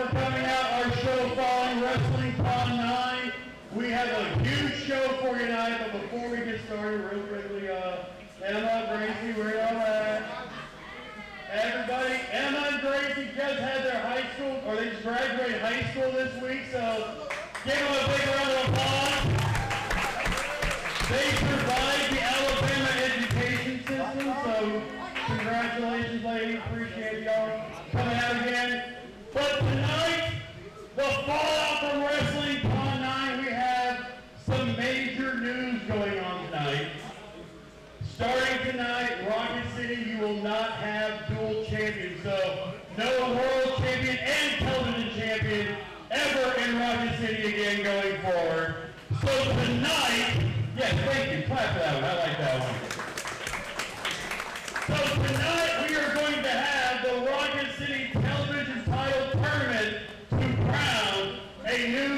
for coming out. Our show following Wrestling Con 9. We have a huge show for you tonight, but before we get started, real quickly, Emma, Gracie, where y'all at? Everybody, Emma and Gracie just had their high school, or they just graduated high school this week, so give them a big round of applause. They survived the Alabama education system, so congratulations, ladies. Appreciate y'all coming out again. But tonight, the fallout from Wrestling Con 9, we have some major news going on tonight. Starting tonight, Rocket City, you will not have dual champions. So, no world champion and television champion ever in Rocket City again going forward. So tonight, yes, thank you, clap that one, I like that one. So tonight we are going to have the Rocket City Television Title Tournament to crown a new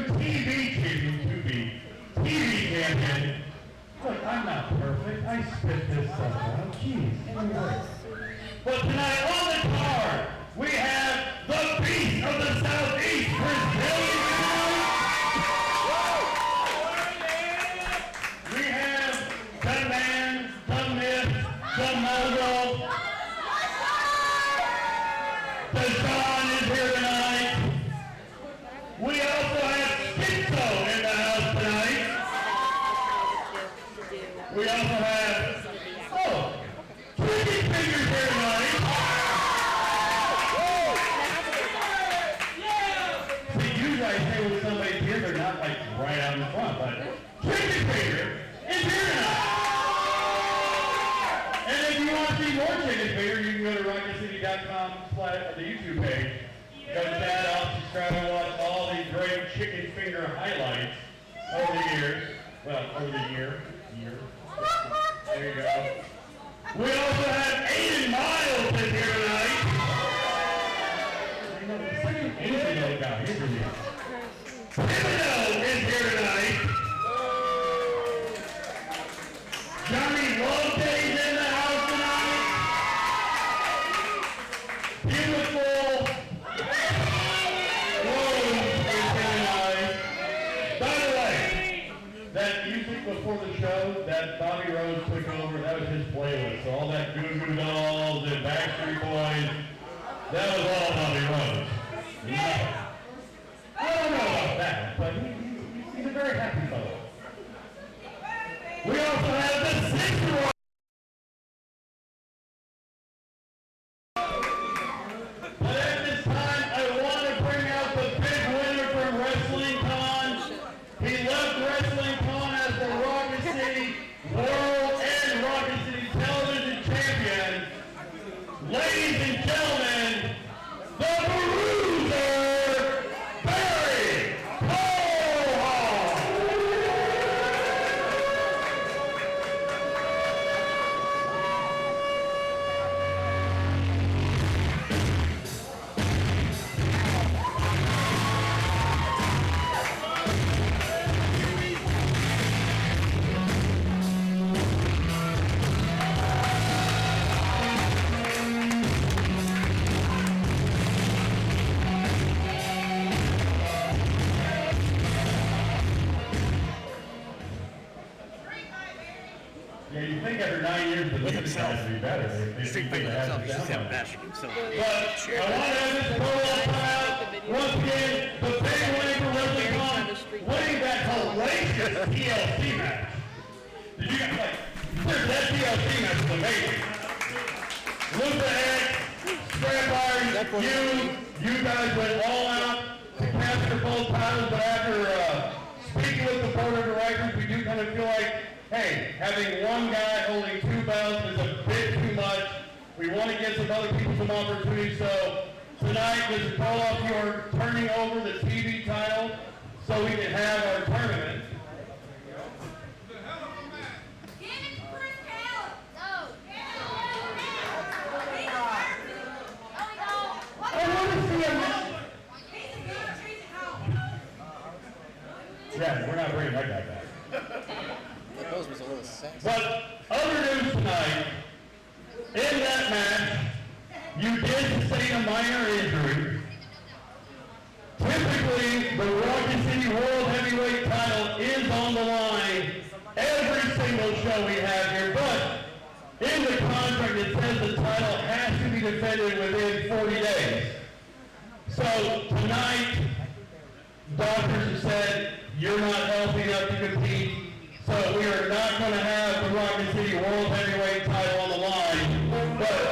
TV champion, TV champion. Look, I'm not perfect. I spit this stuff out. Jeez. But tonight on the card, we have the Beast of the Southeast, Brazilian. We have the man, the myth, the mogul. The John is here tonight. We also have Schizo in the house tonight. We also have, Tricky Fingers here tonight. See, you guys say when somebody's here, they're not like right out in front, but Tricky Finger is here tonight. And if you want to see more Chicken Finger, you can go to rocketcity.com/the YouTube page. Go check it out, subscribe, and watch all these great Chicken Finger highlights over the years. Well, over the year. There you go. We also have Aiden Miles in here tonight. He's a little guy. He's a little Thibodeau is here tonight. Johnny Lopez in the house tonight. Beautiful Rose is here tonight. By the way, that music before the show, that Bobby Rose took over, that was his playlist. So all that Goo Goo Dolls and Backstreet Boys, that was all Bobby Rose. Yeah. I don't know about that, but he's a very happy fellow. We also have the Ciceros. But at this time, I want to bring out the big winner from Wrestling Con. He left Wrestling Con as the Rocket City World and Rocket City Television Champion. Ladies and gentlemen, the Bruiser, Barry Cohart. Yeah, you think after 9 years the music has to be better. Street Fighter himself, you should have a master himself. But I want to have this prologue come out. Once again, the big winner for Wrestling Con, winning that hellacious TLC match. Did you guys like, that TLC match was amazing. Luther X, ScrapIron, you guys went all out to capture both titles, but after speaking with the board of directors, we do kind of feel like, hey, having one guy holding two belts is a bit too much. We want to give some other people some opportunities. So tonight, Mr. Koloff, you are turning over the TV title so we can have our tournament. Yeah, we're not bringing that guy back. Those was a little sexy. But other news tonight, in that match, you did sustain a minor injury. title we have here, but in the contract it says the title has to be defended within 40 days. So tonight, doctors have said you're not healthy enough to compete, so we are not going to have the Rocket City World Heavyweight title on the line. But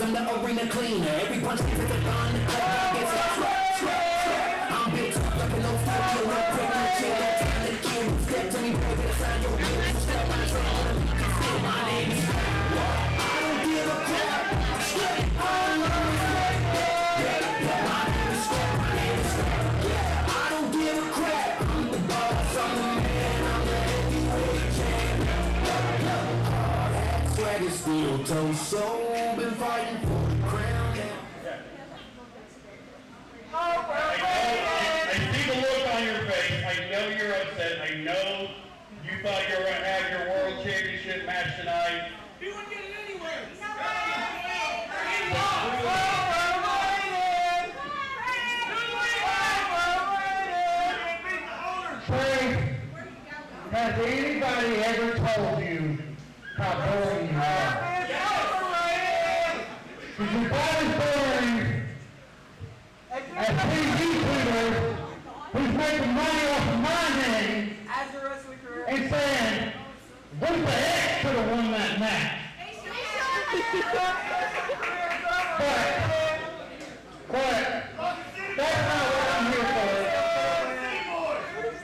I'm the arena cleaner. Every punch is a gun. I'm built up like an old style. No pregnant chick, no talent kid. Step to me, baby, to sign your deal. Step on the phone. My name is I don't give a crap. I don't give a crap. I'm the boss. I'm the man. I'm the heavyweight champion. All that swagger, steel toe, so. Fighting for the crown. I see the look on your face. I know you're upset. I know you thought you were going to have your world championship match tonight. You wouldn't get it anywhere. Trey, has anybody ever told you how boring you are? Because your body's boring as TV tweeters who's making money off of my name and saying, what the heck could have won that match? But that's not what I'm here for.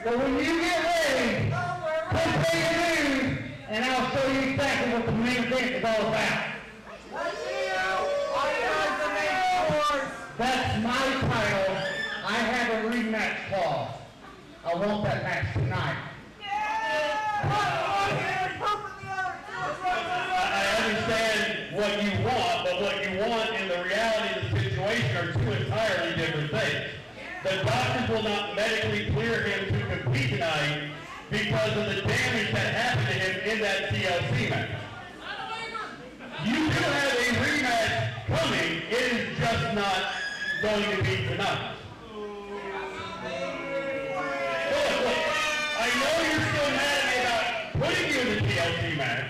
But when you get ready, come pay your dues, and I'll show you exactly what the main event is all about. That's my title. I have a rematch clause. I want that match tonight. I understand what you want, but what you want and the reality of the situation are two entirely different things. The doctors will not medically clear him to compete tonight because of the damage that happened to him in that TLC match. You do have a rematch coming. It is just not going to be tonight. Look, I know you're still mad at me about putting you in the TLC match.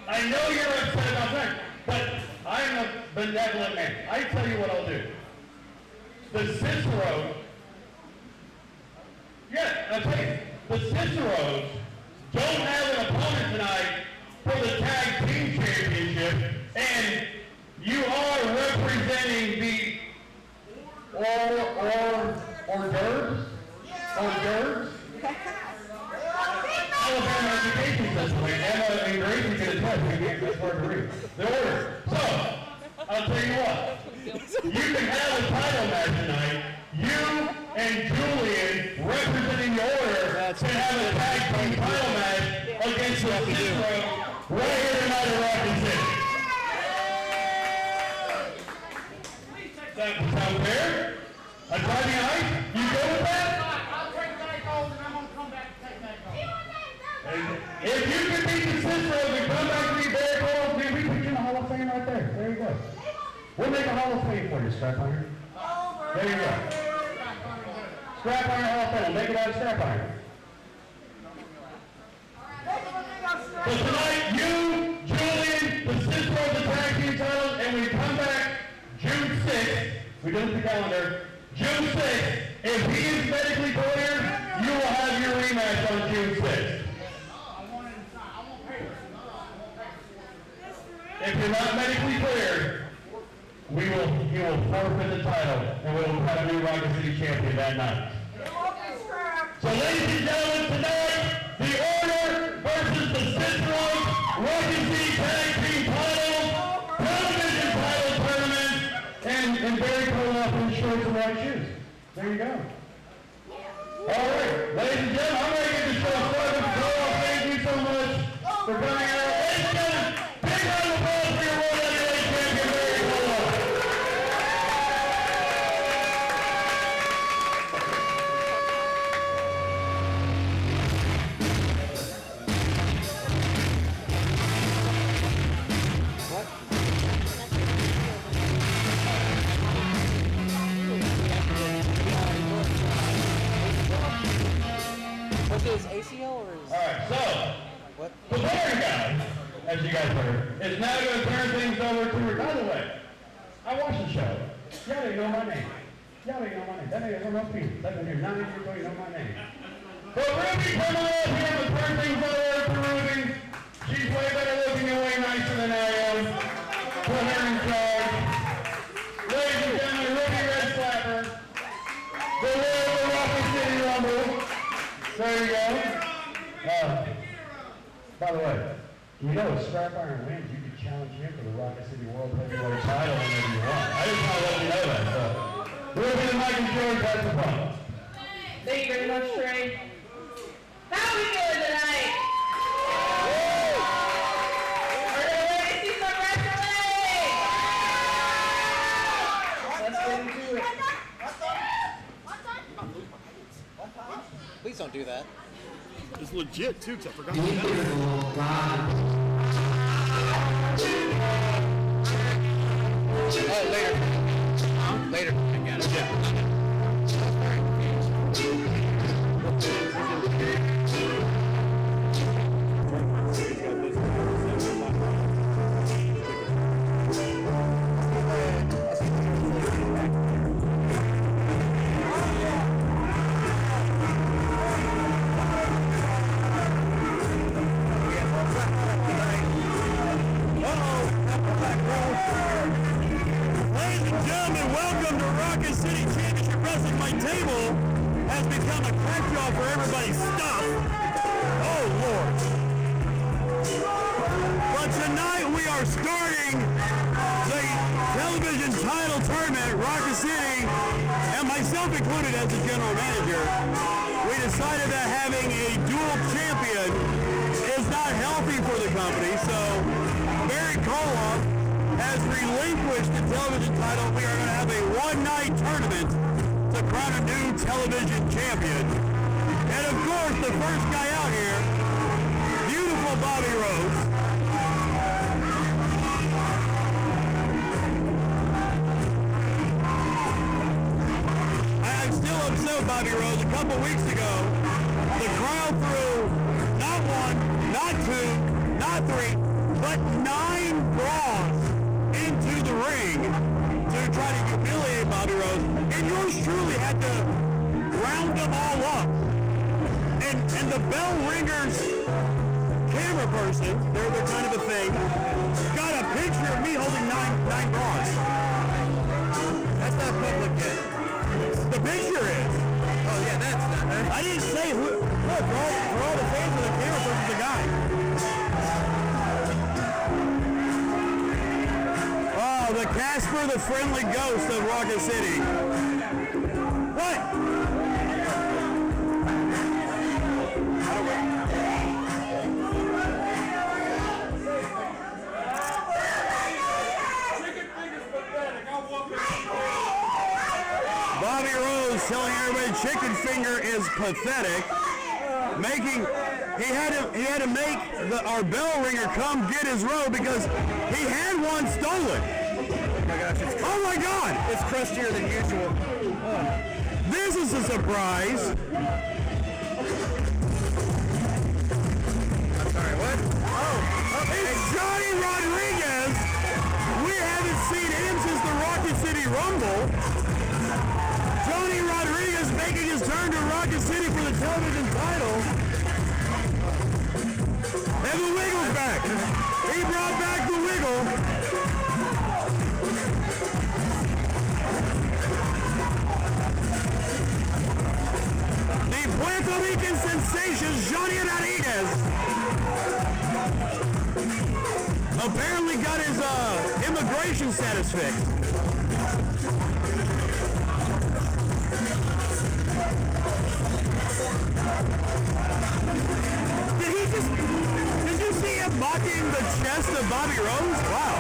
I know you're upset about that, but I'm a benevolent man. I tell you what I'll do. The Ciceros, I'll tell you, the Ciceros don't have an opponent tonight for the tag team championship, and you are representing the hors d'oeuvres? Alabama education system. Emma and Gracie can attest. It's hard to read. The order. So, I'll tell you what. You can have a title match tonight. You and Jullian, representing the order, can have a tag team title match against the Ciceros right here tonight at Rocket City. That sound fair? A driving ice? You go with that? I'll take that gold and I'm going to come back and take that gold. If you can beat the Ciceros and come back to be very gold, then we put you in the Hall of Fame right there. There you go. We'll make a Hall of Fame for you, ScrapIron. There you go. ScrapIron Hall of Fame. We'll make it out of ScrapIron. So tonight, you, Jullian, the Ciceros, the tag team titles, and we come back June 6th. We do the calendar. June 6th. If he is medically cleared, you will have your rematch on June 6th. If you're not medically cleared, he will forfeit the title, and we will have a new Rocket City champion that night. So ladies and gentlemen, tonight, the Order versus the Ciceros Rocket City Tag Team title. There you go. All right, ladies and gentlemen, I'm ready to get the show started. Thank you so much for coming out. Ladies and gentlemen, big round of applause for your World Heavyweight Champion, Barry Cole. Was it his ACL or his... Alright, so, What? the winner guy, as you guys heard, is now going to turn things over to her. By the way, I watched the show. Y'all didn't know my name. Y'all didn't know my name. That nigga from up here. I've been here 9 years ago, you know my name. But Ruby coming up here to turn things over to Ruby. She's way better looking and way nicer than I am. Put her in charge. Ladies and gentlemen, Ruby Red Slapper. The Lord of the Rocket City Rumble. There you go. By the way, you know if ScrapIron wins, you can challenge him for the Rocket City World Heavyweight title whenever you want. I just want to let you know that. So, we'll be the Mike and George, that's the problem. Thank you very much, Trey. How are we doing tonight? Are you ready to see some wrestling? Let's get into it. Please don't do that. It's legit too, because I forgot. Oh, later. Later. I got it. Yeah. Ladies and gentlemen, welcome to Rocket City Championship Wrestling. My table has become a catch-all for everybody's stuff. Oh, Lord. But tonight we are starting the television title tournament at Rocket City, and myself included as the general manager. We decided that having a dual champion is not healthy for the company, so Barry Koloff has relinquished the television title. We are going to have a one-night tournament to crown a new television champion. And of course, the first guy out here, beautiful Bobby Rose. I'm still upset with Bobby Rose. A couple weeks ago, the crowd threw not one, not two, not three, but 9 bras into the ring to try to humiliate Bobby Rose, and yours truly had to round them all up. And the bell ringers camera person, they're kind of a thing, got a picture of me holding nine bras. That's not public yet. The picture is. Oh, yeah, that's not. I didn't say who. Look, for all the fans of the camera person's the guy. Oh, the Casper the Friendly Ghost of Rocket City. What? Bobby Rose telling everybody chicken finger is pathetic. He had to make our bell ringer come get his robe because he had one stolen. Oh my gosh, Oh my God! it's crustier than usual. This is a surprise. I'm sorry, what? It's Johnny Rodriguez. We haven't seen him since the Rocket City Rumble. Johnny Rodriguez making his turn to Rocket City for the television title. And the Wiggle's back. He brought back the Wiggle. The Puerto Rican sensation, Johnny Rodriguez, apparently got his immigration status fixed. mocking the chest of Bobby Rose? Wow.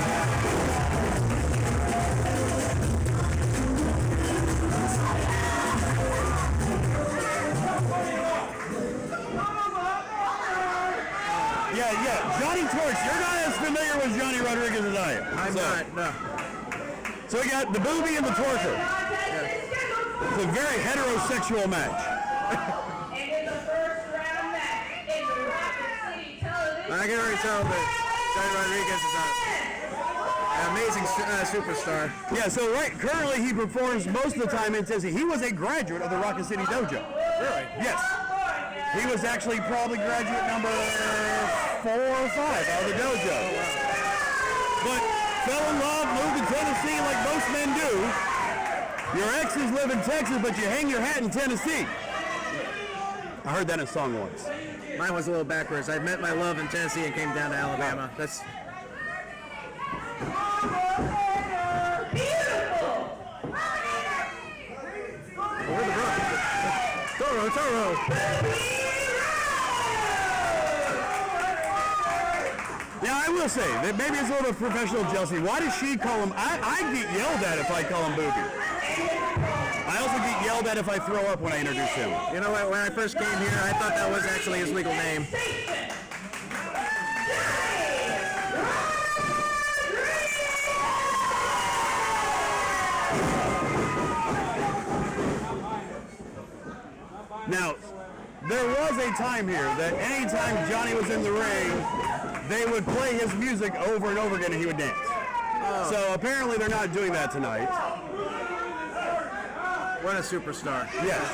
Yeah. Johnny Torch, you're not as familiar with Johnny Rodriguez as I am. I'm not, no. So we got the Booby and the Torker. It's a very heterosexual match. And in the first round match, in the Rocket City Television. I can already tell that Johnny Rodriguez is an amazing superstar. Yeah, so currently he performs most of the time in Tennessee. He was a graduate of the Rocket City Dojo. Really? Yes. He was actually probably graduate number 4 or 5 out of the dojo. But fell in love, moved to Tennessee like most men do. Your exes live in Texas, but you hang your hat in Tennessee. I heard that in a song once. Mine was a little backwards. I met my love in Tennessee and came down to Alabama. That's Beautiful. where the rock? Toro. Yeah, I will say that maybe it's a little professional jealousy. Why does she call him? I get yelled at if I call him Booby. I also get yelled at if I throw up when I introduce him. You know what? When I first came here, I thought that was actually his legal name. Now, there was a time here that anytime Johnny was in the ring, they would play his music over and over again and he would dance. So apparently they're not doing that tonight. What a superstar. Yes.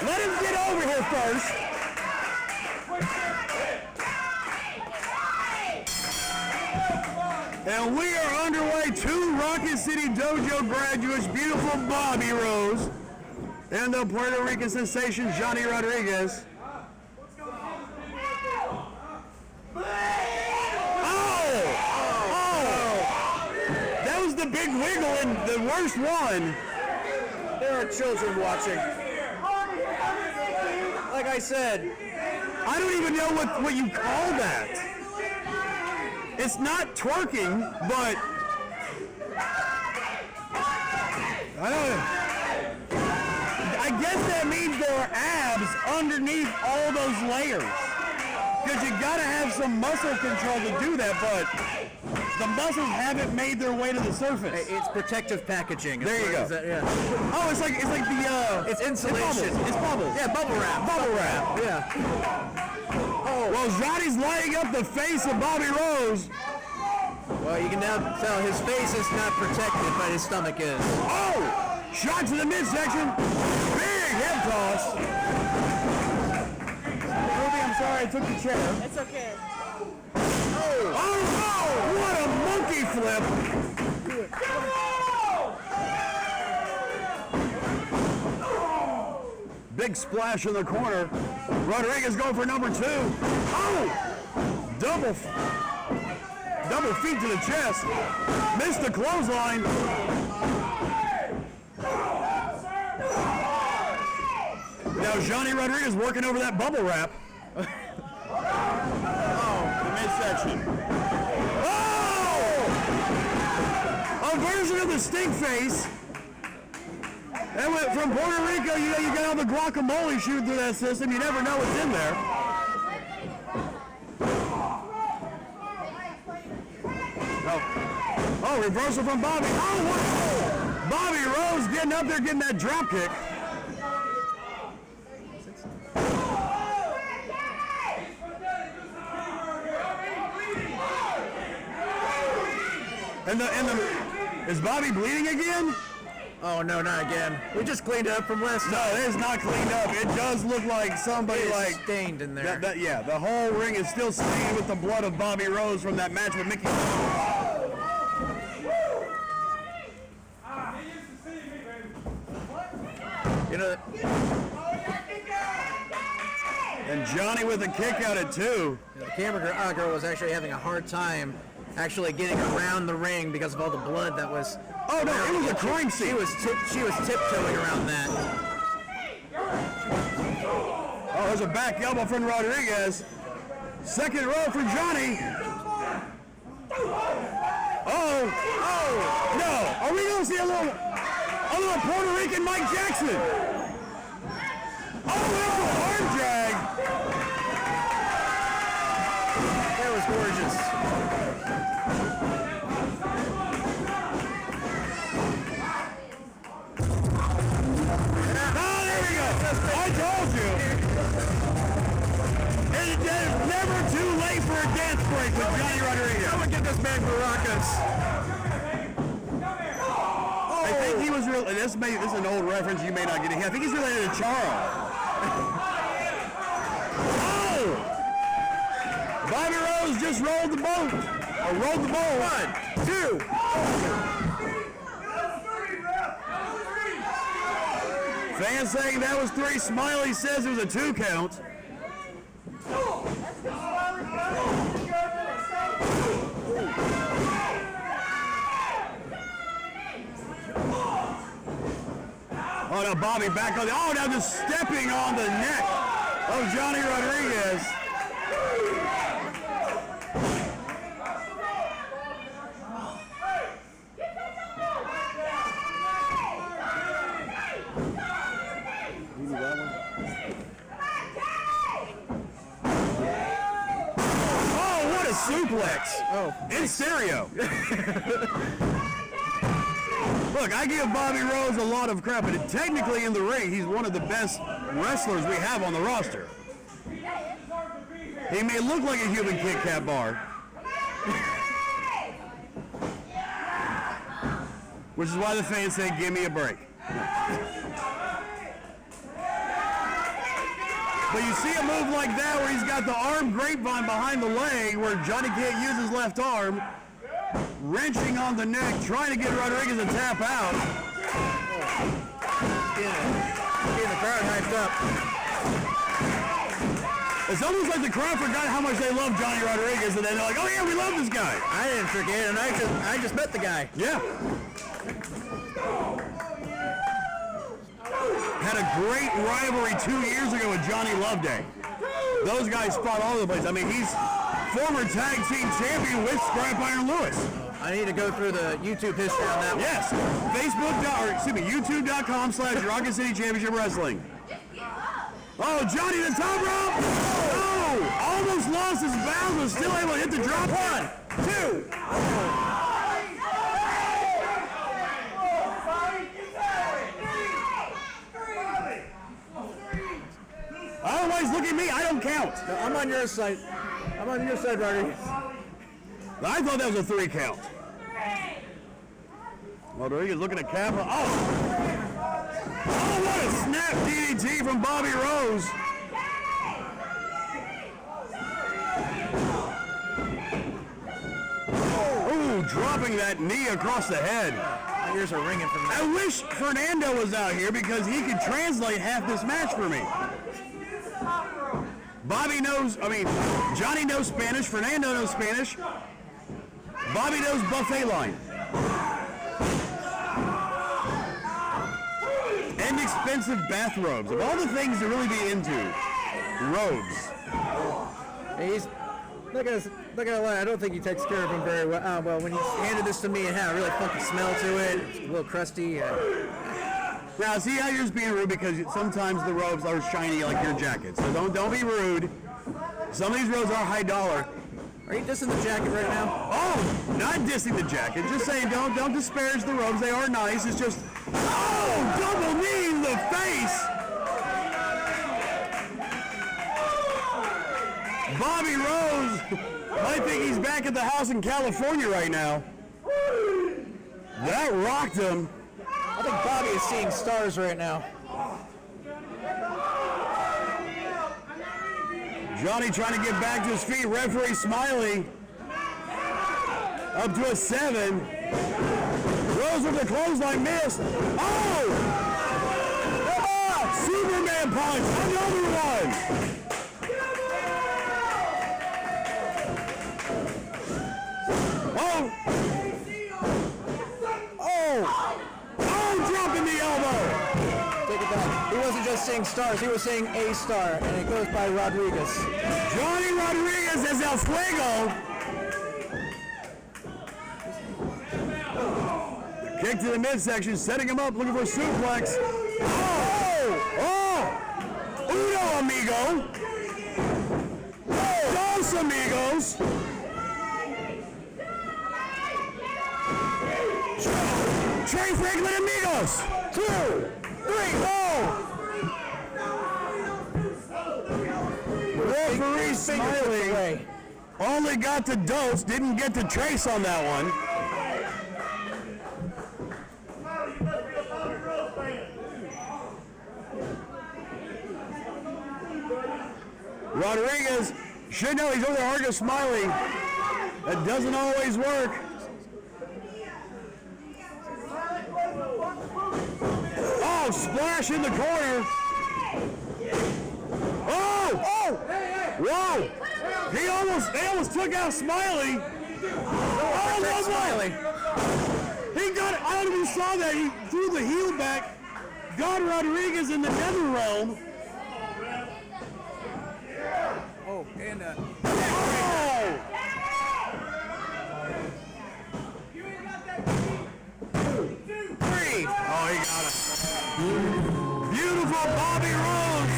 Let him get over here first. And we are underway. 2 Rocket City Dojo graduates, beautiful Bobby Rose, and the Puerto Rican sensation Johnny Rodriguez. That was the big wiggle and the worst one. There are children watching. Like I said, I don't even know what you call that. It's not twerking, but I guess that means there are abs underneath all those layers. Because you gotta have some muscle control to do that, but the muscles haven't made their way to the surface. it's protective packaging. There you go. Oh, it's like the It's insulation. It's bubbles. Yeah, bubble wrap. Bubble wrap. Yeah. Well, Johnny's lighting up the face of Bobby Rose. Well, you can now tell his face is not protected, but his stomach is. Oh! Shot to the midsection. Big head toss. Ruby, I'm sorry I took the chair. It's okay. Oh no! What a monkey flip! Big splash in the corner. Rodriguez going for number 2. Oh! Double feet to the chest. Missed the clothesline. Now Johnny Rodriguez working over that bubble wrap. The midsection. Oh! A version of the stink face. That went from Puerto Rico. You got all the guacamole shooting through that system. You never know what's in there. Oh, reversal from Bobby. Oh, what? Bobby Rose getting up there, getting that drop kick. And is Bobby bleeding again? Oh no, not again. We just cleaned it up from last time. No, it is not cleaned up. It does look like somebody It's stained in there. Yeah, the whole ring is still stained with the blood of Bobby Rose from that match with Mickey. You know, And Johnny with a kick out at 2. the camera girl was actually having a hard time actually getting around the ring because of all the blood that was. Oh no, it was a crime scene. She was tiptoeing around that. Oh, there's a back elbow from Rodriguez. Second row for Johnny. Oh, no. Are we going to see a little Puerto Rican Mike Jackson? Oh, that's a arm drag. That was gorgeous. Oh, there we go. I told you. It's never too late for a dance break with Johnny Rodriguez. I'm going to get this man Baracas. I think he was real. This is an old reference you may not get. I think he's related to Charo. Oh! Bobby Rose just rolled the boat. Or rolled the ball. 1, 2. Fans saying that was 3. Smiley says it was a 2 count. Oh, now Bobby back on the... Oh, now just stepping on the neck of Johnny Rodriguez. Oh, what a suplex. Oh, in stereo. Look, I give Bobby Rose a lot of crap, but technically in the ring, he's one of the best wrestlers we have on the roster. He may look like a human Kit Kat bar, which is why the fans say, give me a break. But you see a move like that where he's got the arm grapevine behind the leg where Johnny can't use his left arm, wrenching on the neck, trying to get Rodriguez to tap out. Getting the crowd hyped up. It's almost like the crowd forgot how much they love Johnny Rodriguez, and then they're like, oh yeah, we love this guy. I didn't forget, and I just met the guy. Yeah. Had a great rivalry 2 years ago with Johnny Loveday. Those guys fought all over the place. I mean, he's former tag team champion with ScrapIron Lewis. I need to go through the YouTube history on that one. Yes. YouTube.com/Rocket City Championship Wrestling. Oh, Johnny, the top rope. Oh, almost lost his balance, was still able to hit the drop. 1, 2. Otherwise, look at me. I don't count. No, I'm on your side. I'm on your side, Rodriguez. I thought that was a 3 count. Rodriguez looking at Kappa. Oh, what a snap DDT from Bobby Rose. Oh, dropping that knee across the head. My ears are ringing from that. I wish Fernando was out here because he could translate half this match for me. Johnny knows Spanish, Fernando knows Spanish, Bobby knows buffet line. And expensive bathrobes. Of all the things to really be into, robes. He's not gonna lie, I don't think he takes care of him very well. Well, when he handed this to me, it had a really funky smell to it. It's a little crusty. Now, see how you're being rude because sometimes the robes are shiny like your jacket. So don't be rude. Some of these robes are high dollar. Are you dissing the jacket right now? Oh, not dissing the jacket. Just saying don't disparage the robes. They are nice. It's just, oh, double knee in the face. Bobby Rose, I think he's back at the house in California right now. That rocked him. I think Bobby is seeing stars right now. Johnny trying to get back to his feet. Referee Smiley up to a 7. Rose with the clothesline missed. Oh! Superman punch. Another one. Oh! Oh! Oh, dropping the elbow! Take it back. He wasn't just saying stars, he was saying a star, and it goes by Rodriguez. Johnny Rodriguez is El Fuego. The kick to the midsection, setting him up, looking for a suplex. Oh! Oh! Uno, amigo! Dos amigos! Trey Franklin amigos! 2, 3, oh! Referee smiling. Only got the dose, didn't get the trace on that one. Rodriguez should know he's over there hard to Smiley. That doesn't always work. Oh, splash in the corner. Oh! Oh! Whoa! They almost took out Smiley. Oh, no, Smiley. He got it. I don't know if you saw that. He threw the heel back. Got Rodriguez in the nether realm. Oh, and Oh! Three. Oh, he got it. Beautiful Bobby Rose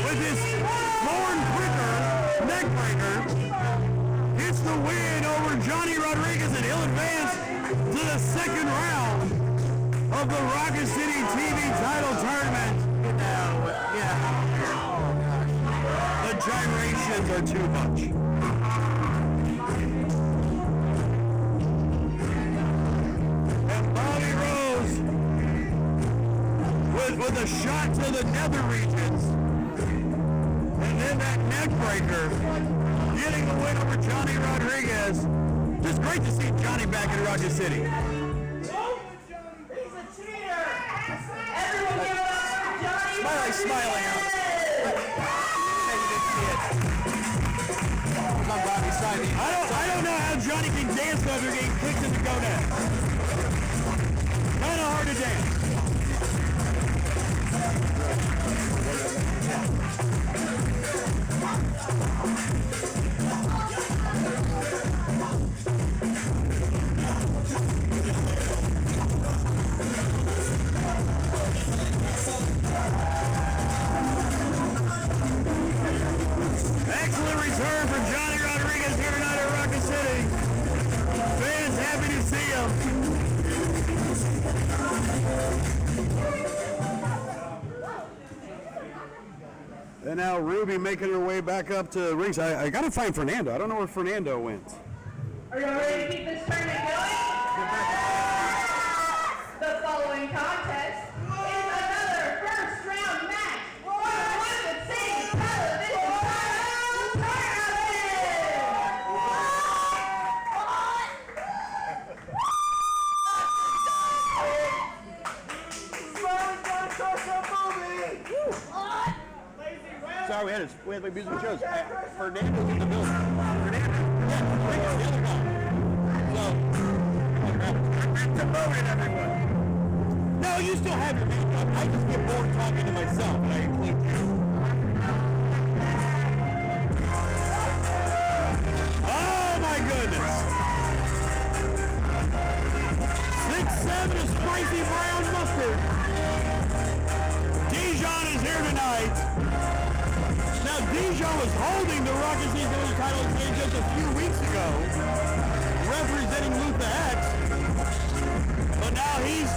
with his thorn pricker, neck breaker, gets the win over Johnny Rodriguez, and he'll advance to the second round of the Rocket City TV title tournament. yeah. The gyrations are too much. And Bobby Rose with a shot to the nether regions. And then that neck breaker getting the win over Johnny Rodriguez. Just great to see Johnny back in Rocket City. He's a cheater! Everyone give it up for Johnny Smiley smiling out. On Bobby's side. I don't know how Johnny can dance after getting kicked in the gonads. Kind of hard to dance. Excellent return from Johnny Rodriguez here tonight at Rocket City. Fans happy to see him. And now Ruby making her way back up to ringside. I gotta find Fernando. I don't know where Fernando went. Are you ready to keep this tournament going? The following contest is another first round match for the Rocket City Television Title Sorry, we had to music shows. Fernando's in the building. Fernando? Yeah, the other guy. So, I'm promoting everyone. No, you still have your makeup. I just get bored talking to myself, and I clean you. Oh my goodness! 6'7" of spicy brown mustard. Dijon is here tonight. Now, Dijon was holding the Rocket City Television title just a few weeks ago, representing Luther X, but now he's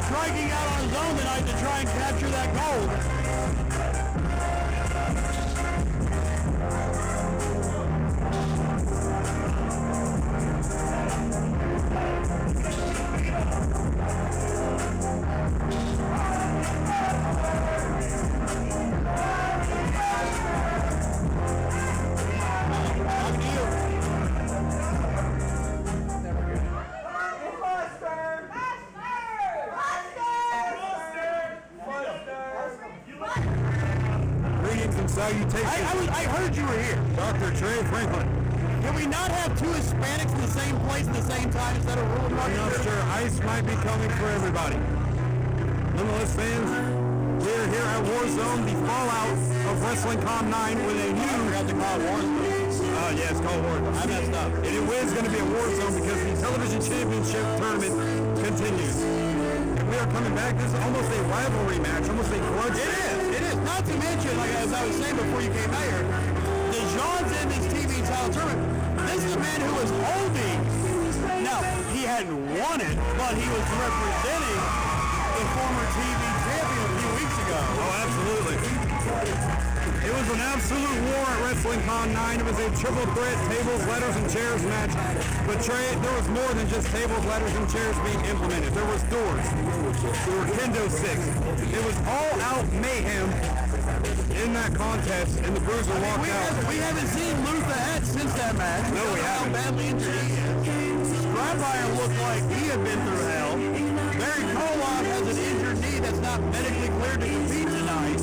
striking out on his own tonight to try and capture that gold. Salutations. I heard you were here. Dr. Trey Franklin. Can we not have two Hispanics in the same place at the same time instead of rule? I'm not sure. Ice might be coming for everybody. Nonetheless, fans, we're here at Warzone, the fallout of WrestlingCon 9 with a new... I forgot to call it Warzone. Yeah, it's called Warzone. I messed up. And it is going to be a Warzone because the television championship tournament continues. And we are coming back. This is almost a rivalry match, almost a grudge match. It is. Not to mention, like as I was saying before you came out here, DeJohn's in this TV title tournament. This is a man who was holding. Now, he hadn't won it, but he was representing the former TV champion a few weeks ago. Oh, absolutely. It was an absolute war at WrestlingCon 9. It was a triple threat tables, letters, and chairs match. But Trey, there was more than just tables, letters, and chairs being implemented. There was doors. There were kendo sticks. It was all-out mayhem in that contest, and the Bruiser walked out. We haven't seen Luther X since that match. No, we haven't. How badly injured he is. ScrapIron looked like he had been through hell. Barry Koloff has an injured knee that's not medically cleared to compete tonight.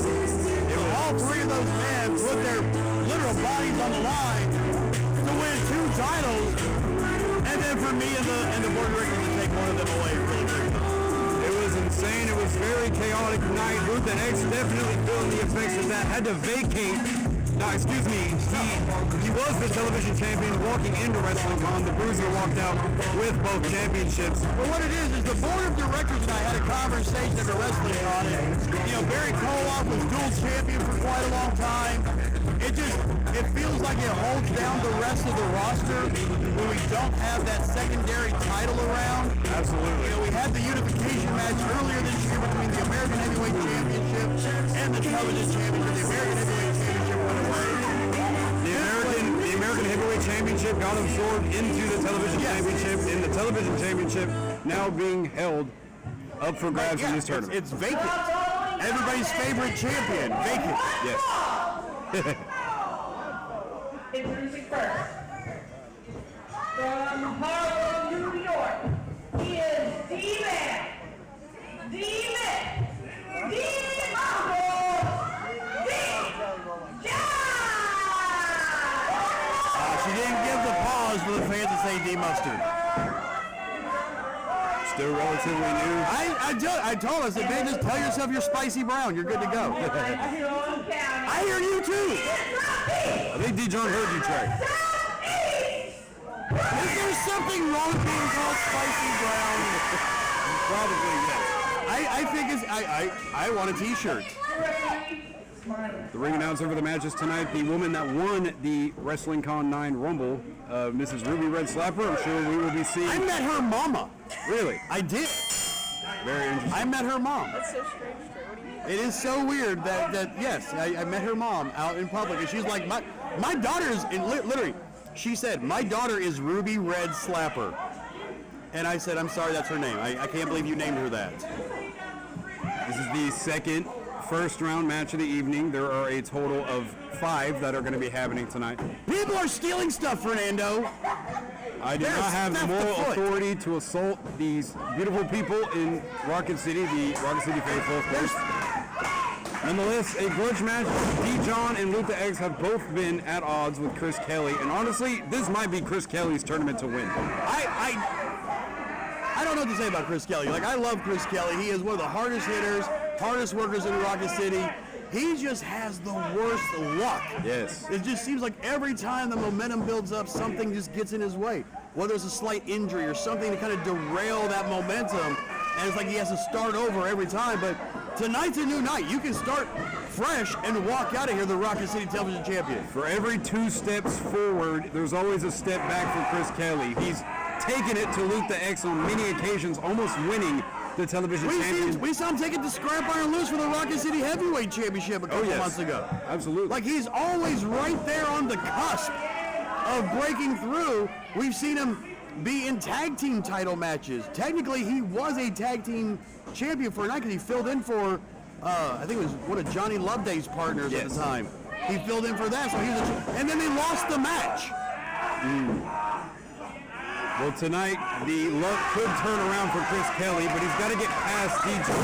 If all three of those men put their literal bodies on the line to win two titles, and then for me and the board of directors to take one of them away really quickly. It was insane. It was very chaotic night. Ruth and X definitely feeling the effects of that. Had to vacate. No, excuse me. He was the television champion walking into WrestlingCon. The Bruiser walked out with both championships. Well, what it is the board of directors and I had a conversation at the WrestlingCon, and Barry Koloff was dual champion for quite a long time. It feels like it holds down the rest of the roster when we don't have that secondary title around. Absolutely. We had the unification match earlier this year between the American Heavyweight Championship and the Television Championship. The American Heavyweight Championship went away. The American Heavyweight Championship got absorbed into the Television Championship, and the Television Championship now being held up for grabs in this tournament. It's vacant. Everybody's favorite champion, vacant. Yes. Introducing first, from Harlem, New York, he is D-Man, She didn't give the pause for the fans to say D-Mustard. Still relatively new. I told us, man, just tell yourself you're Spicy Brown. You're good to go. I hear you too. I think D-John heard you, Trey. Is there something wrong with being called Spicy Brown? Probably, yes. I think it's, I want a t-shirt. The ring announcer for the matches tonight, the woman that won the WrestlingCon 9 Rumble, Mrs. Ruby Red Slapper. I'm sure we will be seeing. I met her mama. Really? I did. Very interesting. I met her mom. That's so strange. What do you mean? It is so weird that yes, I met her mom out in public, and she's like, my daughter's, literally, she said, my daughter is Ruby Red Slapper. And I said, I'm sorry, that's her name. I can't believe you named her that. This is the second first round match of the evening. There are a total of 5 that are going to be happening tonight. People are stealing stuff, Fernando. I do not have the moral authority to assault these beautiful people in Rocket City, the Rocket City faithful, of course. Nonetheless, a grudge match. D-John and Luther X have both been at odds with Chris Kelly, and honestly, this might be Chris Kelly's tournament to win. I don't know what to say about Chris Kelly. Like, I love Chris Kelly. He is one of the hardest hitters, hardest workers in Rocket City. He just has the worst luck. Yes. It just seems like every time the momentum builds up, something just gets in his way. Whether it's a slight injury or something to kind of derail that momentum, and it's like he has to start over every time. But tonight's a new night. You can start fresh and walk out of here the Rocket City Television Champion. For every 2 steps forward, there's always a step back for Chris Kelly. He's taken it to Luther X on many occasions, almost winning the television champion. We saw him take it to ScrapIron loose for the Rocket City Heavyweight Championship a couple months ago. Absolutely. Like, he's always right there on the cusp of breaking through. We've seen him be in tag team title matches. Technically, he was a tag team champion for a night because he filled in for, I think it was one of Johnny Loveday's partners at the time. He filled in for that, so he was and then they lost the match. Well, tonight, the luck could turn around for Chris Kelly, but he's got to get past D-John.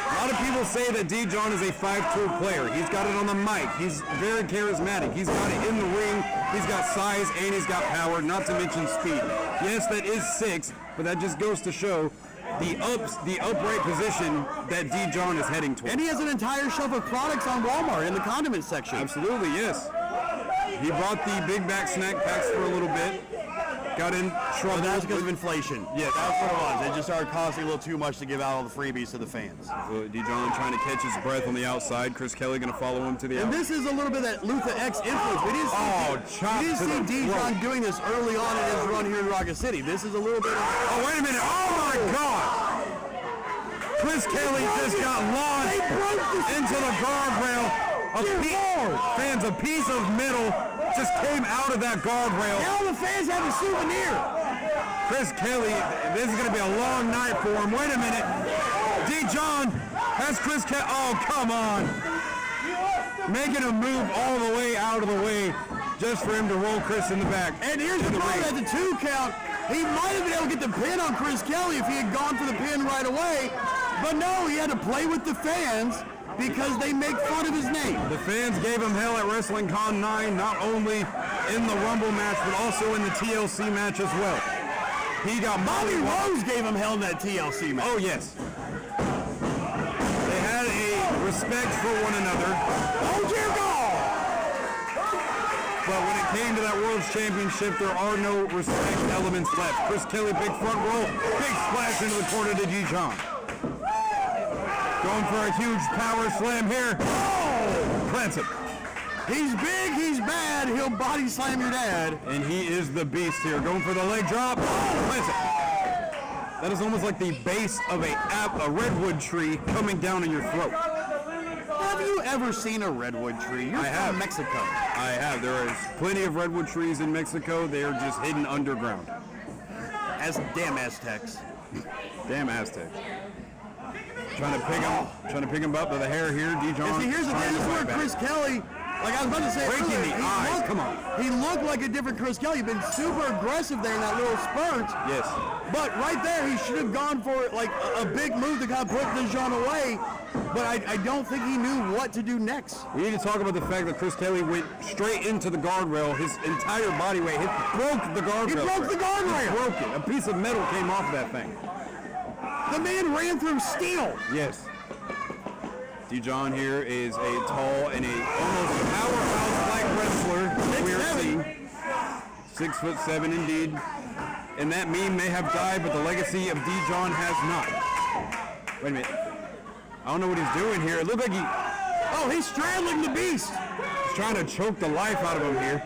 A lot of people say that Dijon is a 5-tool player. He's got it on the mic. He's very charismatic. He's got it in the ring. He's got size and he's got power, not to mention speed. Yes, that is 6, but that just goes to show the upright position that Dijon is heading towards. And he has an entire shelf of products on Walmart in the condiment section. Absolutely, yes. He brought the big back snack packs for a little bit. Got in trouble. That's because of inflation. Yes. That's what it was. It just started costing a little too much to give out all the freebies to the fans. Dijon trying to catch his breath on the outside. Chris Kelly going to follow him to the outside. And this is a little bit of that Luther X influence. We didn't see Dijon doing this early on in his run here in Rocket City. This is a little bit of... Oh, wait a minute. Oh, my God. Chris Kelly just got launched into the guardrail. Fans, a piece of metal just came out of that guardrail. Now the fans have a souvenir. Chris Kelly, this is going to be a long night for him. Wait a minute. Dijon has Chris Kelly. Oh, come on. Making him move all the way out of the way just for him to roll Chris in the back. And here's the problem at the 2 count. He might have been able to get the pin on Chris Kelly if he had gone for the pin right away. But no, he had to play with the fans because they make fun of his name. The fans gave him hell at Wrestling Con 9, not only in the Rumble match, but also in the TLC match as well. He got Bobby Rose gave him hell in that TLC match. Oh, yes. They had a respect for one another. Oh, dear God! But when it came to that World's Championship, there are no respect elements left. Chris Kelly, big front roll, big splash into the corner to Dijon. Going for a huge power slam here. Oh! Plants him. He's big, he's bad, he'll body slam your dad. And he is the beast here. Going for the leg drop. Oh! Plants it. That is almost like the base of a redwood tree coming down in your throat. Have you ever seen a redwood tree? You're from Mexico. I have. There is plenty of redwood trees in Mexico. They are just hidden underground. As damn Aztecs. Damn Aztecs. Trying to pick him up by the hair here. Dijon. See, here's the thing. This is where Chris Kelly, like I was about to say breaking earlier, the eyes. Come on. He looked like a different Chris Kelly. He'd been super aggressive there in that little spurt. Yes. But right there, he should have gone for like a big move to kind of put Dijon away. But I don't think he knew what to do next. We need to talk about the fact that Chris Kelly went straight into the guardrail. His entire body weight broke the guardrail. He broke the guardrail. He broke it. A piece of metal came off of that thing. The man ran through steel. Yes. Dijon here is a tall and a almost powerhouse-like wrestler. We are seeing 6'7" indeed. And that meme may have died, but the legacy of Dijon has not. Wait a minute. I don't know what he's doing here. It looked like he... Oh, he's straddling the beast. He's trying to choke the life out of him here.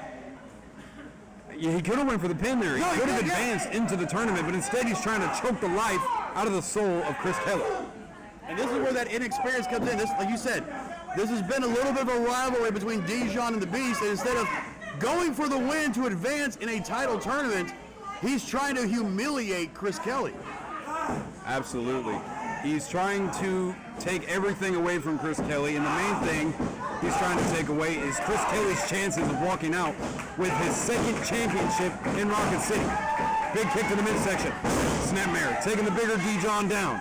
Yeah, he could have went for the pin there. He could have advanced into the tournament, but instead he's trying to choke the life out of the soul of Chris Kelly. And this is where that inexperience comes in. This, like you said, this has been a little bit of a rivalry between Dijon and the Beast. And instead of going for the win to advance in a title tournament, he's trying to humiliate Chris Kelly. Absolutely. He's trying to take everything away from Chris Kelly, and the main thing he's trying to take away is Chris Kelly's chances of walking out with his second championship in Rocket City. Big kick to the midsection. Snapmare taking the bigger Dijon down.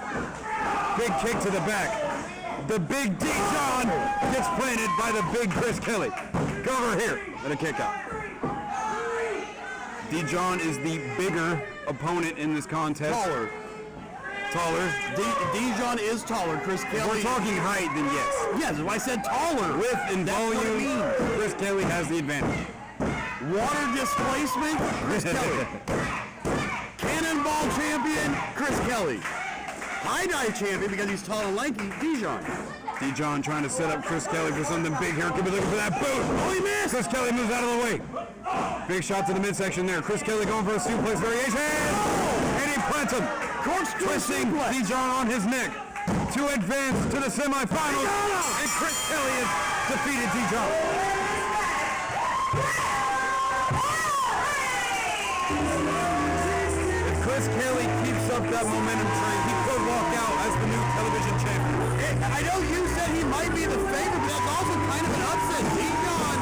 Big kick to the back. The big Dijon gets planted by the big Chris Kelly. Go over here. And a kick out. Dijon is the bigger opponent in this contest. Taller. Dijon is taller. Chris Kelly. If we're talking height, then yes. Yes, I said taller. Width and volume, Chris Kelly has the advantage. Water displacement, Chris Kelly. Cannonball champion, Chris Kelly. High dive champion because he's tall and lanky, Dijon. Dijon trying to set up Chris Kelly for something big here. Could be looking for that boot. Oh, he missed. Chris Kelly moves out of the way. Big shot to the midsection there. Chris Kelly going for a suplex variation. And he plants him. Twisting Dijon on his neck to advance to the semifinals. And Chris Kelly has defeated Dijon. If Chris Kelly keeps up that momentum train, he could walk out as the new television champion. I know you said he might be the favorite, but that's also kind of an upset. Dijon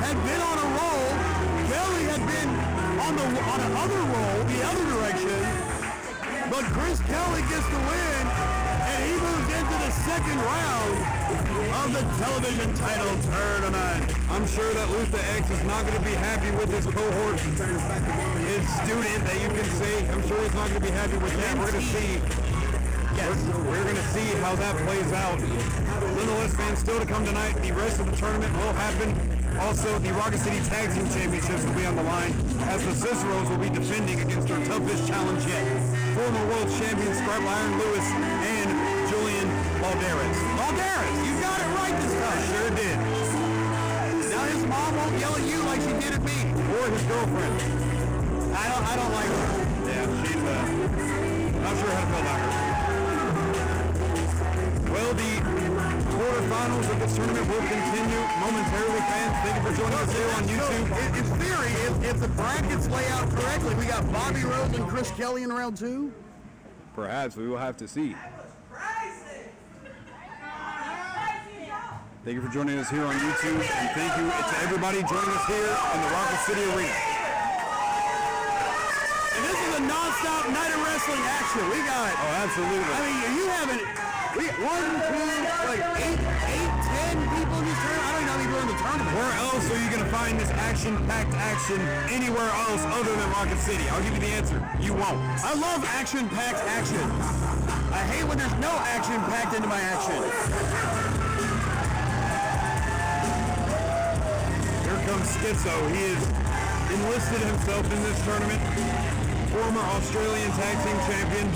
had been on a roll. Kelly had been on another roll, the other direction. But Chris Kelly gets the win, and he he moves into the second round of the television title tournament. I'm sure that Luther X is not going to be happy with his cohort, his student that you can see. I'm sure he's not going to be happy with that. We're going to see. Yes, we're going to see how that plays out. Nonetheless, fans, still to come tonight. The rest of the tournament will happen. Also, the Rocket City Tag Team Championships will be on the line as the Ciceros will be defending against their toughest challenge yet. Former world champion ScrapIron Lewis and Jullian Balderas. Balderas, you got it right this time. Sure did. Now his mom won't yell at you like she did at me. Or his girlfriend. I don't like her. Yeah, she's not sure how to feel about her. Well, the quarterfinals of this tournament will continue momentarily, fans. Thank you for joining us here on YouTube. So, in theory, if the brackets lay out correctly, we got Bobby Rose and Chris Kelly in round 2. Perhaps we will have to see. Thank you for joining us here on YouTube, and thank you to everybody joining us here in the Rocket City Arena. And this is a non-stop night of wrestling action. We got. Oh, absolutely. I mean, you haven't. We 1, 2, like 8, 10 people in this tournament. I don't know how many people in the tournament. Where else are you going to find this action-packed action anywhere else other than Rocket City? I'll give you the answer. You won't. I love action-packed action. I hate when there's no action packed into my action. Here comes Schizo. He has enlisted himself in this tournament. Former Australian Tag Team Champion.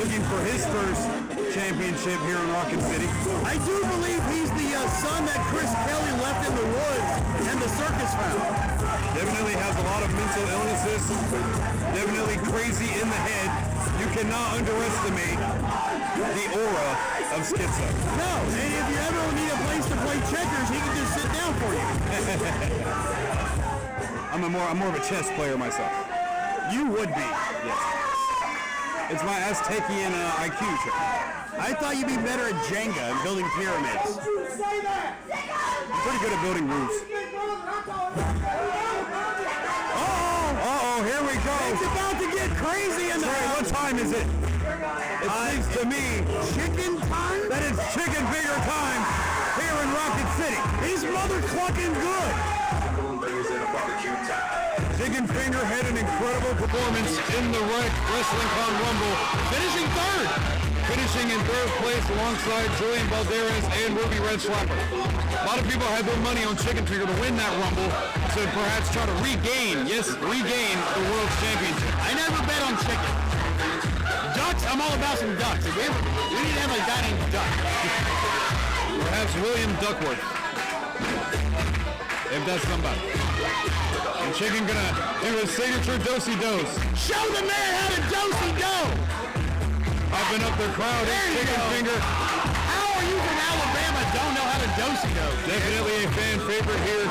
Looking for his first championship here in Rocket City. I do believe he's the son that Chris Kelly left in the woods and the circus found. Definitely has a lot of mental illnesses. Definitely crazy in the head. You cannot underestimate the aura of Schizo. No, and if you ever need a place to play checkers, he can just sit down for you. I'm more of a chess player myself. You would be. Yes. It's my Aztecian IQ trick. I thought you'd be better at Jenga and building pyramids. I'm pretty good at building roofs. Uh-oh, here we go. It's about to get crazy in the Sorry, what time is it? It seems to me chicken time? that it's chicken finger time here in Rocket City. He's mother clucking good. Chicken Finger had an incredible performance in the Wrestling Con Rumble, Finishing third. finishing in third place alongside Jullian Balderas and Ruby Red Slapper. A lot of people had their money on Chicken Finger to win that Rumble to perhaps try to regain the World Championship. I never bet on chicken. Ducks, I'm all about some ducks. We need to have a guy named Duck. Perhaps William Duckworth, if that's somebody. And Chicken gonna do his signature do-si-dos. Show the man how to do-si-do. Popping up the crowd, There you Chicken go. Finger. How are you from Alabama don't know how to do-si-do? Definitely a fan favorite here.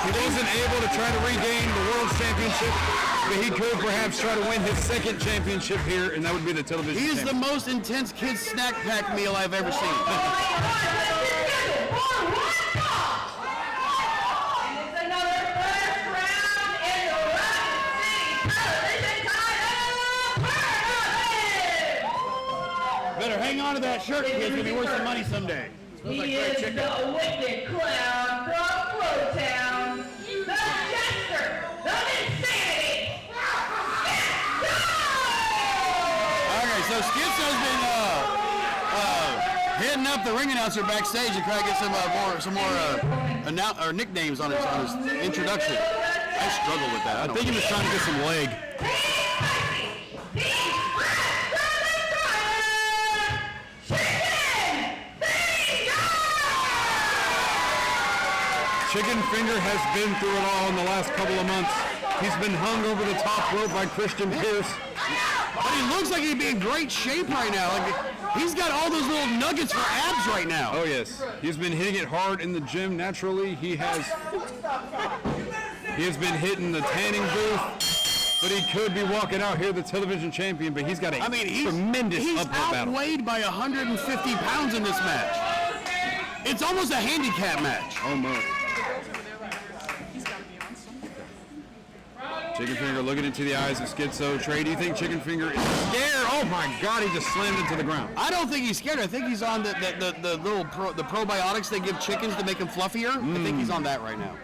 He wasn't able to try to regain the World Championship, but he could perhaps try to win his second championship here, and that would be the television He is the championship. most intense kids snack pack meal I've ever seen. Better hang on to that shirt, kid. It's going to be worth some money someday. He is the wicked clown from Flowtown, the jester of insanity. Okay, so Schizo's been hitting up the ring announcer backstage to try to get some more nicknames on his introduction. I struggle with that. I think he was trying to get some leg. Chicken Finger has been through it all in the last couple of months. He's been hung over the top rope by Christian Pierce. But he looks like he'd be in great shape right now. Like he's got all those little nuggets for abs right now. Oh yes, he's been hitting it hard in the gym. Naturally, he has been hitting the tanning booth, but he could be walking out here the television champion. But he's got a tremendous he's uphill battle. outweighed by 150 pounds in this match. It's almost a handicap match. Oh my! Chicken Finger looking into the eyes of Schizo. Trey, do you think Chicken Finger is scared? Oh my God, he just slammed into the ground. I don't think he's scared. I think he's on the little probiotics they give chickens to make them fluffier. I think he's on that right now.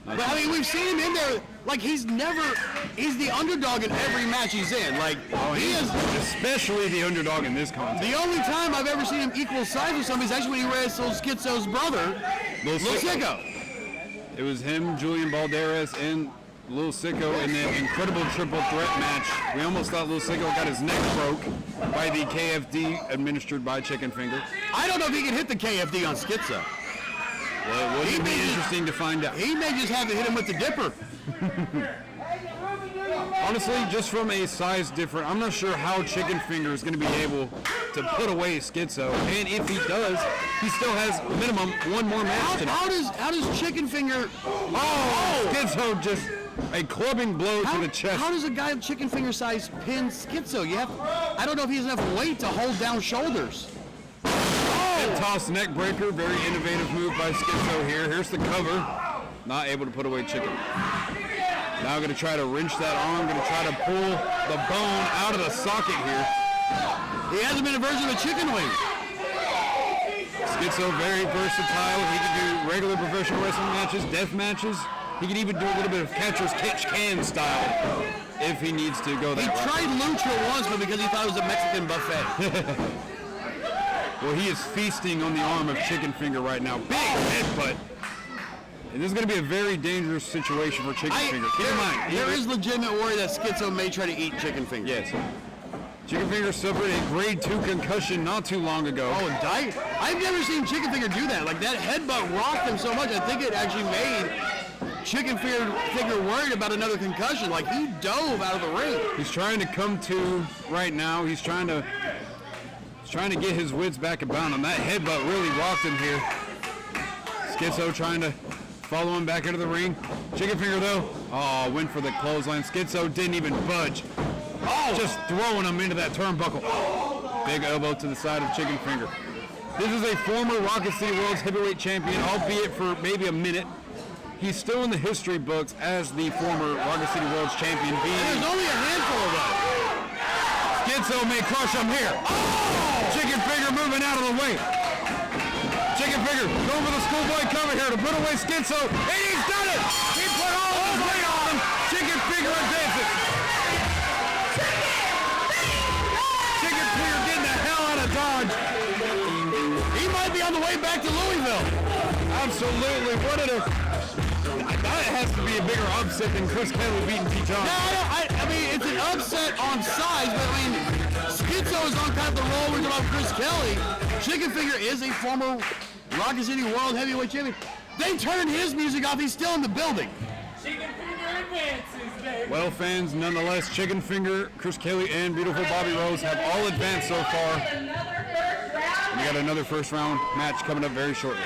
But I mean, we've seen him in there. Like he's the underdog in every match he's in. Like he is, especially the underdog in this contest. The only time I've ever seen him equal size with somebody is actually when he wrestled Schizo's brother, Lil Sicko. It was him, Jullian, Balderas, and Lil Sicko in the incredible triple threat match. We almost thought Lil Sicko got his neck broke by the KFD administered by Chicken Finger. I don't know if he can hit the KFD on Schizo. Well, it would be interesting to find out. He may just have to hit him with the dipper. Honestly, just from a size difference, I'm not sure how Chicken Finger is going to be able to put away Schizo. And if he does, he still has minimum one more match tonight. How does Chicken Finger... Oh! Schizo just a clubbing blow to the chest. How does a guy of Chicken Finger size pin Schizo? I don't know if he has enough weight to hold down shoulders. Hip toss neck breaker, very innovative move by Schizo here. Here's the cover. Not able to put away Chicken. Now going to try to wrench that arm, going to try to pull the bone out of the socket here. He hasn't been a version of a chicken wing. Schizo very versatile. He can do regular professional wrestling matches, death matches. He can even do a little bit of catcher's catch-can style if he needs to go that route. He tried lucha once, but because he thought it was a Mexican buffet. Well, he is feasting on the arm of Chicken Finger right now. Big headbutt. And this is going to be a very dangerous situation for Chicken Finger. Keep in mind, there is legitimate worry that Schizo may try to eat Chicken Finger. Yes. Chicken Finger suffered a grade 2 concussion not too long ago. Oh, and died? I've never seen Chicken Finger do that. Like, that headbutt rocked him so much, I think it actually made Chicken Finger worried about another concussion. Like, he dove out of the ring. He's trying to come to right now. He's trying to get his wits back about him. That headbutt really rocked him here. Schizo trying to follow him back into the ring. Chicken Finger, though, went for the clothesline. Schizo didn't even budge. Just throwing him into that turnbuckle. Big elbow to the side of Chicken Finger. This is a former Rocket City World's Heavyweight Champion, albeit for maybe a minute. He's still in the history books as the former Rocket City World's Champion. There's only a handful of them. Schizo may crush him here. Oh! Chicken Finger moving out of the way. Chicken Finger going for the schoolboy cover here to put away Schizo. And he's done it! He put all his weight on him. Chicken Finger advances. Chicken Finger getting the hell out of Dodge. He might be on the way back to Louisville. Absolutely. What a... That has to be a bigger upset than Chris Kelly beating T. John. No, I mean, it's an upset on size, but I mean, Schizo is on kind of the roll we're talking about Chris Kelly. Chicken Finger is a former Rocket City World Heavyweight Champion. They turned his music off. He's still in the building. Chicken Finger advances, baby. Well, fans, nonetheless, Chicken Finger, Chris Kelly, and beautiful Bobby Rose have all advanced so far. We got another first round match coming up very shortly.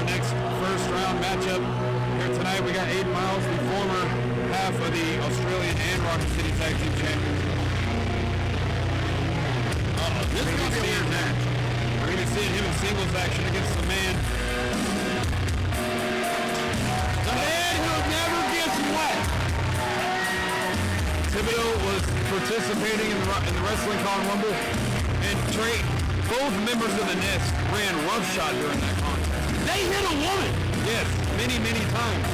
next first round matchup here tonight. We got 8 Miles, the former half of the Australian and Rocket City Tag Team Champions. This is going to be a weird match. We're going to see him in singles action against the man. The man who never gets wet. Thibodeau was participating in the Wrestling Con Rumble, and Trey, both members of the Nest ran roughshod during that contest. They hit a woman! Yes, many, many times.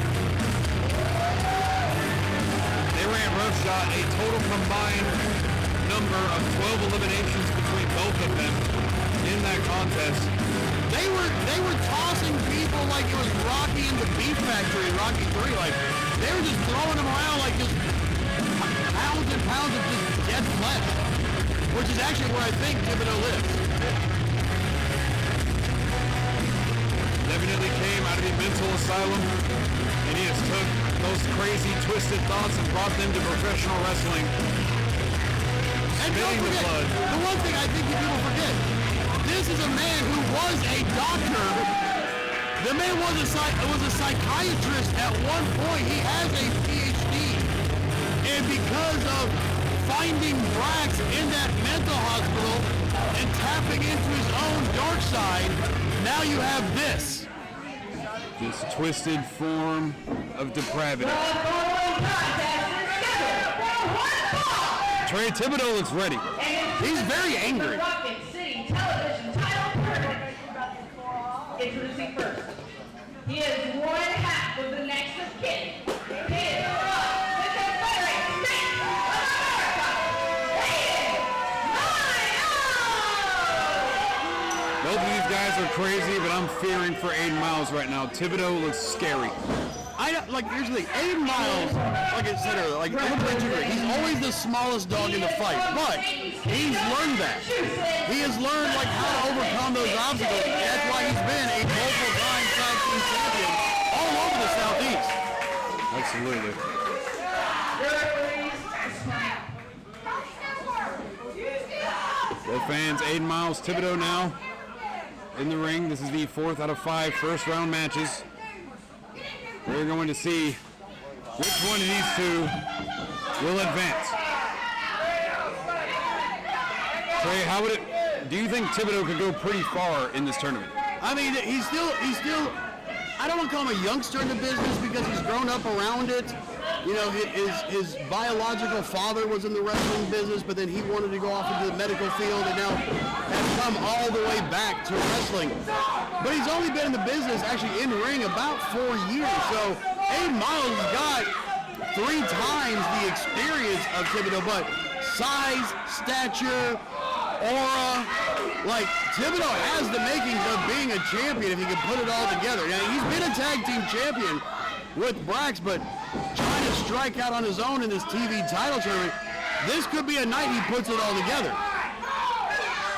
They ran roughshod, a total combined number of 12 eliminations between both of them in that contest. They were tossing people like it was Rocky in the Beef Factory in Rocky 3. Like, they were just throwing them around like just pounds and pounds of just dead flesh, which is actually where I think Thibodeau lives. Definitely came out of the mental asylum, and he has took those crazy, twisted thoughts and brought them to professional wrestling. And don't forget, the one thing I think people forget, this is a man who was a doctor. The man was a psychiatrist at one point. He has a PhD. And because of finding Brax in that mental hospital and tapping into his own dark side, now you have this. This twisted form of depravity. Trey Thibodeau looks ready. He's very angry. Introducing first. He is one half of the next of kin. He is the Confederate States of America. Both of these guys are crazy, but I'm fearing for 8 Miles right now. Thibodeau looks scary. Here's the thing, 8 Miles, like I said earlier, he's always the smallest dog in the fight, but he's learned that. He has learned how to overcome those obstacles. That's why he's been a multiple-time tag team champion all over the Southeast. Absolutely. Well, fans, 8 Miles, Thibodeau now in the ring. This is the 4th out of 5 first-round matches. We're going to see which one of these two will advance. Trey, do you think Thibodeau could go pretty far in this tournament? I mean, he's still, I don't want to call him a youngster in the business because he's grown up around it. You know, his biological father was in the wrestling business, but then he wanted to go off into the medical field and now has come all the way back to wrestling. But he's only been in the business, actually in ring, about 4 years. So 8 Miles got 3 times the experience of Thibodeau, but size, stature, aura, Thibodeau has the makings of being a champion if he can put it all together. Now, he's been a tag team champion with Brax, but trying to strike out on his own in this TV title tournament, this could be a night he puts it all together.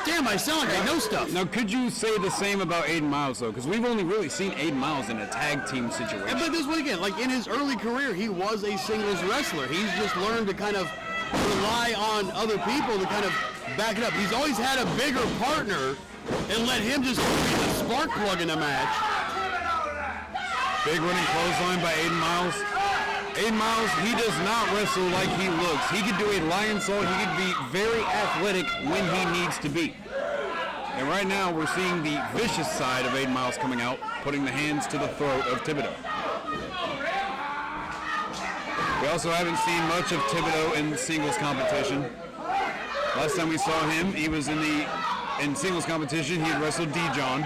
Damn, I sound like I know stuff. Now, could you say the same about 8 Miles, though? Because we've only really seen 8 Miles in a tag team situation. But this one again, in his early career, he was a singles wrestler. He's just learned to kind of rely on other people to kind of back it up. He's always had a bigger partner and let him just be the spark plug in a match. Big running clothesline by 8 Miles. 8 Miles, he does not wrestle like he looks. He could do a lion salt. He could be very athletic when he needs to be. And right now, we're seeing the vicious side of 8 Miles coming out, putting the hands to the throat of Thibodeau. We also haven't seen much of Thibodeau in the singles competition. Last time we saw him, he was in singles competition. He had wrestled D-John.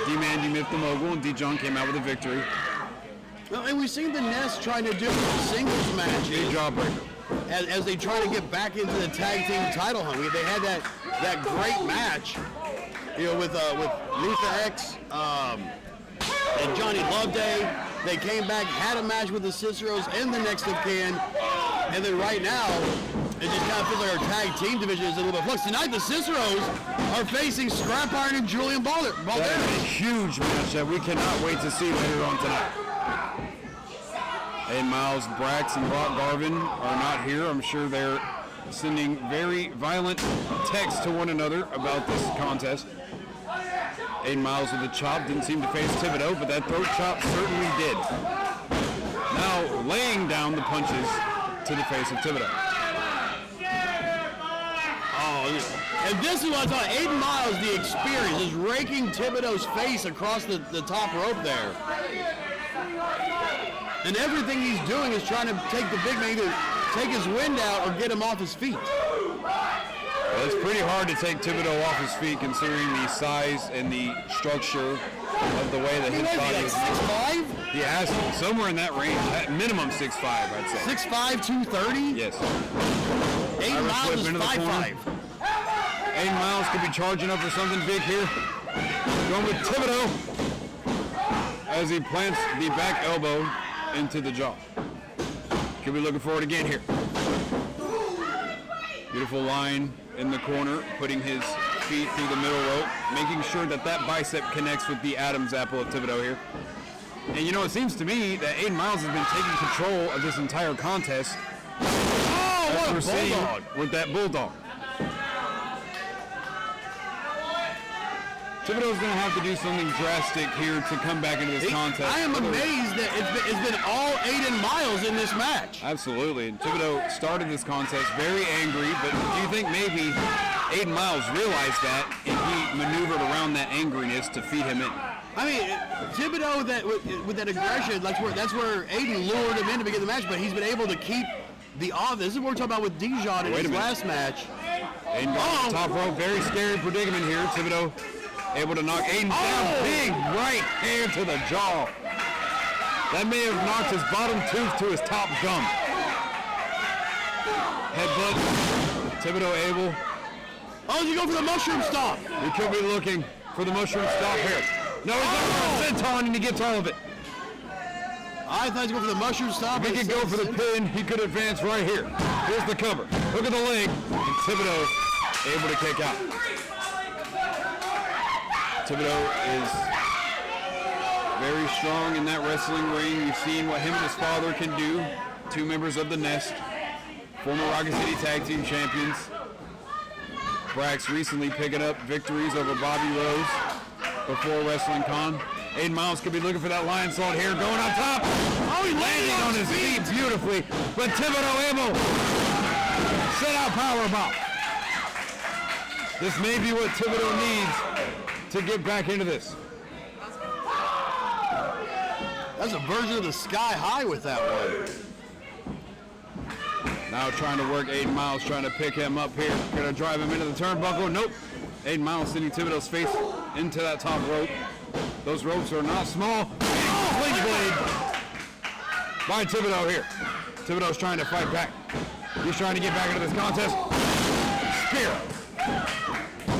D-Man, D-Myth, the Mogul, and D-John came out with a victory. Well, and we've seen the Nest trying to do singles matches. Big jawbreaker. As they try to get back into the tag team title hunt. They had that great match, with Luther X and Johnny Loveday. They came back, had a match with the Ciceros and the next of kin, and then right now, it just kind of feels like our tag team division is a little bit flux. Tonight, the Ciceros are facing ScrapIron and Jullian Balderas. That is a huge match that we cannot wait to see later on tonight. 8 Miles, Brax, and Brock Garvin are not here. I'm sure they're sending very violent texts to one another about this contest. 8 Miles with the chop. Didn't seem to face Thibodeau, but that throat chop certainly did. Now laying down the punches to the face of Thibodeau. And this is what I'm talking about. 8 Miles, the experience, is raking Thibodeau's face across the top rope there. And everything he's doing is trying to take the big man, either take his wind out or get him off his feet. Well, it's pretty hard to take Thibodeau off his feet considering the size and the structure of the way that his body is. 6'5"? He has to, somewhere in that range, at minimum 6'5", I'd say. 6'5", 230? Yes. 8 Miles is 5'5". 8 Miles could be charging up for something big here. Going with Thibodeau as he plants the back elbow into the jaw. Could be looking for it again here. Beautiful line in the corner, putting his feet through the middle rope, making sure that that bicep connects with the Adam's apple of Thibodeau here. And you know, it seems to me that 8 Miles has been taking control of this entire contest. Oh, what a bulldog! With that bulldog. Thibodeau's going to have to do something drastic here to come back into this contest. I am amazed that it's been all 8 Miles in this match. Absolutely. And Thibodeau started this contest very angry, but do you think maybe 8 Miles realized that and he maneuvered around that angriness to feed him in? I mean, Thibodeau, with that aggression, that's where Aiden lured him in to begin the match, but he's been able to keep the off. This is what we're talking about with Dijon in his last match. Aiden got top rope, very scary predicament here. Thibodeau able to knock Aiden down. Big right hand to the jaw. That may have knocked his bottom tooth to his top gum. Headbutt. Thibodeau able. Oh, you go for the mushroom stomp. He could be looking for the mushroom stomp here. No, he's going for a senton and he gets all of it. I thought he was going for the mushroom stomp. If he could go for the pin, he could advance right here. Here's the cover. Look at the leg. And Thibodeau able to kick out. Thibodeau is very strong in that wrestling ring. You've seen what him and his father can do. 2 members of the Nest, former Rocket City Tag Team Champions. Brax recently picking up victories over Bobby Rose before Wrestling Con. 8 Miles could be looking for that lion salt here, going on top. Oh, he landed on his feet beautifully, but Thibodeau able set out power bomb. This may be what Thibodeau needs to get back into this. That's a version of the Sky High with that one. Now trying to work 8 Miles, trying to pick him up here. Gonna drive him into the turnbuckle. Nope. 8 Miles sending Thibodeau's face into that top rope. Those ropes are not small. Flinch blade by Thibodeau here. Thibodeau's trying to fight back. He's trying to get back into this contest. Spear.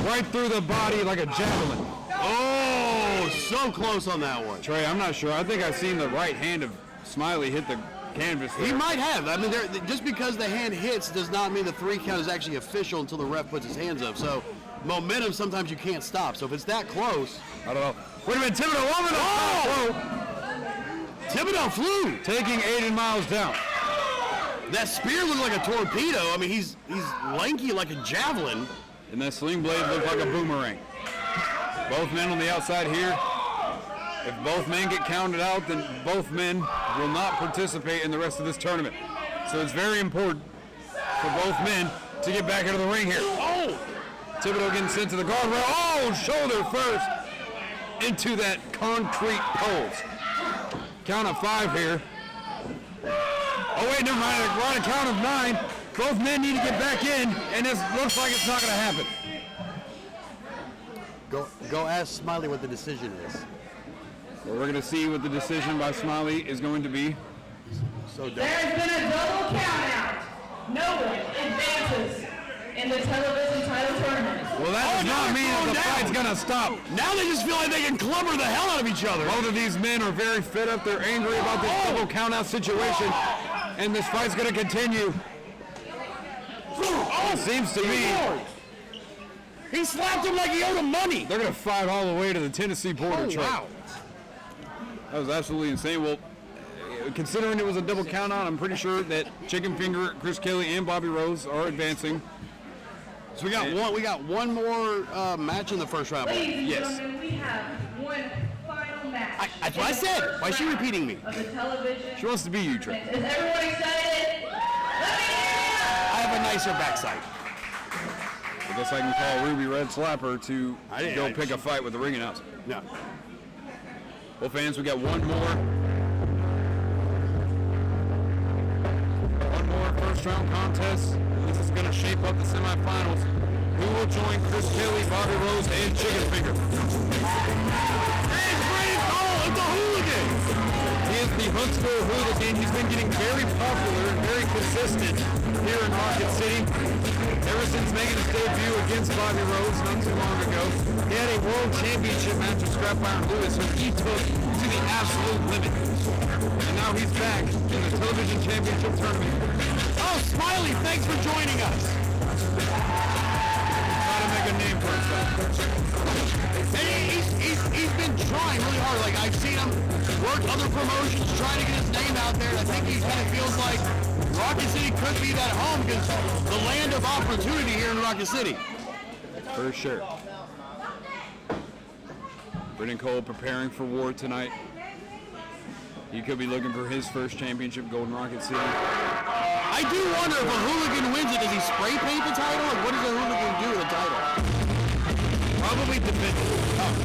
Right through the body like a javelin. Oh, so close on that one. Trey, I'm not sure. I think I've seen the right hand of Smiley hit the canvas there. He might have. I mean, just because the hand hits does not mean the 3 count is actually official until the ref puts his hands up. So momentum, sometimes you can't stop. So if it's that close. I don't know. Wait a minute, Thibodeau over the top rope. Thibodeau flew. Taking 8 Miles down. That spear looked like a torpedo. I mean, he's lanky like a javelin. And that sling blade looked like a boomerang. Both men on the outside here. If both men get counted out, then both men will not participate in the rest of this tournament. So it's very important for both men to get back into the ring here. Oh! Thibodeau getting sent to the guardrail. Oh, shoulder first into that concrete poles. Count of 5 here. Oh, wait, never mind. We're on a count of 9. Both men need to get back in, and this looks like it's not going to happen. Go ask Smiley what the decision is. Well, we're going to see what the decision by Smiley is going to be. There's been a double count out. No one advances in the television title tournament. Well, that does not mean that the fight's going to stop. Now they just feel like they can clubber the hell out of each other. Both of these men are very fed up. They're angry about this double count out situation, and this fight's going to continue. It seems to me he slapped him like he owed him money. They're going to fight all the way to the Tennessee border. Oh, wow. That was absolutely insane. Well, considering it was a double count out, I'm pretty sure that Chicken Finger, Chris Kelly, and Bobby Rose are advancing. So we got one more match in the first round. Ladies and Yes. gentlemen, we have one final match. That's what I said. Why is she repeating me? Of the television. She wants to be you, Trey. Is everyone excited? Let me hear I have a nicer backside. I guess I can call Ruby Red Slapper to go pick a fight with the ring announcer. No. Well, fans, we got one more first round contest. This is going to shape up the semifinals. Who will join Chris Kelly, Bobby Rose, and Chicken Finger? It's Brandon Cole, it's a hooligan! He is the Huntsville Hooligan. He's been getting very popular and very consistent here in Rocket City. Ever since making his debut against Bobby Rose not too long ago, he had a world championship match with ScrapIron Lewis, who he took to the absolute limit. And now he's back in the television championship tournament. Oh, Smiley, thanks for joining us. Trying to make a name for himself. And he's been trying really hard. Like, I've seen him work other promotions, trying to get his name out there. And I think he kind of feels like Rocket City could be that home because the land of opportunity here in Rocket City. For sure. Brendan Cole preparing for war tonight. He could be looking for his first championship, Golden Rocket City. I do wonder if a hooligan wins it, does he spray paint the title? Or what does a hooligan do with the title? Probably defend it. Oh.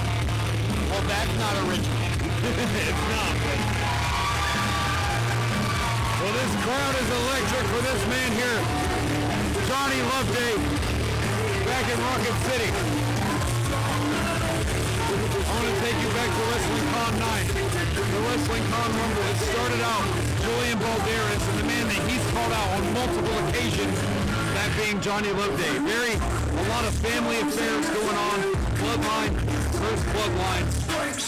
Well, that's not original. It's not. Well, this crowd is electric for this man here, Johnny Loveday, back in Rocket City. I want to take you back to Wrestling Con 9. The Wrestling Con Rumble. It started out Jullian Balderas and the man that he's called out on multiple occasions, that being Johnny Loveday. A lot of family affairs going on, bloodline, first bloodline,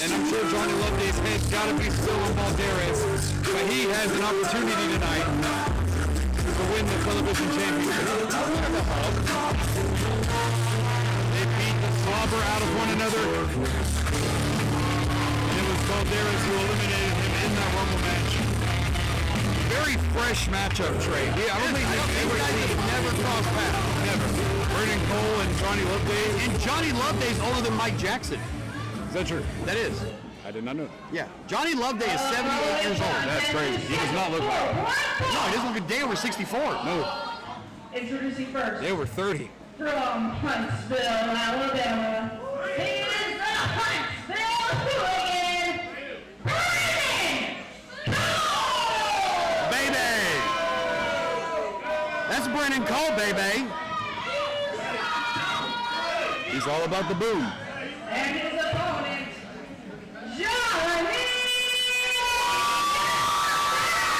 and I'm sure Johnny Loveday's head's got to be still on Balderas, but he has an opportunity tonight to win the television championship. They beat the slobber out of one another. Balderas who eliminated him in that Rumble match. Very fresh matchup, Trey. Yeah, I don't think they've never crossed paths. Never. Brendan Cole and Johnny Loveday. And Johnny Loveday's older than Mike Jackson. Is that true? That is. I did not know. Yeah. Johnny Loveday is 78 years old. That's crazy. He does not look like it. No, he doesn't look a day over 64. No. Introducing first. They were 30. From Huntsville, Alabama. He is the Huntsville Hooligan, Brandon Cole! Baby! That's Brendan Cole, baby. He's all about the boom. And his opponent, Johnny!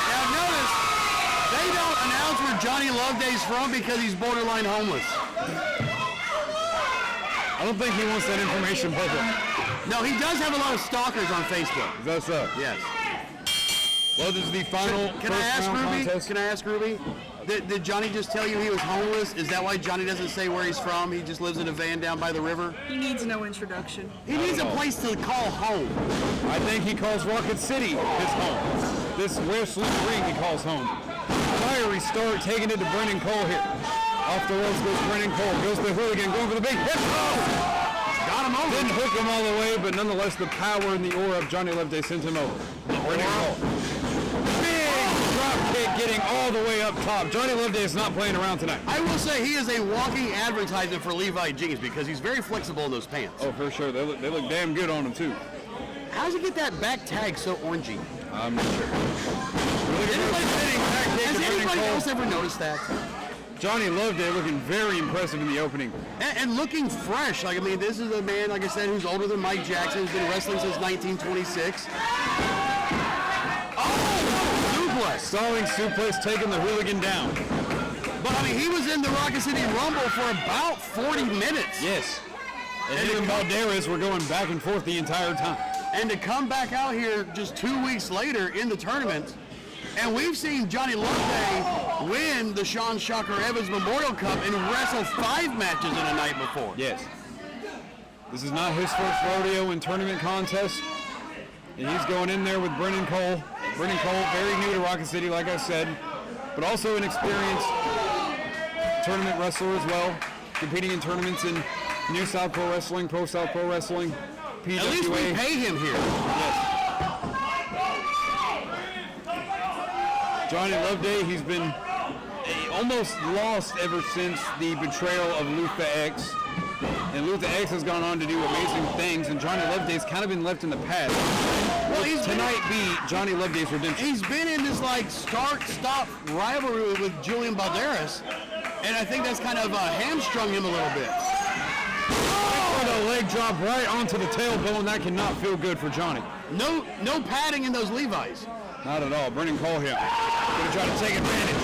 Now notice, they don't announce where Johnny Loveday's from because he's borderline homeless. I don't think he wants that information public. No, he does have a lot of stalkers on Facebook. Is that so? Yes. Well, this is the final Can I ask first round Ruby? contest. Can I ask Ruby? Did Johnny just tell you he was homeless? Is that why Johnny doesn't say where he's from? He just lives in a van down by the river? He needs no introduction. He needs a place to call home. I think he calls Rocket City his home. This Wrestling Ring he calls home. Fiery start taking it to Brendan Cole here. Off the ropes goes Brendan Cole. Goes to the hooligan, going for the big hip. Oh! Got him over. Didn't hook him all the way, but nonetheless the power and the aura of Johnny Loveday sent him over. Brendan Cole. Big drop kick getting all the way up top. Johnny Loveday is not playing around tonight. I will say he is a walking advertisement for Levi jeans because he's very flexible in those pants. Oh, for sure. They look damn good on him, too. How does he get that back tag so orangey? I'm not sure. Has anybody else ever noticed that? Johnny Loveday looking very impressive in the opening. And looking fresh. Like, I mean, this is a man, like I said, who's older than Mike Jackson, who's been wrestling since 1926. Oh, suplex. Stalling suplex taking the hooligan down. But, I mean, he was in the Rocket City Rumble for about 40 minutes. Yes. And him and Balderas were going back and forth the entire time. And to come back out here just 2 weeks later in the tournament, and we've seen Johnny Loveday win the Sean Shocker Evans Memorial Cup and wrestle 5 matches in a night before. Yes. This is not his first rodeo in tournament contest. And he's going in there with Brendan Cole. Brendan Cole, very new to Rocket City, like I said, but also an experienced tournament wrestler as well. competing in tournaments in New South Pro Wrestling, Pro South Pro Wrestling, PWA. At least we pay him here. Yes. Johnny Loveday, he's been almost lost ever since the betrayal of Luther X. And Luther X has gone on to do amazing things, and Johnny Loveday's kind of been left in the past. Well, tonight be Johnny Loveday's redemption. He's been in this like start-stop rivalry with Jullian Balderas, and I think that's kind of hamstrung him a little bit. A leg drop right onto the tailbone. That cannot feel good for Johnny. No padding in those Levi's. Not at all. Brendan Cole here. Going to try to take advantage.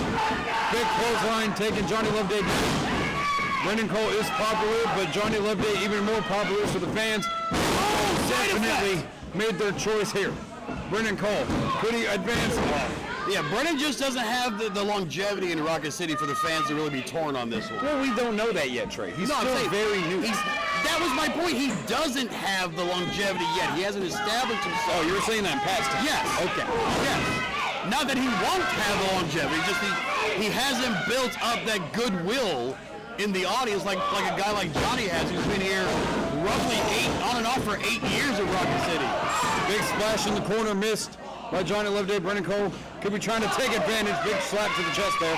Big clothesline taking Johnny Loveday down. Brendan Cole is popular, but Johnny Loveday even more popular, so the fans definitely made their choice here. Brendan Cole, pretty advanced. Yeah, Brendan just doesn't have the longevity in Rocket City for the fans to really be torn on this one. Well, we don't know that yet, Trey. He's still very new. That was my point. He doesn't have the longevity yet. He hasn't established himself. Oh, you were saying that in past tense? Yes. Okay. Yes. Not that he won't have the longevity, just he hasn't built up that goodwill in the audience like a guy like Johnny has, who's been here roughly on and off for 8 years at Rocket City. Big splash in the corner, missed by Johnny Loveday. Brendan Cole could be trying to take advantage. Big slap to the chest there.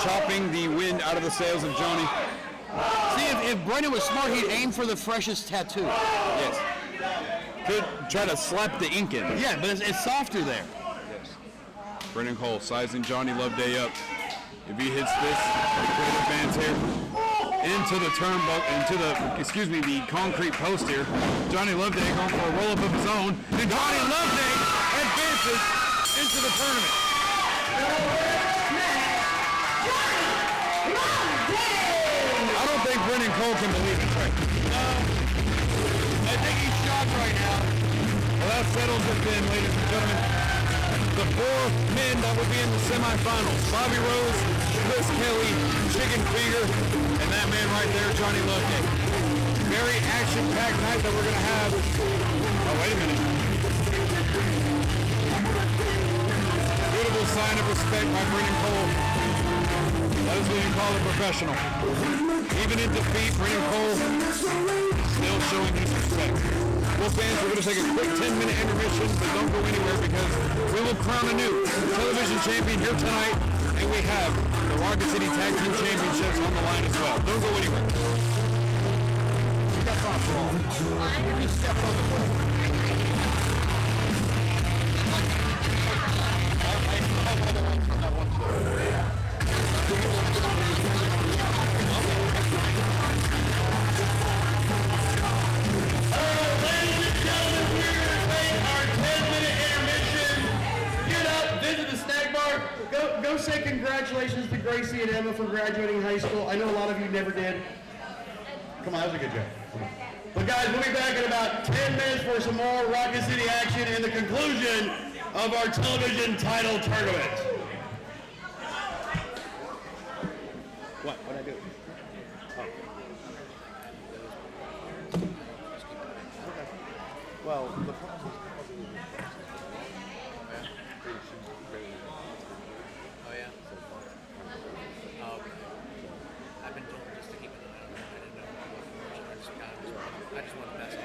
Chopping the wind out of the sails of Johnny. See, if Brendan was smart, he'd aim for the freshest tattoo. Yes. Could try to slap the ink in. Yeah, but it's softer there. Yes. Brendan Cole sizing Johnny Loveday up. If he hits this, he could advance here into the the concrete post here. Johnny Loveday going for a roll-up of his own, and Johnny Loveday advances into the tournament. I don't think Brendan Cole can believe it, right? No. I think he's shocked right now. Well, that settles it then, ladies and gentlemen. The 4 men that will be in the semifinals. Bobby Rose, Chris Kelly, Chicken Finger, and that man right there, Johnny Loveday. Very action-packed night that we're going to have. Oh, wait a minute. Beautiful sign of respect by Brendan Cole. That is what you call a professional. Even in defeat, Brendan Cole still showing his respect. Well, fans, we're going to take a quick 10-minute intermission, but don't go anywhere because we will crown a new television champion here tonight, and we have the Rocket City Tag Team Championships on the line as well. Don't go anywhere. Step on the ball. You step on the ball. Go say congratulations to Gracie and Emma for graduating high school. I know a lot of you never did. Come on, that was a good job. But guys, we'll be back in about 10 minutes for some more Rocket City action and the conclusion of our television title tournament. What'd I do? Well, the problem is Oh yeah? Oh, okay. I've been told just to keep an eye on it. I didn't know what version. I just want to pass on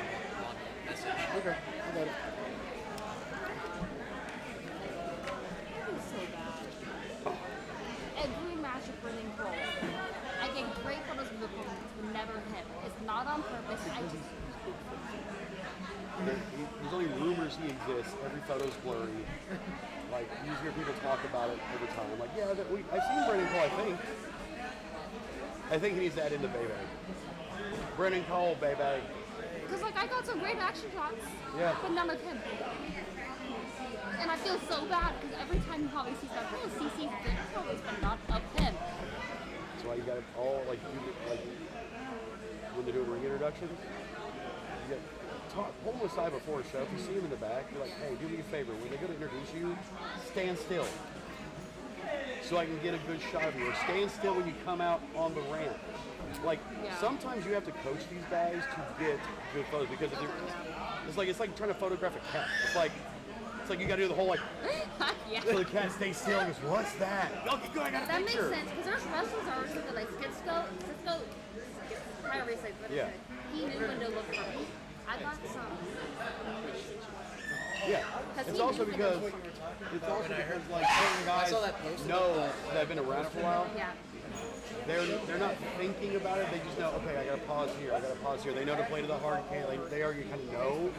a message. okay, I got it. That was so bad. Every match of Brendan Cole, I get great photos of the opponents, but never him. It's not on purpose. I just... There's only rumors he exists. Every photo's blurry. Like, you just hear people talk about it all the time. Like, yeah, I've seen Brendan Cole, I think he needs to add in the Baybag. Brendan Cole, Baybag. Because, like, I got some great action shots, Yeah. but none of him. And I feel so bad, because every time you probably see stuff, oh, CC's great photos, but not of him. That's why you got it all, like when they're doing ring introductions, you get pull them aside before a show. If you see them in the back, you're like, hey, do me a favor. When they go to introduce you, stand still so I can get a good shot of you. Or stand still when you come out on the ramp. Like, sometimes you have to coach these guys to get good photos because if it's like trying to photograph a cat. It's like It's like you gotta do the whole like, Yeah. so the cat stays still and goes, what's that? Okay, good, I got a That makes picture. sense because there's wrestlers that are super like Cisco, however you say it, Yeah. he knew when to look for me. I got some. Yeah, it's also because like certain guys know that have been around it for a while. Yeah. They're not thinking about it. They just know, okay, I gotta pause here. I gotta pause here. They know to play to the hard can. They already kind of know.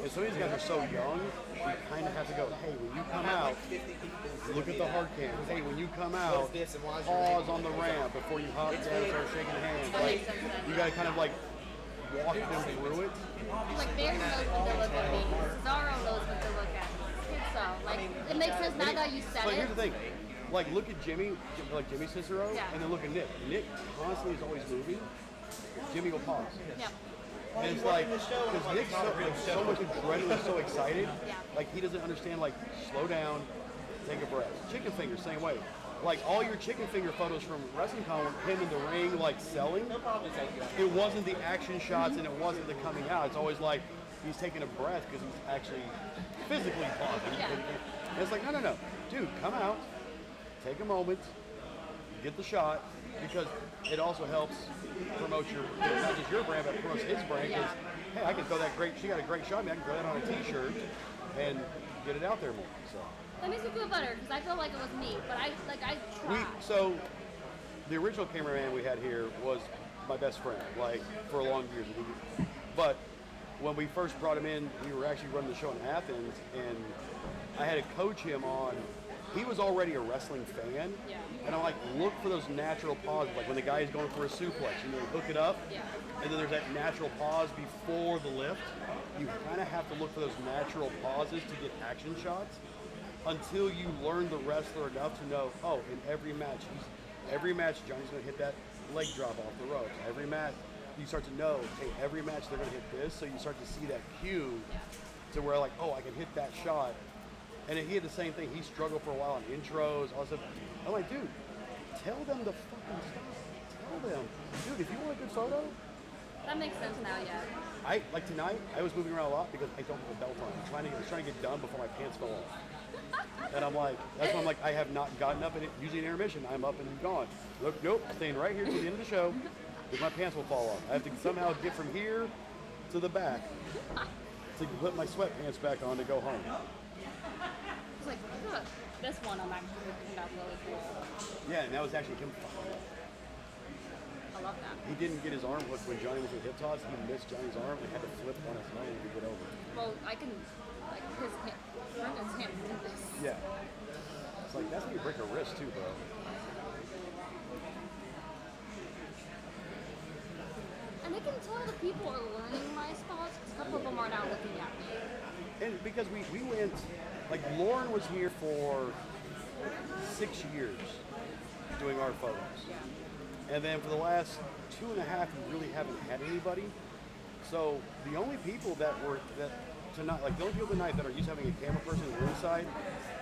And some of these guys are so young, you kind of have to go, hey, when you come out, look at the hard can. Hey, when you come out, pause on the ramp before you hop down and start shaking hands. Like, you gotta kind of like walk them through it. Like Bear knows when to look at me. Cesaro knows when to look at me. So, like, it makes sense now that you said But it. here's the thing. Like, look at Jimmy, like Jimmy Cicero, Yeah. and then look at Nick. Nick constantly is always moving. Jimmy will pause. Yeah. And it's like, because Nick's so much adrenaline, so excited, like he doesn't understand, like, slow down, take a breath. Chicken finger, same way. Like, all your chicken finger photos from WrestlingCon with him in the ring, like, selling, it wasn't the action shots and it wasn't the coming out. It's always like, he's taking a breath because he's actually physically pausing. And it's like, no. Dude, come out. Take a moment, get the shot, because it also helps promote your, not just your brand, but it promotes his brand. Because, hey, I can throw that great, she got a great shot, I can throw that on a t-shirt and get it out there more. So That makes me feel better because I feel like it was me, but I tried. So the original cameraman we had here was my best friend, like for a long years. But when we first brought him in, we were actually running the show in Athens, and I had to coach him on. He was already a wrestling fan, and I'm like, look for those natural pauses, like when the guy is going for a suplex, you know, hook it up, and then there's that natural pause before the lift. You kind of have to look for those natural pauses to get action shots until you learn the wrestler enough to know, oh, in every match, Johnny's going to hit that leg drop off the ropes. Every match, you start to know, hey, every match they're going to hit this, so you start to see that cue to where like, oh, I can hit that shot. And he had the same thing. He struggled for a while on intros, all that stuff. I'm like, dude, tell them the fucking stuff. Tell them. Dude, if you want a good photo. That makes sense now, yeah. Like tonight, I was moving around a lot because I don't have a belt on. I was trying to get done before my pants fell off. And I'm like, that's why I'm like, I have not gotten up, and usually in intermission, I'm up and gone. Look, nope, staying right here to the end of the show because my pants will fall off. I have to somehow get from here to the back to put my sweatpants back on to go home. It's like, look, this one I'm actually looking at really cool. Yeah, and that was actually him. I love that. He didn't get his arm hooked when Johnny was with hip toss. He missed Johnny's arm and had to flip on his leg to get over. Well, I can, like, Brendan's hand did this. Yeah. It's like, that's how you break a wrist too, bro. And I can tell the people are learning my spots because a couple of them are now looking at me. And because we went, like Lauren was here for 6 years doing our photos. And then for the last 2.5, we really haven't had anybody. So the only people that tonight, like the only people tonight that are used to having a camera person on the ringside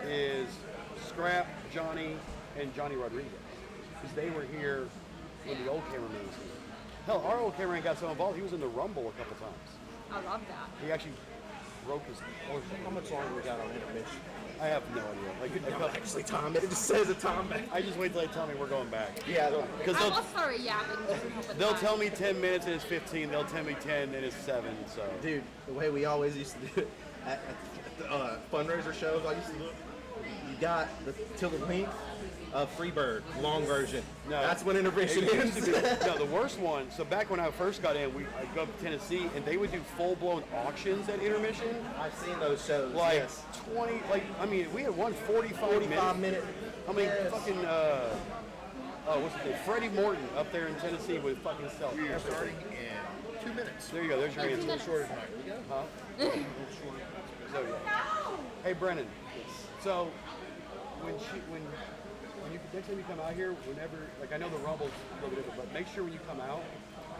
is Scrap, Johnny, and Johnny Rodriguez. Because they were here when the old cameraman was here. Hell, our old cameraman got so involved, he was in the Rumble a couple times. I love that. He actually broke his. How much longer we got on intermission? I have no idea. Like, actually, Tom, it just says a Tom back. I just wait till they tell me we're going back. Yeah, because I was sorry, yapping. They'll tell me 10 minutes and it's 15. They'll tell me 10 and it's 7. So, dude, the way we always used to do it at the fundraiser shows, I used to do it. You got till the length of Freebird, long version. No, that's when intermission ends. No, the worst one. So back when I first got in, I'd go up to Tennessee and they would do full-blown auctions at intermission. I've seen those shows. Like yes. 20, like I mean, we had one 45 minute. I mean, fucking. What's his name? Freddie Morton up there in Tennessee would fucking sell. We are starting in 2 minutes. There you go. There's your answer. A little shorter tonight. Huh? So, yeah. Hey, Brennan. So, when you next time you come out here, whenever, like I know the Rumble's a little bit different, but make sure when you come out,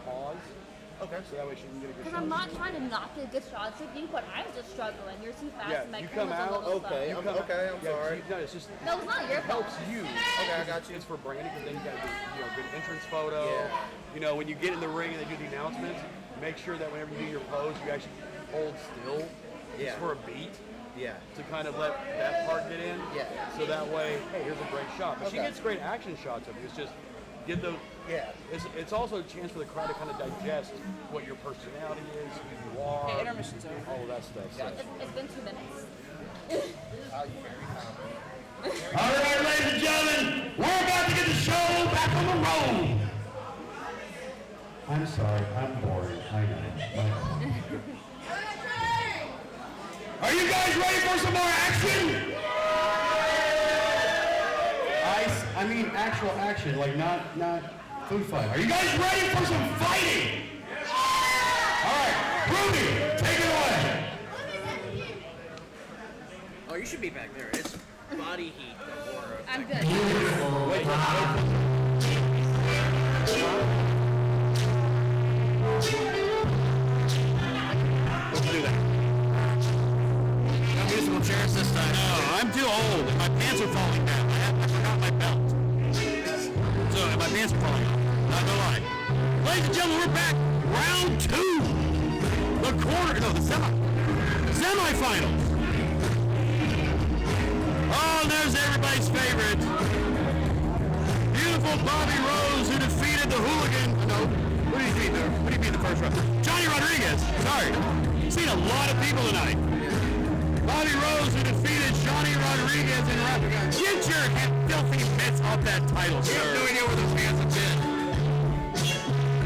pause. Okay. So that way she can get a good shot. Because I'm not trying to not get good shots at you, but I'm just struggling. You're too fast and my you come camera's out. a little slow. I'm sorry. No, it's just. No, it's not your fault. It helps you. Okay, I got you. It's for branding because then you got to do good entrance photo. Yeah. You know, when you get in the ring and they do the announcements, make sure that whenever you do your pose, you actually hold still. is for a beat. Yeah. To kind of let that part get in. Yeah. So that way, hey, here's a great shot. But she gets great action shots of you. It's just get those. Yeah. It's also a chance for the crowd to kind of digest what your personality is, who you are. Okay, intermission's over. All of that stuff. So. It's been 2 minutes. All right, ladies and gentlemen, we're about to get the show back on the road. I'm sorry, I'm bored. I know. Are you guys ready for some more action? I mean actual action, like not food fight. Are you guys ready for some fighting? All right, Rudy, take it away. Oh, you should be back there. It's body heat. I'm good. Let's do that. No musical chairs this time. No, I'm too old and my pants are falling down. I forgot my belt. So my pants are falling off. Not gonna lie. Ladies and gentlemen, we're back. Round 2. The semifinals. Oh, and there's everybody's favorite. Beautiful Bobby Rose, who defeated the hooligan. No, who did he beat there? Who did he beat in the first round? Johnny Rodriguez. Sorry. Seen a lot of people tonight. Bobby Rose, who defeated Johnny Rodriguez in rapid. Get your filthy mitts off that title, sir. You have no idea where those hands have been.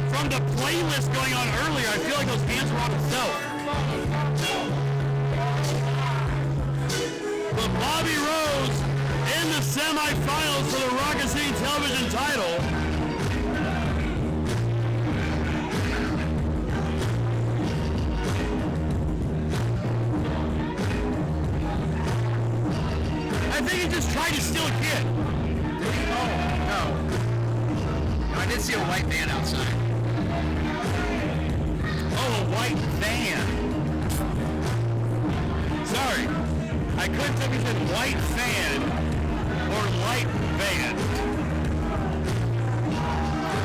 From the playlist going on earlier, I feel like those hands were on himself. But Bobby Rose in the semifinals for the Rocket City Television title. I think he just tried to steal a kid. Oh, no. I did see a white van outside. Oh, a white van. Sorry. I couldn't tell if he said white fan or light van.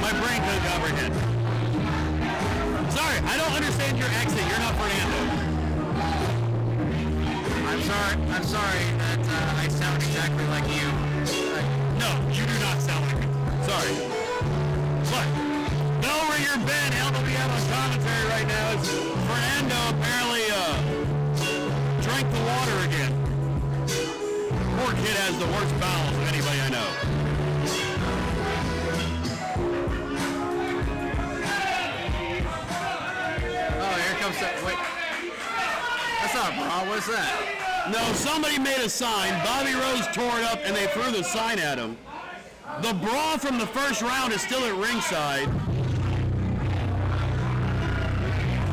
My brain couldn't comprehend. Sorry, I don't understand your accent. You're not Fernando. I'm sorry that I sound exactly like you. No, you do not sound like me. Sorry. But Bell Ringer Ben, LWF on commentary right now. It's Fernando apparently drank the water again. Poor kid has the worst bowels of anybody I know. Oh, here comes that. Wait. That's not a bra. What's that? No, somebody made a sign. Bobby Rose tore it up and they threw the sign at him. The bra from the first round is still at ringside.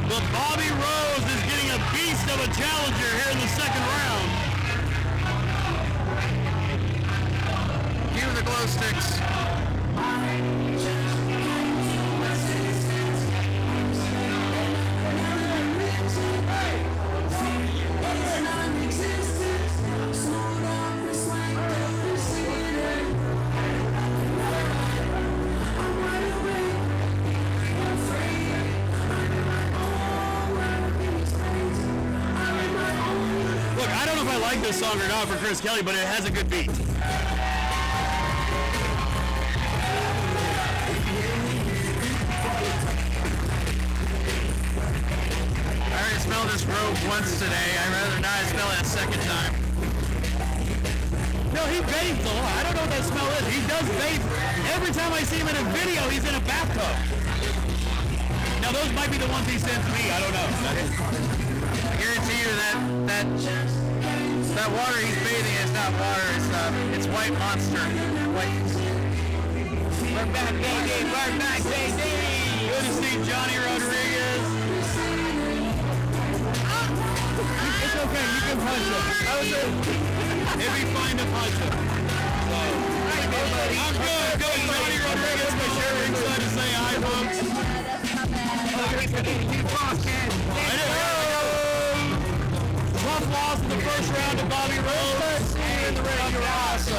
But Bobby Rose is getting a beast of a challenger here in the second round. Give him the glow sticks. Look, I don't know if I like this song or not for Chris Kelly, but it has a good beat. I already smelled this robe once today. I'd rather not smell it a second time. No, he bathes a lot. I don't know what that smell is. He does bathe. Every time I see him in a video, he's in a bathtub. Now, those might be the ones he sends me. I don't know. I guarantee you that water he's bathing is not water. It's white monster. We're back, baby. We're back, baby. Good to see Johnny Rodriguez. It's okay. You can punch him. It'd be fine to punch him. So, I'm good. Johnny Rodriguez. My share ringside to say hi, folks. Tough loss in the first round to Bobby Rose. And the ring, you're awesome.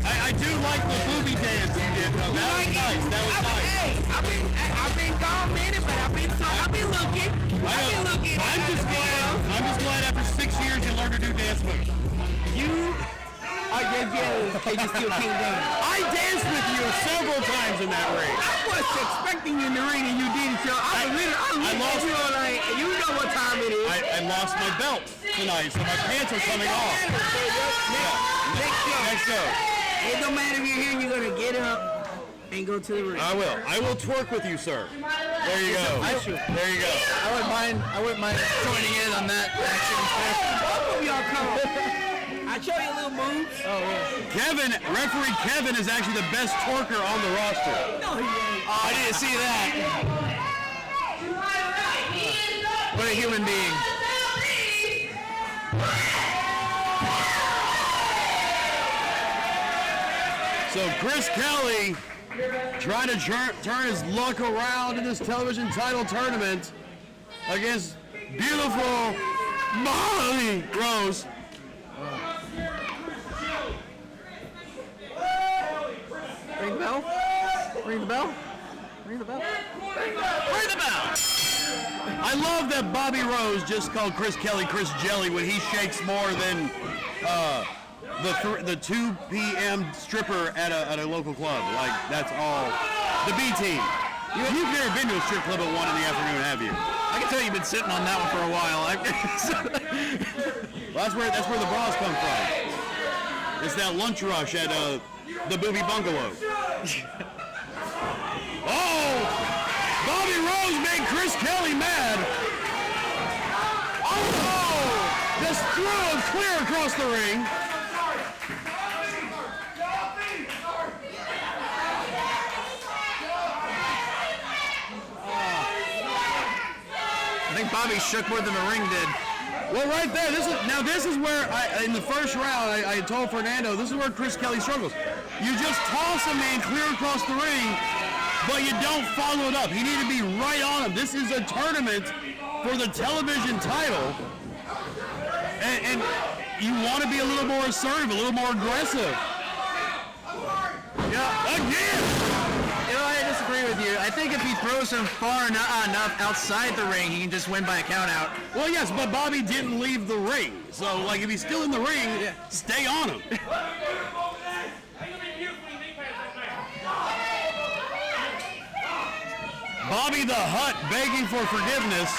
I do like the booby dance you did, though. That was nice. That was nice. Hey, I've been gone a minute, but I've been looking. I'm just glad after 6 years you learned to do dance moves. You are jealous. Can you still can't dance? I danced with you several times in that ring. I was expecting you in the ring and you didn't show. I lost. You like, you know what time it is. I lost my belt tonight, so my pants are coming off. Next show. It don't matter if you're here, you're gonna get up and go to the ring. I will. I will twerk with you, sir. There you go. There you go. I wouldn't mind joining in on that action. Both of y'all come. I show you a little moves. Oh, yeah. Kevin, referee Kevin is actually the best twerker on the roster. No, he ain't. Oh, I didn't see that. What a human being. So Chris Kelly trying to turn his luck around in this television title tournament against beautiful Molly Rose. Ring the bell? Ring the bell? Ring the bell? Ring the bell! I love that Bobby Rose just called Chris Kelly Chris Jelly when he shakes more than the 2 p.m. stripper at a local club. Like, that's all. The B team. You've never been to a strip club at 1 in the afternoon, have you? I can tell you've been sitting on that one for a while. Well, that's where the bras come from. It's that lunch rush at the Booby Bungalow. Oh! Bobby Rose made Chris Kelly mad. Oh! Just threw him clear across the ring. I think Bobby shook more than the ring did. Well, right there, this is where, in the first round, I told Fernando, this is where Chris Kelly struggles. You just toss a man clear across the ring, but you don't follow it up. You need to be right on him. This is a tournament for the television title, and you want to be a little more assertive, a little more aggressive. Yeah, again! You know, I disagree with you. I think if he throws him far enough outside the ring, he can just win by a count out. Well, yes, but Bobby didn't leave the ring. So, like, if he's still in the ring, stay on him. Bobby the Hutt begging for forgiveness.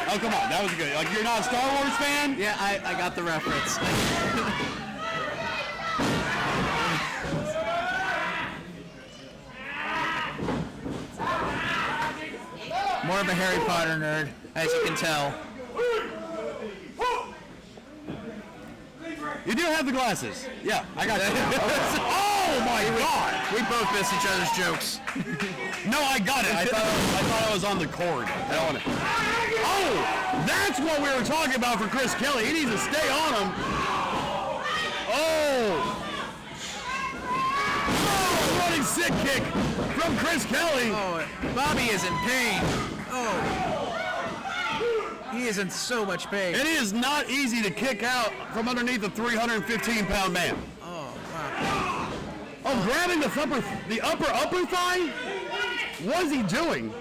Oh, come on. That was good. Like, you're not a Star Wars fan? Yeah, I got the reference. More of a Harry Potter nerd, as you can tell. You do have the glasses. Yeah, I got you. Oh my God! We both missed each other's jokes. No, I got it. I thought I was on the cord. Oh, that's what we were talking about for Chris Kelly. He needs to stay on him. Oh, running sick kick from Chris Kelly. Oh, Bobby is in pain. Oh, he is in so much pain. It is not easy to kick out from underneath a 315-pound man. Oh, wow. Oh, grabbing the upper thigh? What is he doing?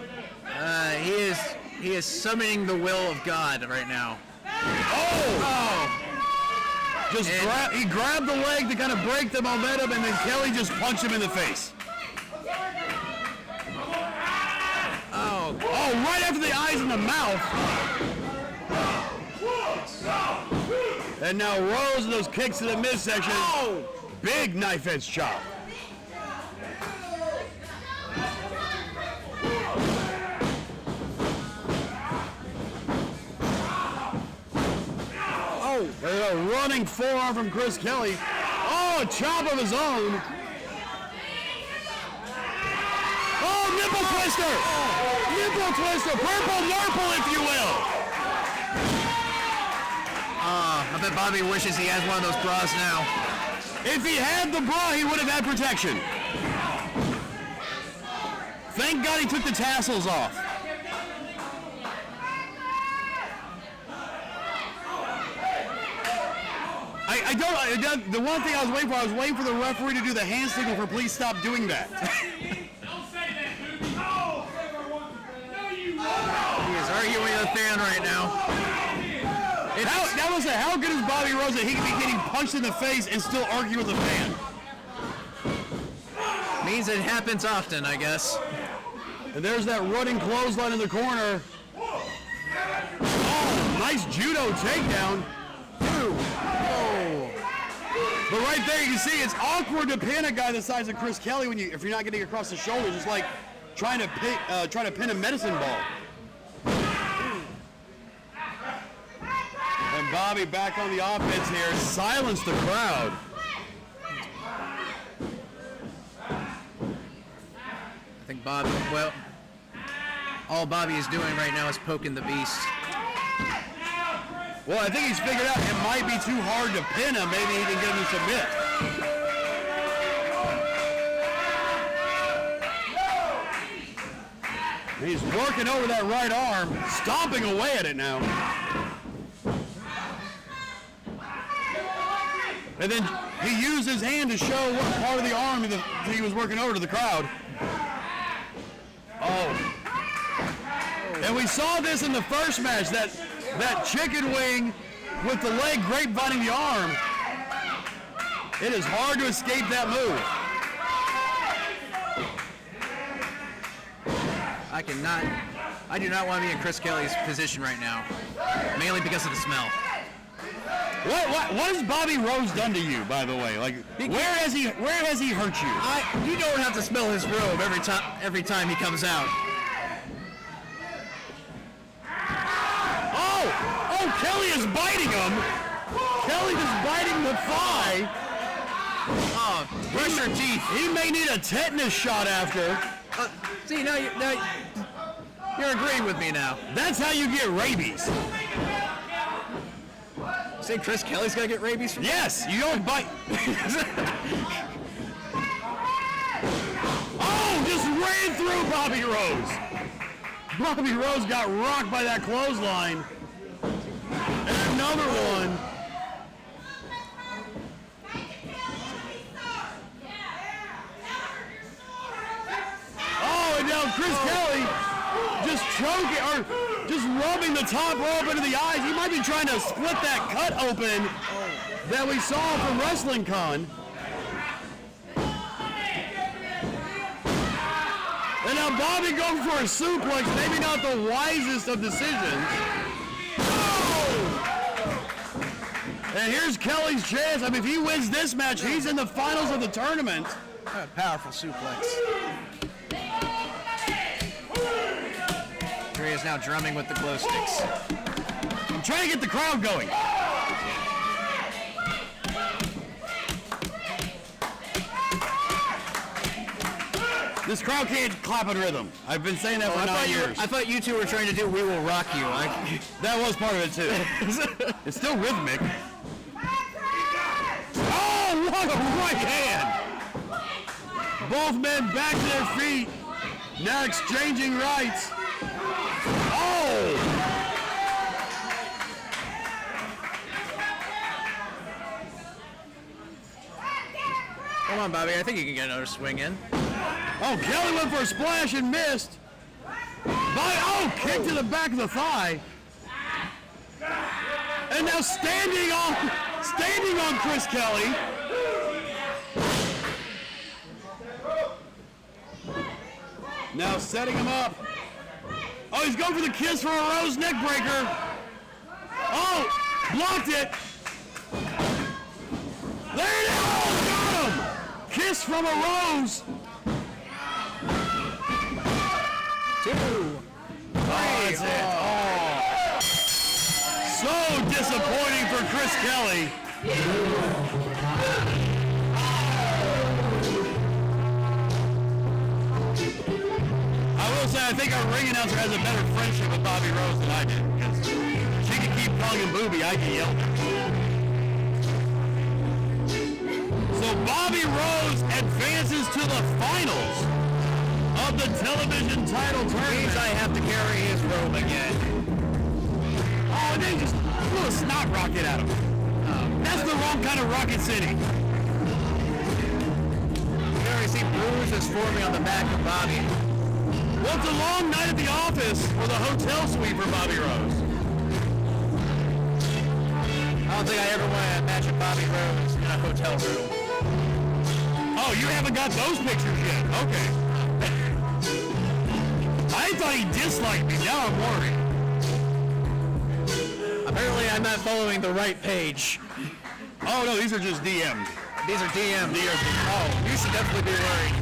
He is summoning the will of God right now. Oh! He grabbed the leg to kind of break the momentum, and then Kelly just punched him in the face. Oh, right after the eyes and the mouth. And now Rose and those kicks to the midsection. Oh! Big knife edge chop. Oh, there's a running forearm from Chris Kelly. Oh, a chop of his own. Oh, nipple twister! Nipple twister, purple nurple, if you will. I bet Bobby wishes he has one of those bras now. If he had the bra, he would have had protection. Thank God he took the tassels off. The one thing I was waiting for the referee to do the hand signal for please stop doing that. Don't say that, dude. No! No, you He is arguing with a fan right now. How good is Bobby Rose that he can be getting punched in the face and still argue with a fan? Means it happens often, I guess. And there's that running clothesline in the corner. Oh, nice judo takedown. Oh. But right there, you can see it's awkward to pin a guy the size of Chris Kelly if you're not getting across the shoulders. It's like trying to pin a medicine ball. And Bobby back on the offense here, silenced the crowd. I think Bobby, well, all Bobby is doing right now is poking the beast. Well, I think he's figured out it might be too hard to pin him. Maybe he can get him to submit. And he's working over that right arm, stomping away at it now. And then he used his hand to show what part of the arm that he was working over to the crowd. Oh. And we saw this in the first match, that chicken wing with the leg grapevining the arm. It is hard to escape that move. I do not want to be in Chris Kelly's position right now, mainly because of the smell. What has Bobby Rose done to you, by the way? Like, where has he hurt you? You don't have to smell his robe every time he comes out. Oh, Kelly is biting him. Kelly is biting the thigh. Oh, brush your teeth. He may need a tetanus shot after. See, now you're agreeing with me now. That's how you get rabies. Say Chris Kelly's gonna get rabies from Yes, you don't bite. Oh, just ran through Bobby Rose. Bobby Rose got rocked by that clothesline. And another one. Oh, and now Chris Kelly just choking, or just rubbing the top rope into the eyes. He might be trying to split that cut open that we saw from Wrestling Con. And now Bobby going for a suplex, maybe not the wisest of decisions. Oh! And here's Kelly's chance. I mean, if he wins this match, he's in the finals of the tournament. A powerful suplex. Here he is now drumming with the glow sticks. I'm trying to get the crowd going. This crowd can't clap in rhythm. I've been saying that for 9 years. I thought you two were trying to do We Will Rock You. That was part of it too. It's still rhythmic. Oh, what a right hand! Both men back to their feet. Now exchanging rights. Oh! Come on, Bobby. I think you can get another swing in. Oh, Kelly went for a splash and missed. Kick to the back of the thigh. And now standing on Chris Kelly. Now setting him up. Oh, he's going for the kiss for a Rose neck breaker. Oh, blocked it. There it is. Oh, got him. Kiss from a Rose. 2. That's it. Oh. So disappointing for Chris Kelly. I will say, I think our ring announcer has a better friendship with Bobby Rose than I did, because she can keep calling him Booby, I can yell. So Bobby Rose advances to the finals of the television title tournament. Means I have to carry his robe again. Oh, and they just blew a snot rocket at him. Oh, That's the wrong kind of Rocket City. You already see bruises forming on the back of Bobby. Well, it's a long night at the office or the hotel suite for Bobby Rose. I don't think I ever want to imagine Bobby Rose in a hotel room. Oh, you haven't got those pictures yet. Okay. I thought he disliked me. Now I'm worried. Apparently, I'm not following the right page. Oh, no, these are just DM'd. These are DM'd. Oh, you should definitely be worried.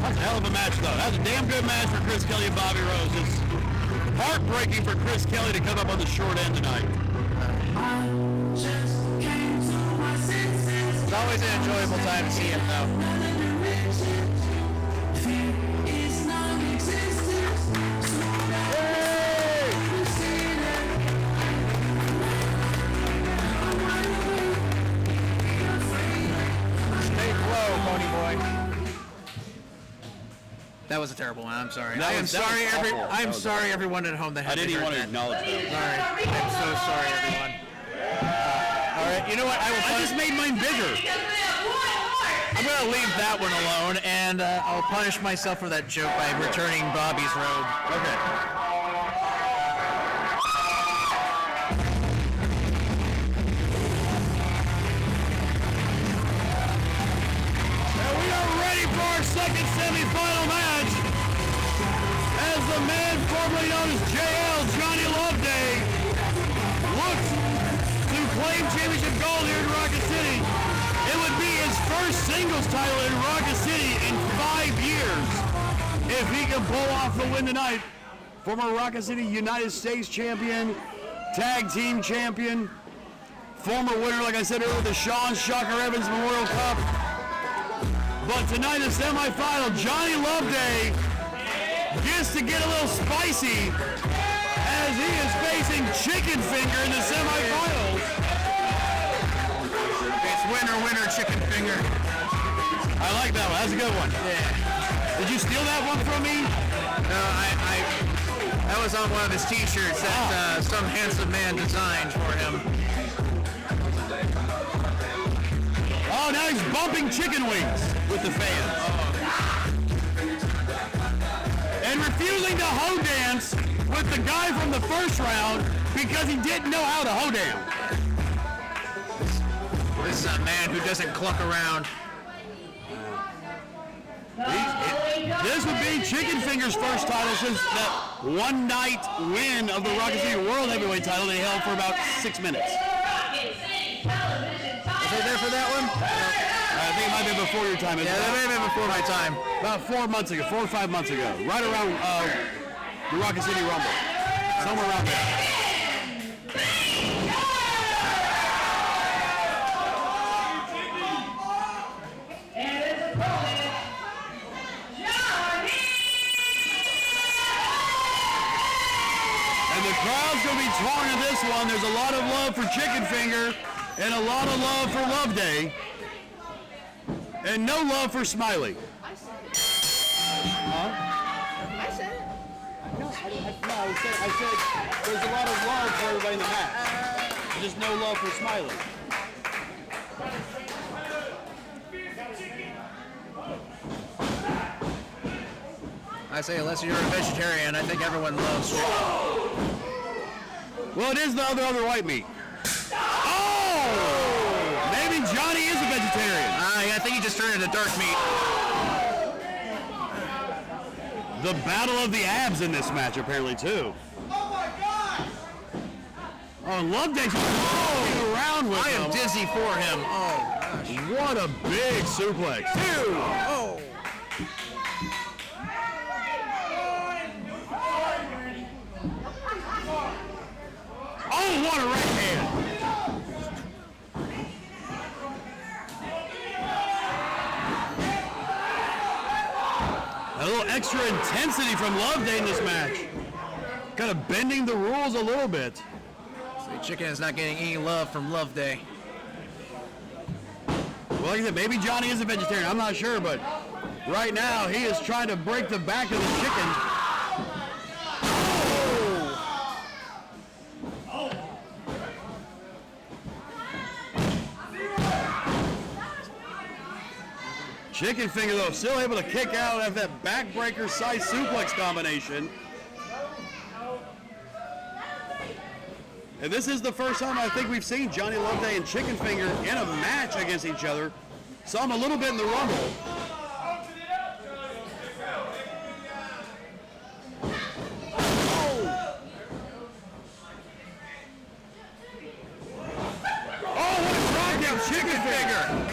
That's a hell of a match, though. That's a damn good match for Chris Kelly and Bobby Rose. It's heartbreaking for Chris Kelly to come up on the short end tonight. It's always an enjoyable time to see him, though. Stay low, Pony Boy. That was a terrible one. I'm sorry. I am sorry, everyone at home that had I didn't even want to that. acknowledge that. Sorry. I'm so sorry, everyone. All right, you know what? I just made mine bigger. I'm going to leave that one alone, and I'll punish myself for that joke by returning Bobby's robe. Okay. And we are ready for our second semifinal match. As the man formerly known as JL, Johnny Loveday, looks to claim championship gold here in Rocket City. It would be his first singles title in Rocket City in 5 years if he can pull off the win tonight. Former Rocket City United States champion, tag team champion, former winner, like I said earlier, the Sean Shocker Evans Memorial Cup. But tonight in the semifinal, Johnny Loveday gets to get a little spicy as he is facing Chicken Finger in the semifinals. It's winner, chicken finger. I like that one. That's a good one. Yeah. Did you steal that one from me? No, that was on one of his T-shirts that some handsome man designed for him. Oh, now he's bumping chicken wings with the fans. And refusing to hoe dance with the guy from the first round because he didn't know how to hoe dance. This is a man who doesn't cluck around. This would be Chicken Finger's first title since that one-night win of the Rocket City World Heavyweight title they held for about 6 minutes. Was they there for that one? I think it might have been before your time. Yeah, that may have been before my time. About 4 months ago, 4 or 5 months ago. Right around the Rocket City Rumble. Somewhere around there. And the crowd's going to be torn in this one. There's a lot of love for Chicken Finger and a lot of love for Loveday. And no love for Smiley. I said it. Huh? I said it. I said there's a lot of love for everybody in the match. Just no love for Smiley. I say, unless you're a vegetarian, I think everyone loves chicken. Well, it is the other white meat. Oh! Maybe Johnny is a vegetarian. I think he just turned into dark meat. The battle of the abs in this match, apparently, too. Oh my God! Oh, Loveday's rolling around with him. I am dizzy for him. Oh, gosh. What a big suplex. Oh. Oh, what a right hand. A little extra intensity from Loveday in this match. Kind of bending the rules a little bit. So Chicken is not getting any love from Loveday. Well, like I said, maybe Johnny is a vegetarian. I'm not sure, but right now he is trying to break the back of the chicken. Chicken Finger, though, still able to kick out of that backbreaker side suplex combination. And this is the first time I think we've seen Johnny Loveday and Chicken Finger in a match against each other. Saw him a little bit in the Rumble. Oh, what a drop down Chicken Finger!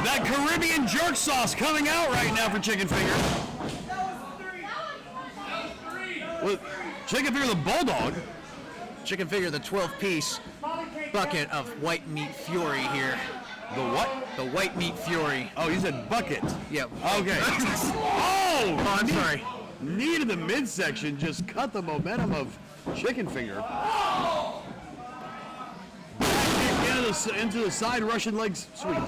That Caribbean jerk sauce coming out right now for Chicken Finger. Well, Chicken Finger the Bulldog. Chicken Finger, the 12-piece bucket of white meat fury here. The what? The white meat fury. Oh, you said bucket. Yep. Okay. Oh, I'm sorry. Knee to the midsection just cut the momentum of Chicken Finger. Into the side Russian leg sweep.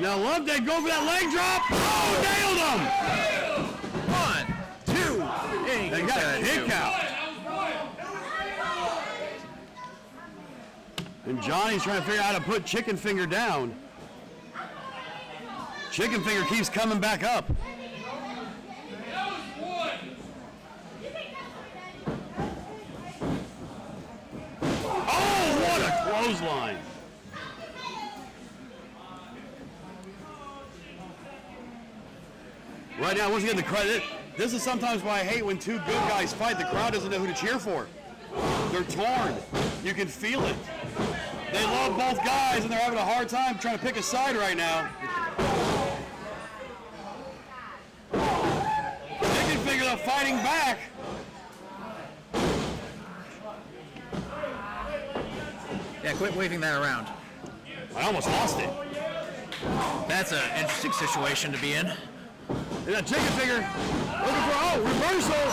Now Loveday go for that leg drop. Oh, nailed him! 1, 2, They got a kick out. And Johnny's trying to figure out how to put Chicken Finger down. Chicken Finger keeps coming back up. Oh, what a clothesline. Right now, once again, the crowd. This is sometimes why I hate when two good guys fight. The crowd doesn't know who to cheer for. They're torn. You can feel it. They love both guys, and they're having a hard time trying to pick a side right now. Chicken Finger, though, fighting back. Yeah, quit waving that around. I almost lost it. That's an interesting situation to be in. And that Chicken Finger looking for, reversal.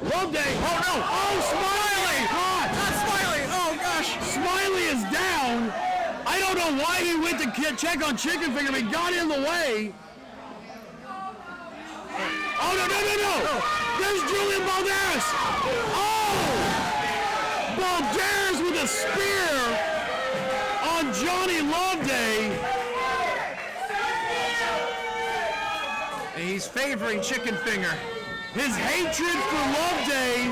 Loveday. Oh, no. Oh, Smiley. Not Smiley. Oh, gosh. Smiley is down. I don't know why he went to check on Chicken Finger, but he got in the way. Oh, no. There's Jullian Balderas. Oh! Balderas with a spear on Johnny Loveday. And he's favoring Chicken Finger. His hatred for Loveday.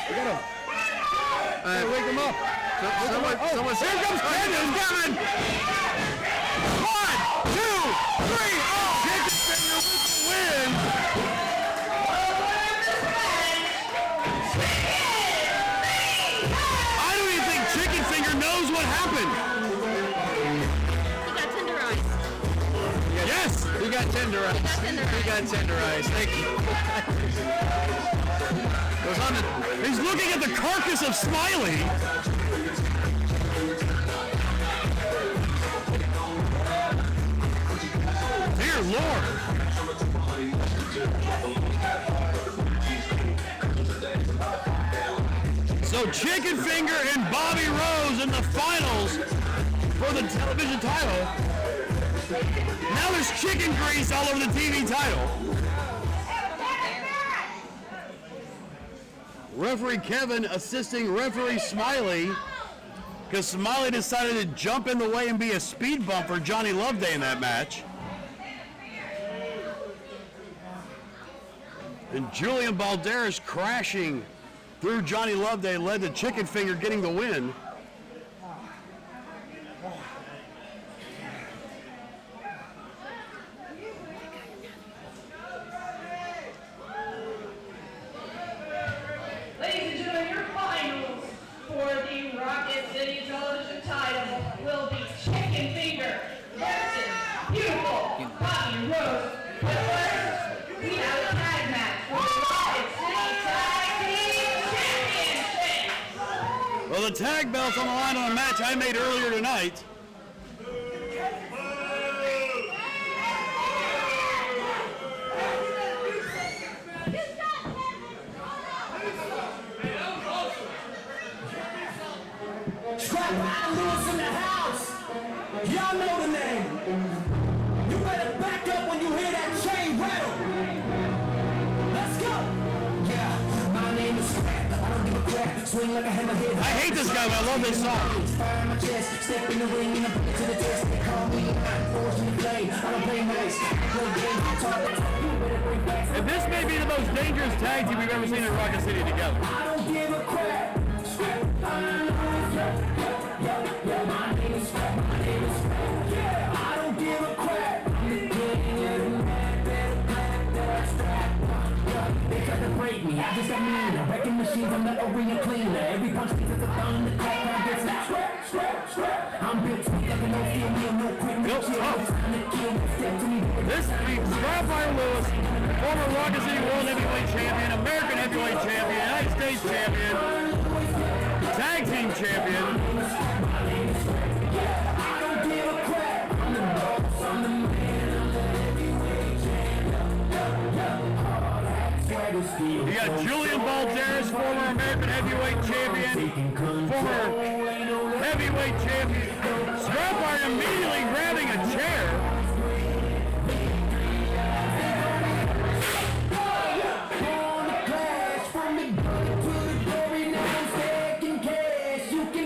We gotta wake him up. Someone here comes Kevin. 1, 2, 3. Oh, Chicken Finger with the win. I don't even think Chicken Finger knows what happened. He got tenderized. Yes, He got tenderized. He got tenderized. Thank you. Goes on to, he's looking at the carcass of Smiley. Dear Lord. So Chicken Finger and Bobby Rose in the finals for the television title. Now there's chicken grease all over the TV title. Referee Kevin assisting referee Smiley because Smiley decided to jump in the way and be a speed bump for Johnny Loveday in that match. And Jullian Balderas crashing through Johnny Loveday led to Chicken Finger getting the win. Ladies and gentlemen, your finals for the Rocket City television title will be Chicken Finger versus beautiful Bobby Rose. But first, we have a tag match for the Rocket City Tag Team Championship. Well, the tag belt's on the line on a match I made earlier tonight. ScrapIron in the house. Y'all know the name. You better back up when you hear that chain rattle. Let's go. Yeah, my name is Scrap. I don't give a crap. Swing like a hammerhead. I hate this guy, but I love this song. Fire my chest. Step in the ring and I put it to the test. They call me fortune to play. I don't play nice. Play games. And this may be the most dangerous tag team we've ever seen in Rocket City together. I don't give a crap. My name is Scrap. My name is Scrap. Yeah, I don't give a crap. They try to break me, I just got mean. Wrecking machines, I'm the arena cleaner. Every punch leaves at the thumb, the clap, I get like scrap, scrap, scrap. I'm built to like a no feel meal, no quick, no chill. This week, ScrapIron Lewis, former Rocket City World Heavyweight Champion, American Heavyweight Champion, United States Champion, Tag Team Champion. I don't give a crap. I'm the boss, I'm the man, I'm the heavyweight champion. You got Jullian Balderas, former American Heavyweight Champion, former Heavyweight Champion. ScrapIron immediately grabbing a chair.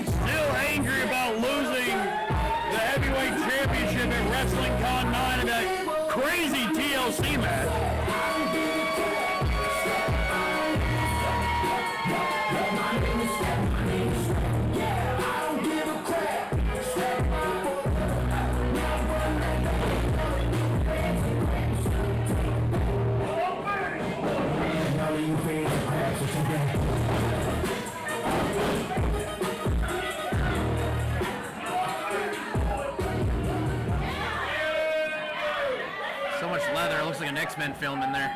Still angry about losing the Heavyweight Championship at WrestlingCon 9 in that crazy TLC match. So much leather. It looks like an X-Men film in there.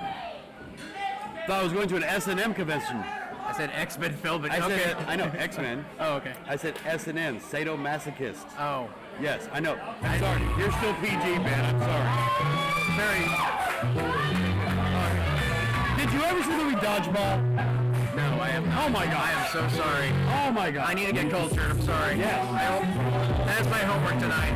Thought I was going to an S&M convention. I said X-Men film, but I okay. said, I know, X-Men. Oh, okay. I said S&M, sadomasochist. Oh. Yes, I know. I'm sorry. You're still PG, man. I'm sorry. Very. Did you ever see the movie Dodgeball? No, I have not. Oh my God. I am so sorry. Oh my God. I need to get cultured. I'm sorry. Yes. That's my homework tonight.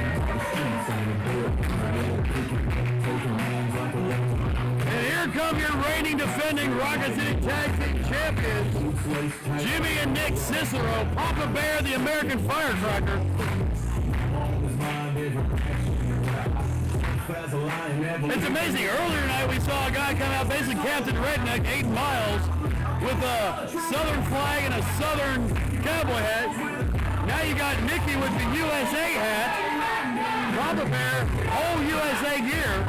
And here come your reigning defending Rocket City Tag Team Champions, Jimmy and Nick Cicero, Papa Bear, the American Firecracker. It's amazing. Earlier tonight we saw a guy come out, basically Captain Redneck, 8 miles, with a Southern flag and a Southern cowboy hat. Now you got Nicky with the USA hat. Papa Bear, whole USA gear.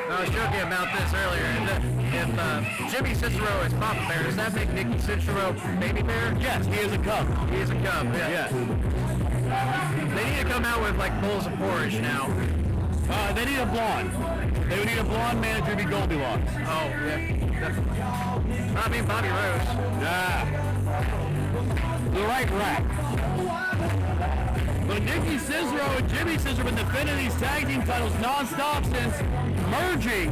I was joking about this earlier. If Jimmy Cicero is Papa Bear, does that make Nicky Cicero Baby Bear? Yes, he is a cub. He is a cub, yeah. Yes. They need to come out with like bowls of porridge now. They need a blonde. They would need a blonde manager to be Goldilocks. Oh, yeah. Definitely. I mean Bobby Rose. Yeah. The right rack. But Nicky Cicero and Jimmy Cicero have been defending these tag team titles non-stop since merging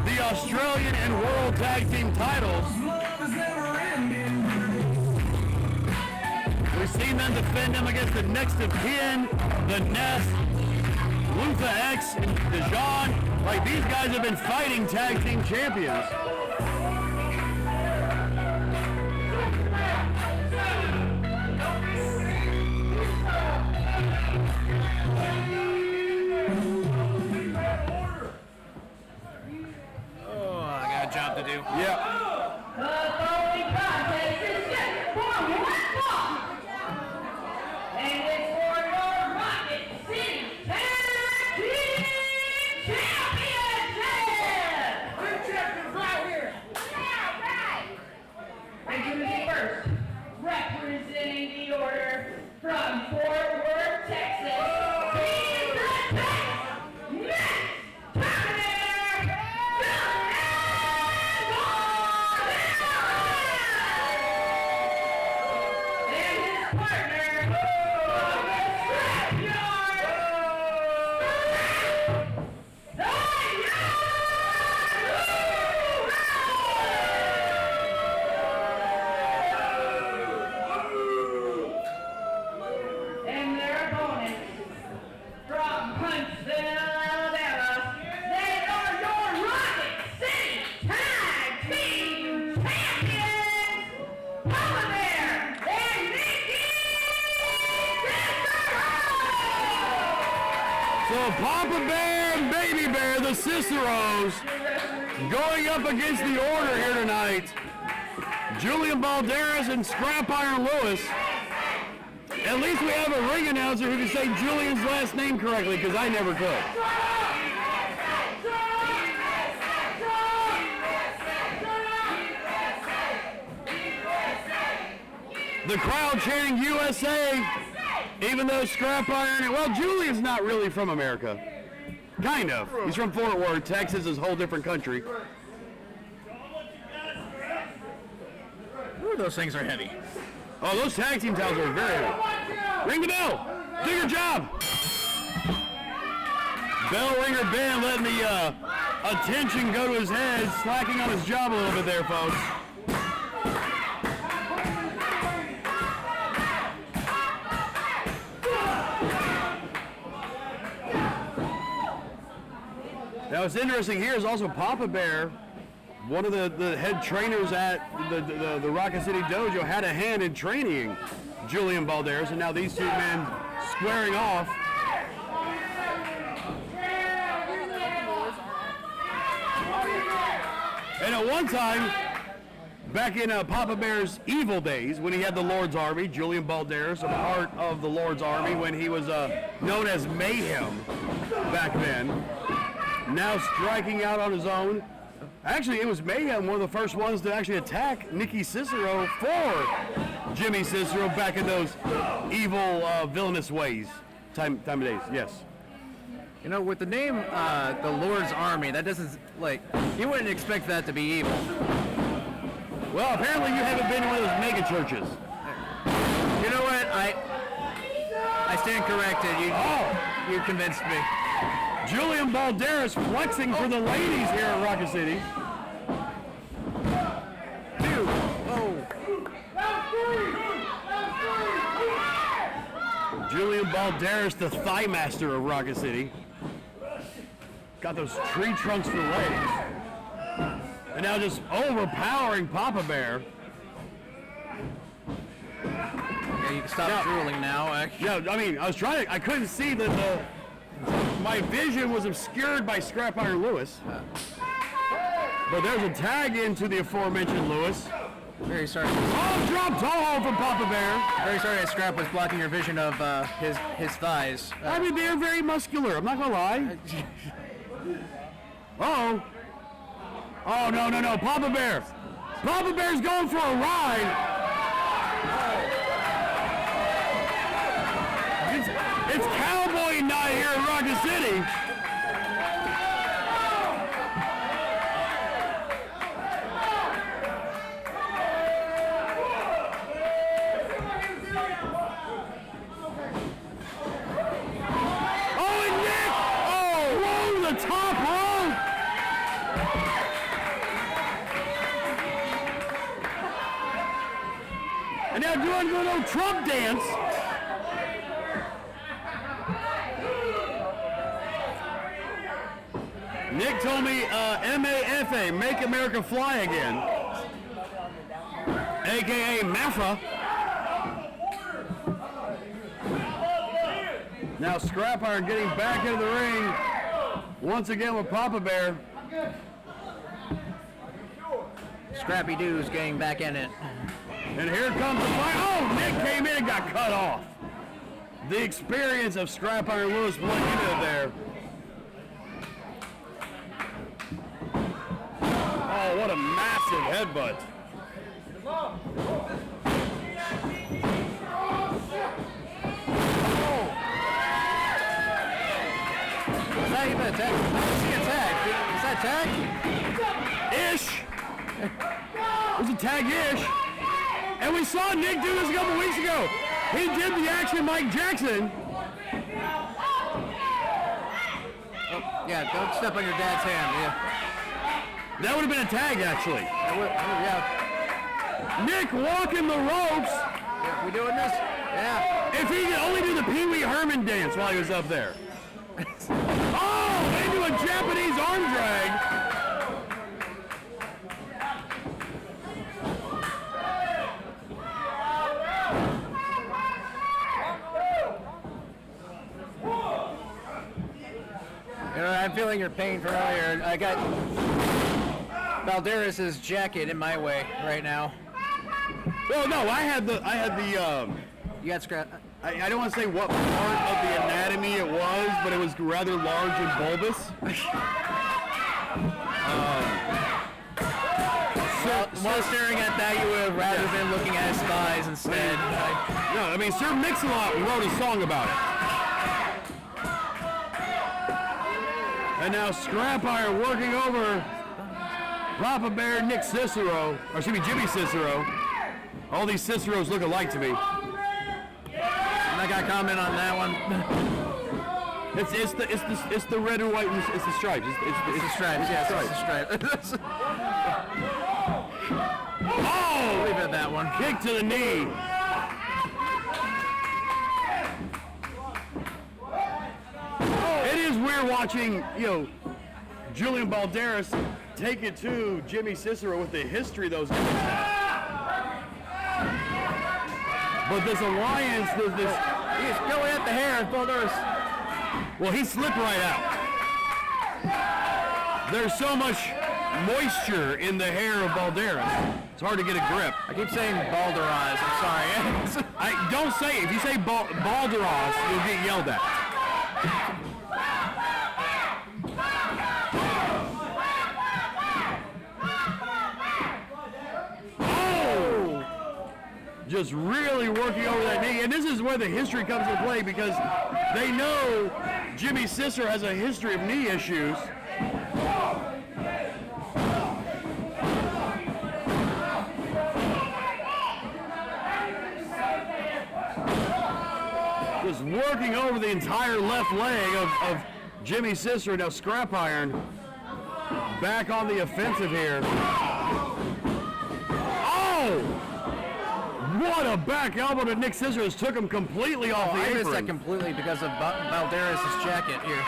the Australian and World Tag Team titles. We've seen them defend them against the Next of Kin, the Nest, Luther X, and Dijon. Like, these guys have been fighting tag team champions. Oh, I got a job to do. Yeah. The following contest is set for one fall. And it's for your Rocket City Tag Team Championship! We're champions right here. Papa Bear and Baby Bear, the Ciceros, going up against the Order here tonight. Jullian Balderas and ScrapIron Lewis. At least we have a ring announcer who can say Jullian's last name correctly, because I never could. The crowd chanting USA, even though ScrapIron, well, Jullian's not really from America. Kind of. He's from Fort Worth. Texas is a whole different country. Ooh, those things are heavy. Oh, those tag team towels are very heavy. Ring the bell. Do your job. Bell ringer Ben letting the attention go to his head, slacking on his job a little bit there, folks. Now, what's interesting here is also Papa Bear, one of the head trainers at the Rocket City Dojo, had a hand in training Jullian Balderas, and now these two men squaring off. And at one time, back in Papa Bear's evil days, when he had the Lord's Army, Jullian Balderas, a part of the Lord's Army when he was known as Mayhem back then, now striking out on his own. Actually, it was Mayhem, one of the first ones to actually attack Nicky Cicero for Jimmy Cicero back in those evil, villainous ways. Time of days, yes. You know, with the name the Lord's Army, that doesn't, like, you wouldn't expect that to be evil. Well, apparently you haven't been to one of those mega churches. You know what? I stand corrected. You convinced me. Jullian Balderas flexing for the ladies here at Rocket City. Jullian Balderas, the thigh master of Rocket City. Got those tree trunks for legs. And now just overpowering Papa Bear. Yeah, you can stop drooling now. Yeah, I mean, I was trying to, I couldn't see that my vision was obscured by ScrapIron Lewis. But there's a tag into the aforementioned Lewis. Very sorry. Oh, drop toe from Papa Bear. Very sorry that Scrap was blocking your vision of his thighs. I mean, they're very muscular. I'm not gonna lie. Uh-oh. Oh, no. Papa Bear. Papa Bear's going for a ride. It's cowboy night here in Rocket City. Oh, and Nick! Oh, roll the top rope! And now doing a little Trump dance. Nick told me MAFA, Make America Fly Again, a.k.a. MAFA. Now ScrapIron getting back into the ring once again with Papa Bear. Scrappy Doo's getting back in it. And here comes the fight. Oh, Nick came in and got cut off. The experience of ScrapIron Lewis playing into it there. Oh, what a massive headbutt. Is that even a tag? I don't see a tag. Is that tag? Ish. It was a tag-ish. And we saw Nick do this a couple weeks ago. He did the action Mike Jackson. Oh, yeah, don't step on your dad's hand. Yeah. That would have been a tag, actually. Yeah. Nick walking the ropes. Yeah, we doing this? Yeah. If he could only do the Pee Wee Herman dance while he was up there. Oh, into a Japanese arm drag. I'm feeling your pain from earlier. I got Balderas' jacket in my way right now. Well, no, I had the. You got scrap. I don't want to say what part of the anatomy it was, but it was rather large and bulbous. While staring at that, you would have rather than looking at his thighs instead. No, I mean, Sir Mix-a-Lot wrote a song about it. And now ScrapIron working over Papa Bear, Nick Cicero, or excuse me, Jimmy Cicero. All these Ciceros look alike to me. I'm not gonna comment on that one. It's the red and white. It's the stripes. It's the stripes. Yes, it's the stripes. Oh! Leave it at that one. Kick to the knee. It is weird watching, Jullian Balderas take it to Jimmy Cicero with the history those guys have. But this alliance, he's going at the hair and Balderas. Well, he slipped right out. There's so much moisture in the hair of Balderas. It's hard to get a grip. I keep saying Balderas. I'm sorry. Don't say it. If you say Balderas, you'll get yelled at. Oh! Just really working over that knee. And this is where the history comes into play because they know Jimmy Cicero has a history of knee issues. Just working over the entire left leg of Jimmy Cicero. Now ScrapIron back on the offensive here. Oh! What a back elbow to Nick Ciceros. Took him completely off the apron. I missed that completely because of Balderas' jacket here.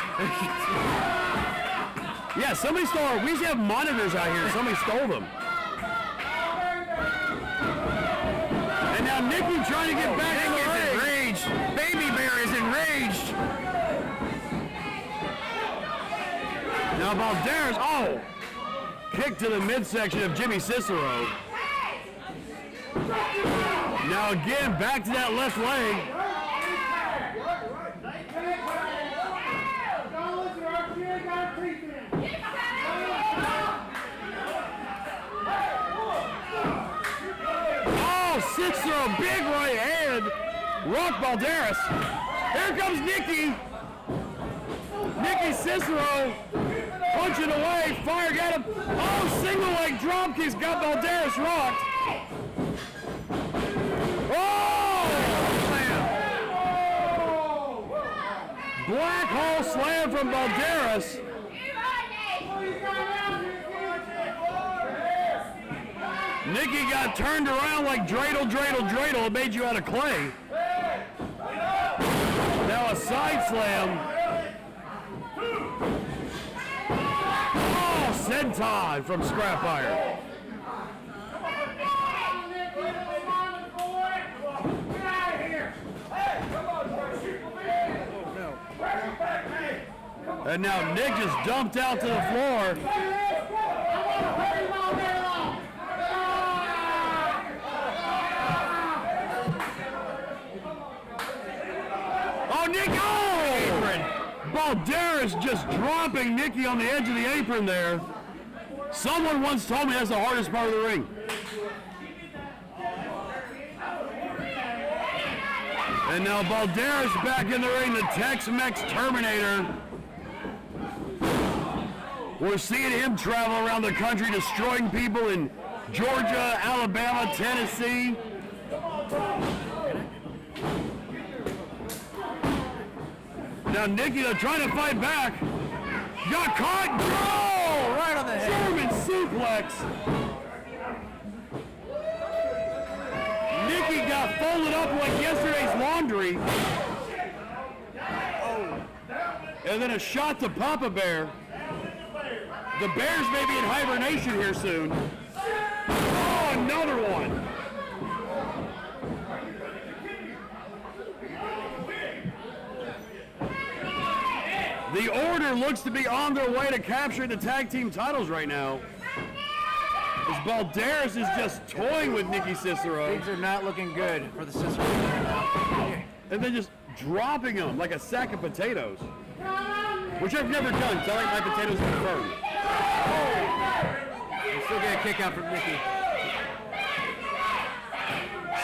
Yeah, somebody stole. We used to have monitors out here. Somebody stole them. And now Nicky trying to get back in the ring. Enraged. Baby Bear is enraged. Now Balderas, kick to the midsection of Jimmy Cicero. Now again, back to that left leg. Cicero, big right hand, rock Balderas. Here comes Nicky. Nicky Cicero punching away, firing at him. Oh, single leg drop kicks got Balderas rocked. Oh! Black hole slam from Balderas. Nicky got turned around like dreidel. It made you out of clay. Now a side slam. Oh, senton from ScrapIron. And now Nick just dumped out to the floor. Apron. Balderas just dropping Nicky on the edge of the apron there. Someone once told me that's the hardest part of the ring. And now Balderas back in the ring, the Tex-Mex Terminator. We're seeing him travel around the country destroying people in Georgia, Alabama, Tennessee. Now Nicky, they're trying to fight back. Got caught. Oh, right on the head. German suplex. Nicky got folded up like yesterday's laundry. And then a shot to Papa Bear. The Bears may be in hibernation here soon. Oh, another one. The the Order looks to be on their way to capturing the tag team titles right now. As Balderas is just toying with Nicky Cicero. Things are not looking good for the Ciceros. And then just dropping them like a sack of potatoes. Which I've never done, because I like my potatoes confirmed. You still get a kick out from Nicky.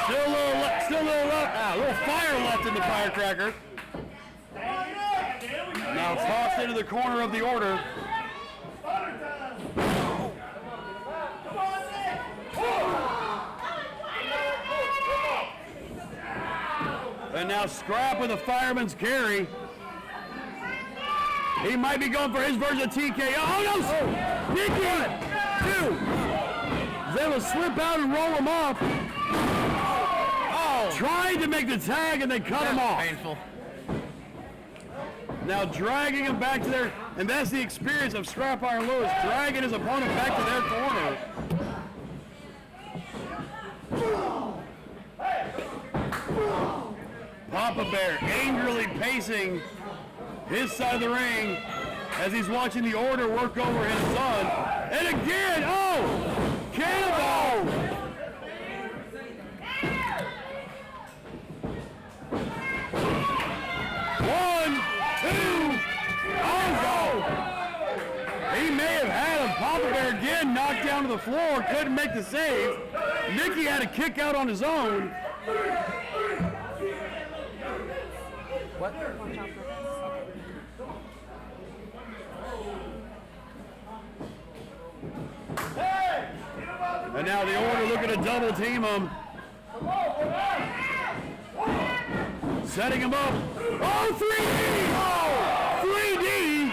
Still a little fire left in the firecracker. Now tossed into the corner of the Order. And now Scrap with a fireman's carry. He might be going for his version of TKO. Oh no! Nicky! Dude! They will slip out and roll him off. Oh! Trying to make the tag and they cut him off. Painful. Now dragging him back to their, and that's the experience of ScrapIron Lewis, dragging his opponent back to their corner. Papa Bear angrily pacing his side of the ring as he's watching the Order work over his son. And again, oh! Cannonball! One, two, oh! He may have had him. Papa Bear again knocked down to the floor, couldn't make the save. Nicky had a kick out on his own. What? And now the Order looking to double team him. Setting him up. Oh, 3D! Oh, 3D!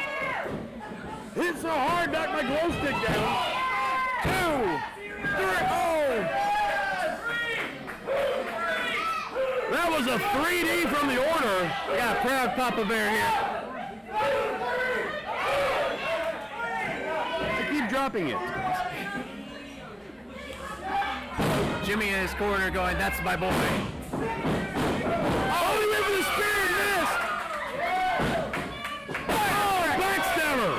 Hit so hard, knocked my glow stick down. 2, 3, oh! That was a 3D from the Order. Yeah, proud Papa Bear here. I keep dropping it. Jimmy in his corner going, that's my boy. Oh, he went for the spear and missed! Oh, backstabber!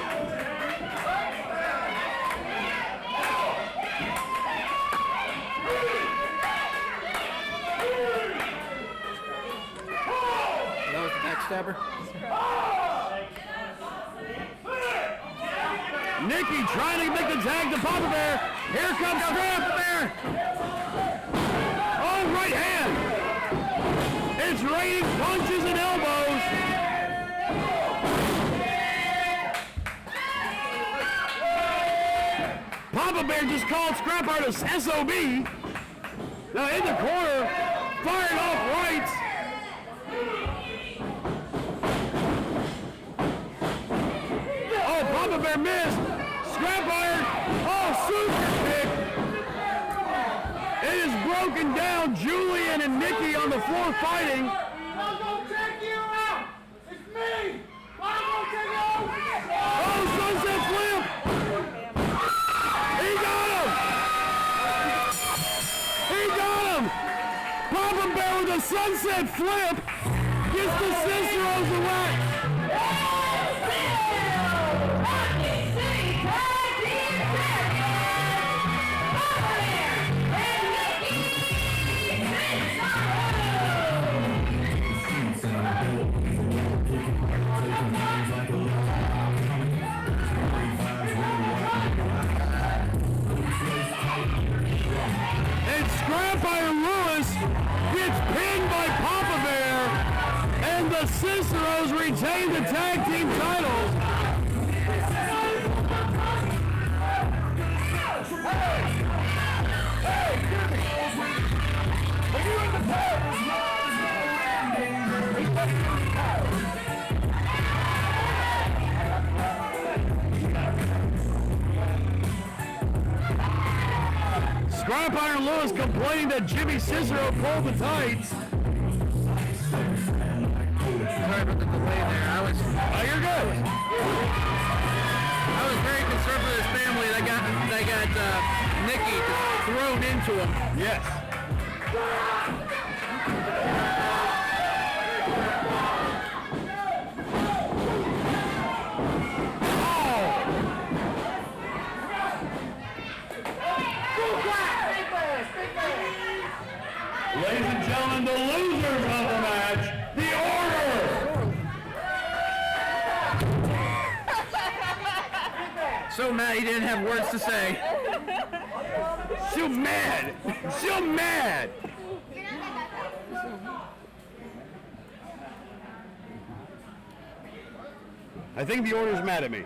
That was the backstabber. Nicky trying to make the tag to Papa Bear. Here comes Scrap Bear. Oh, right hand. It's raining punches and elbows. Papa Bear just called ScrapIron a SOB. Now in the corner, firing off rights. Oh, Papa Bear missed. ScrapIron. Oh, super kick. It is broken down. Jullian and Nicky on the floor fighting. I'm gonna take you out! It's me! I'm gonna take you out! Oh, sunset flip! He got him! He got him! Papa Bear with a sunset flip gets the Ciceros away. And ScrapIron Lewis gets pinned by Papa Bear, and the Ciceros retain the tag team titles. ScrapIron Lewis complaining that Jimmy Cicero pulled the tights. Sorry about the delay there. Oh, you're good. I was very concerned for this family. They got Nicky thrown into him. Yes. So mad he didn't have words to say. She's mad. She's mad. I think the order's mad at me.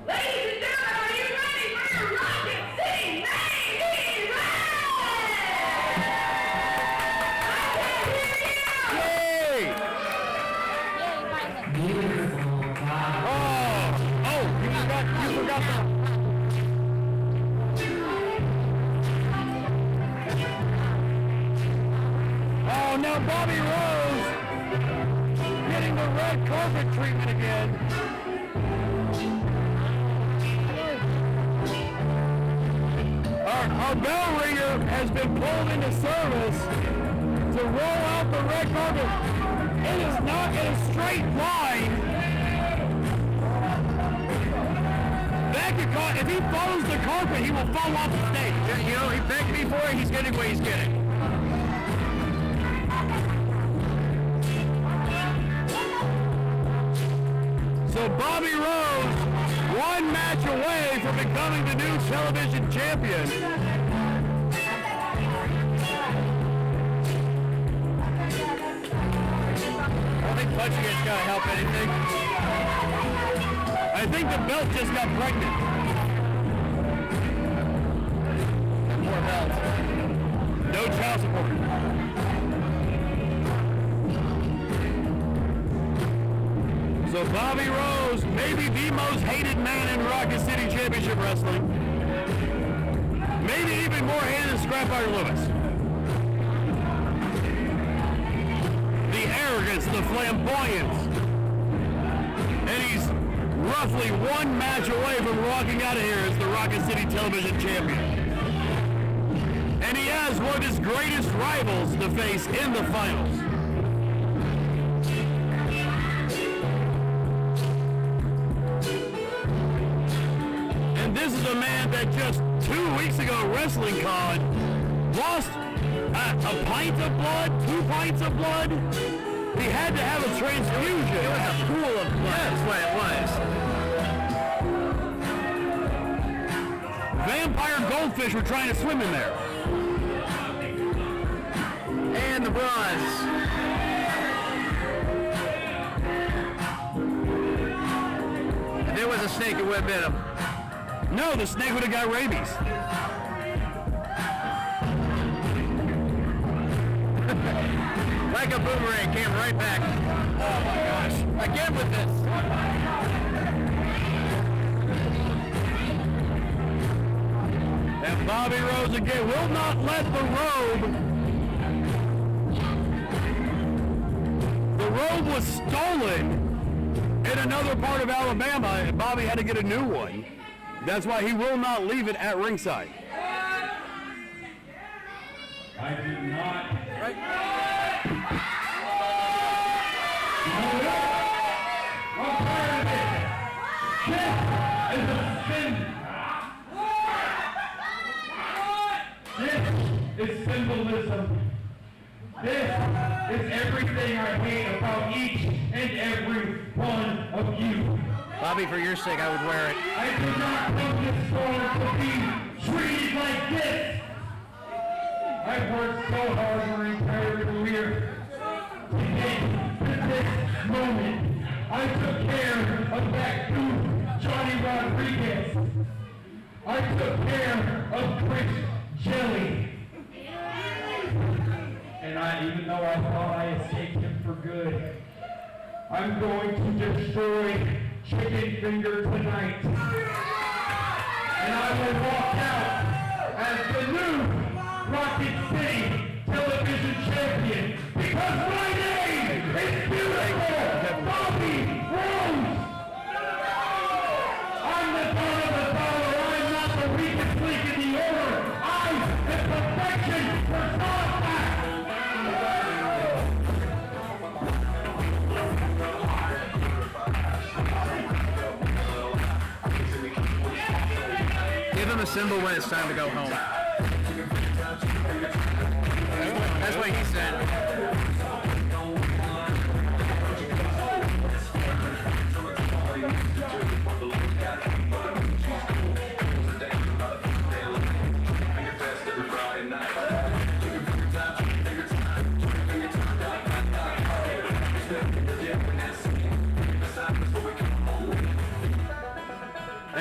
Ladies and gentlemen, are you ready for your Rocket City main You forgot the... Oh, now Bobby Rose getting the red carpet treatment again. Our bell ringer has been pulled into service to roll out the red carpet. It is not in a straight line. If he follows the carpet, he will fall off the stage. You know, he begged me for it, he's getting what he's getting. So Bobby Rose, one match away from becoming the new television champion. I don't think punching it's gonna help anything. I think the belt just got pregnant. More belts. No child support. So Bobby Rose, maybe the most hated man in Rocket City Championship Wrestling. Maybe even more hated than ScrapIron Lewis. The arrogance, the flamboyance. And he's roughly one match away from walking out of here as the Rocket City Television Champion. And he has one of his greatest rivals to face in the finals. And this is a man that just 2 weeks ago at WrestlingCon lost a pint of blood, 2 pints of blood. He had to have a transfusion. It was a pool of blood, that's what it was. Vampire goldfish were trying to swim in there. And the bronze. If there was a snake, it would have bit him. No, the snake would have got rabies. Like a boomerang, came right back. Oh my gosh. Again with this. And Bobby Rose again will not let the robe. The robe was stolen in another part of Alabama, and Bobby had to get a new one. That's why he will not leave it at ringside. I do not. Right. I'm tired of it. This is a sin. This is symbolism. This is everything I hate about each and every one of you. Bobby, for your sake, I would wear it. I did not come this far to be treated like this. I've worked so hard my entire career to get to this moment. I took care of that dude, Johnny Rodriguez. I took care of Chris Jelly. And even though I thought I escaped him for good, I'm going to destroy Chicken Finger tonight. And I will walk out as the new Rocket City Television Champion because my name is beautiful Bobby Rose. I'm the son of the dollar. I'm not the weakest link in the order. I am perfection personified. Give him a symbol when it's time to go home. That's what he said.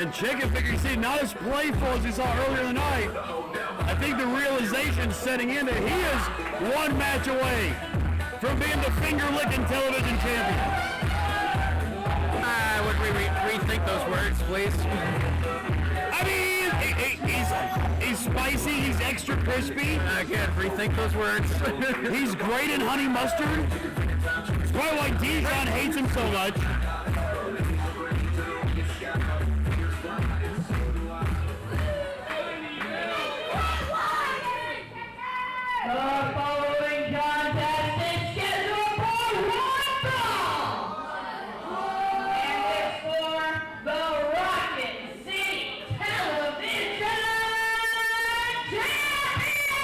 And Chicken Finger, you see, not as playful as you saw earlier in the night. I think the realization setting in that he is one match away from being the finger-licking television champion. Would we rethink those words, please? I mean, he's spicy, he's extra crispy. Again, rethink those words. He's great in honey mustard. It's probably why Dijon hates him so much. The following contest is scheduled for one fall. And it's for the Rocket City Television Championship!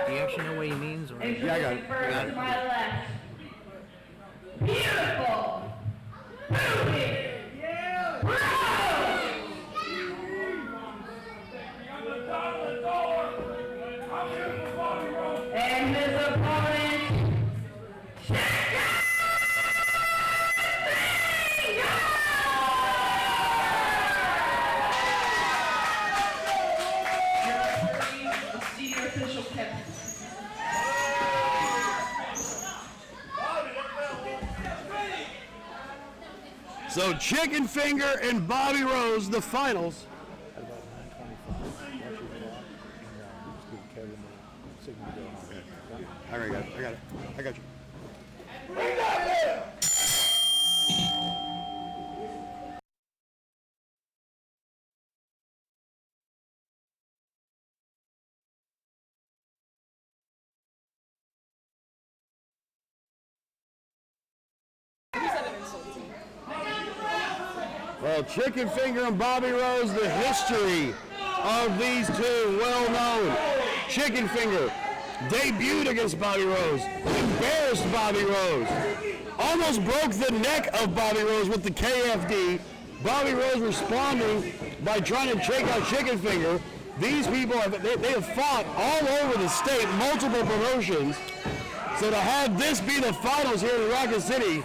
Do you actually know what he means? Or? Introducing first to my left. Beautiful. Booty. And his opponent, senior official Kevin. So Chicken Finger and Bobby Rose, the finals. I got it. I got you. Well, Chicken Finger and Bobby Rose, the history of these two, well known. Chicken Finger debuted against Bobby Rose, embarrassed Bobby Rose, almost broke the neck of Bobby Rose with the KFD. Bobby Rose responding by trying to take out Chicken Finger. These people, they have fought all over the state, multiple promotions. So to have this be the finals here in Rocket City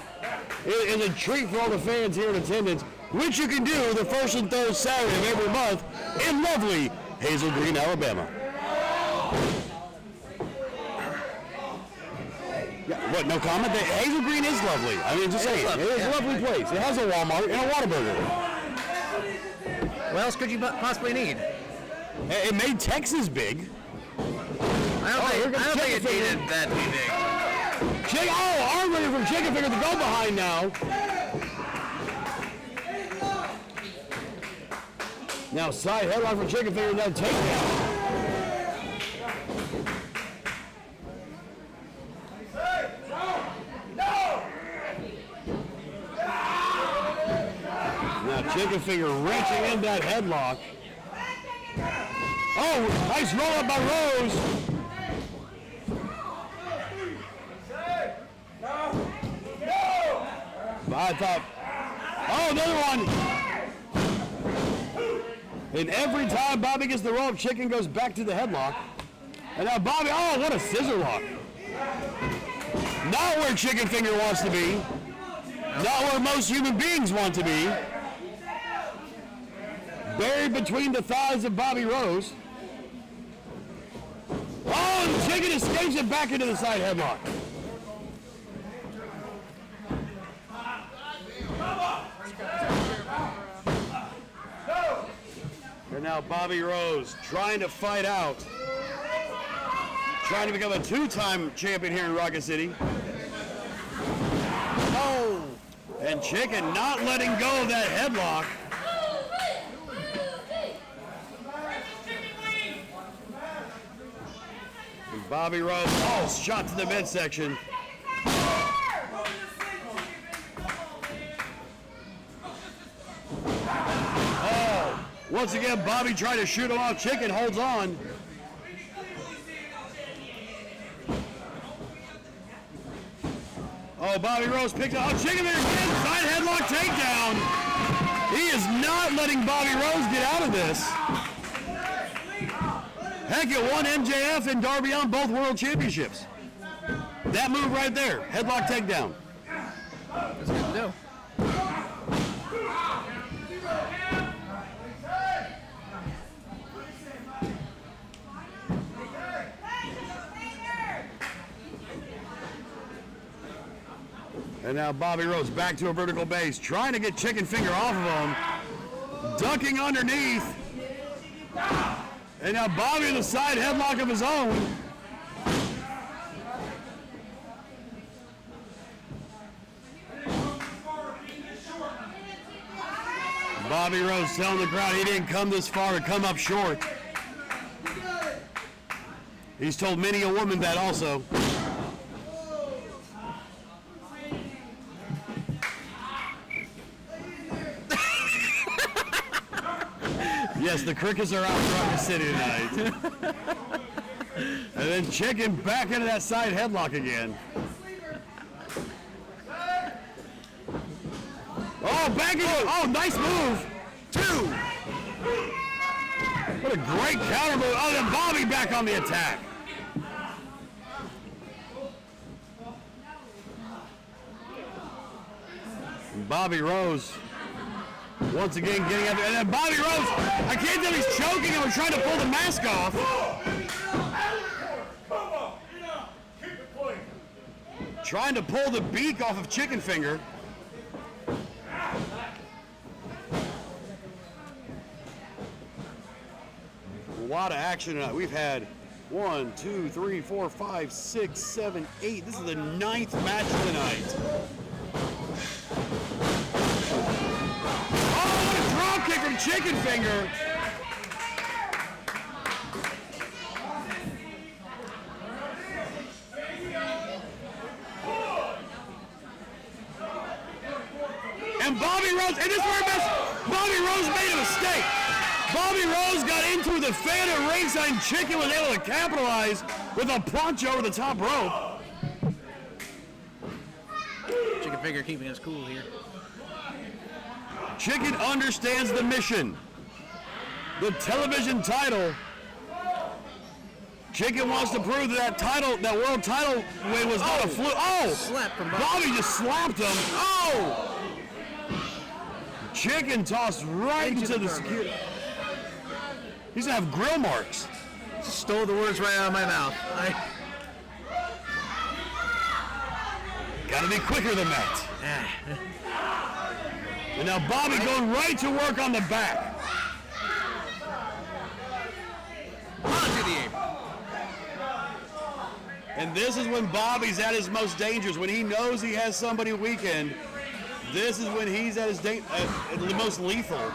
is a treat for all the fans here in attendance, which you can do the first and third Saturday of every month in lovely Hazel Green, Alabama. Yeah, what, no comment? Hazel Green is lovely. I mean, just saying, it is a lovely place. It has a Walmart and a Whataburger. What else could you possibly need? It made Texas big. I don't think it needed that to be big. Arm ready from Chicken Finger to go behind now. Now side headlock from Chicken Finger, then takedown. Now Chicken Finger reaching in that headlock. Oh, nice roll up by Rose. I thought, another one. And every time Bobby gets the rope, Chicken goes back to the headlock. And now Bobby, what a scissor lock. Not where Chicken Finger wants to be. Not where most human beings want to be. Buried between the thighs of Bobby Rose. And Chicken escapes it back into the side headlock. And now Bobby Rose trying to fight out. Trying to become a two-time champion here in Rocket City. And Chicken not letting go of that headlock. And Bobby Rose, shot to the midsection. Once again, Bobby trying to shoot him off. Chicken holds on. Bobby Rose picked up. Chicken Finger again. Side headlock takedown. He is not letting Bobby Rose get out of this. Heck, it won MJF and Darby on both world championships. That move right there. Headlock takedown. That's good to do. And now Bobby Rose back to a vertical base, trying to get chicken finger off of him. Ducking underneath. And now Bobby in the side headlock of his own. Bobby Rose telling the crowd he didn't come this far to come up short. He's told many a woman that also. Yes, the Crickets are out front of the city tonight. And then Chicken back into that side headlock again. Oh, back in. Oh, nice move. 2. What a great counter move. Oh, then Bobby back on the attack. And Bobby Rose once again getting up there. And then Bobby Rose, I can't tell if he's choking him or trying to pull the mask off. Trying to pull the beak off of Chicken Finger. A lot of action tonight. We've had 1, 2, 3, 4, 5, 6, 7, 8. This is the 9th match of the night. Oh, what a drop kick from Chicken Finger. And Bobby Rose, and this is where Bobby Rose made a mistake. Bobby Rose got into the fan at ringside, and Chicken was able to capitalize with a punch over the top rope. Chicken Finger keeping us cool here. Chicken understands the mission. The television title. Chicken wants to prove that title, that world title win was not a fluke. Oh! Slap from Bobby. Bobby just slapped him. Oh! Chicken tossed right into the security. He's gonna have grill marks. Stole the words right out of my mouth. Gotta be quicker than that. And now Bobby going right to work on the back. Onto the apron. And this is when Bobby's at his most dangerous. When he knows he has somebody weakened, this is when he's at his the most lethal.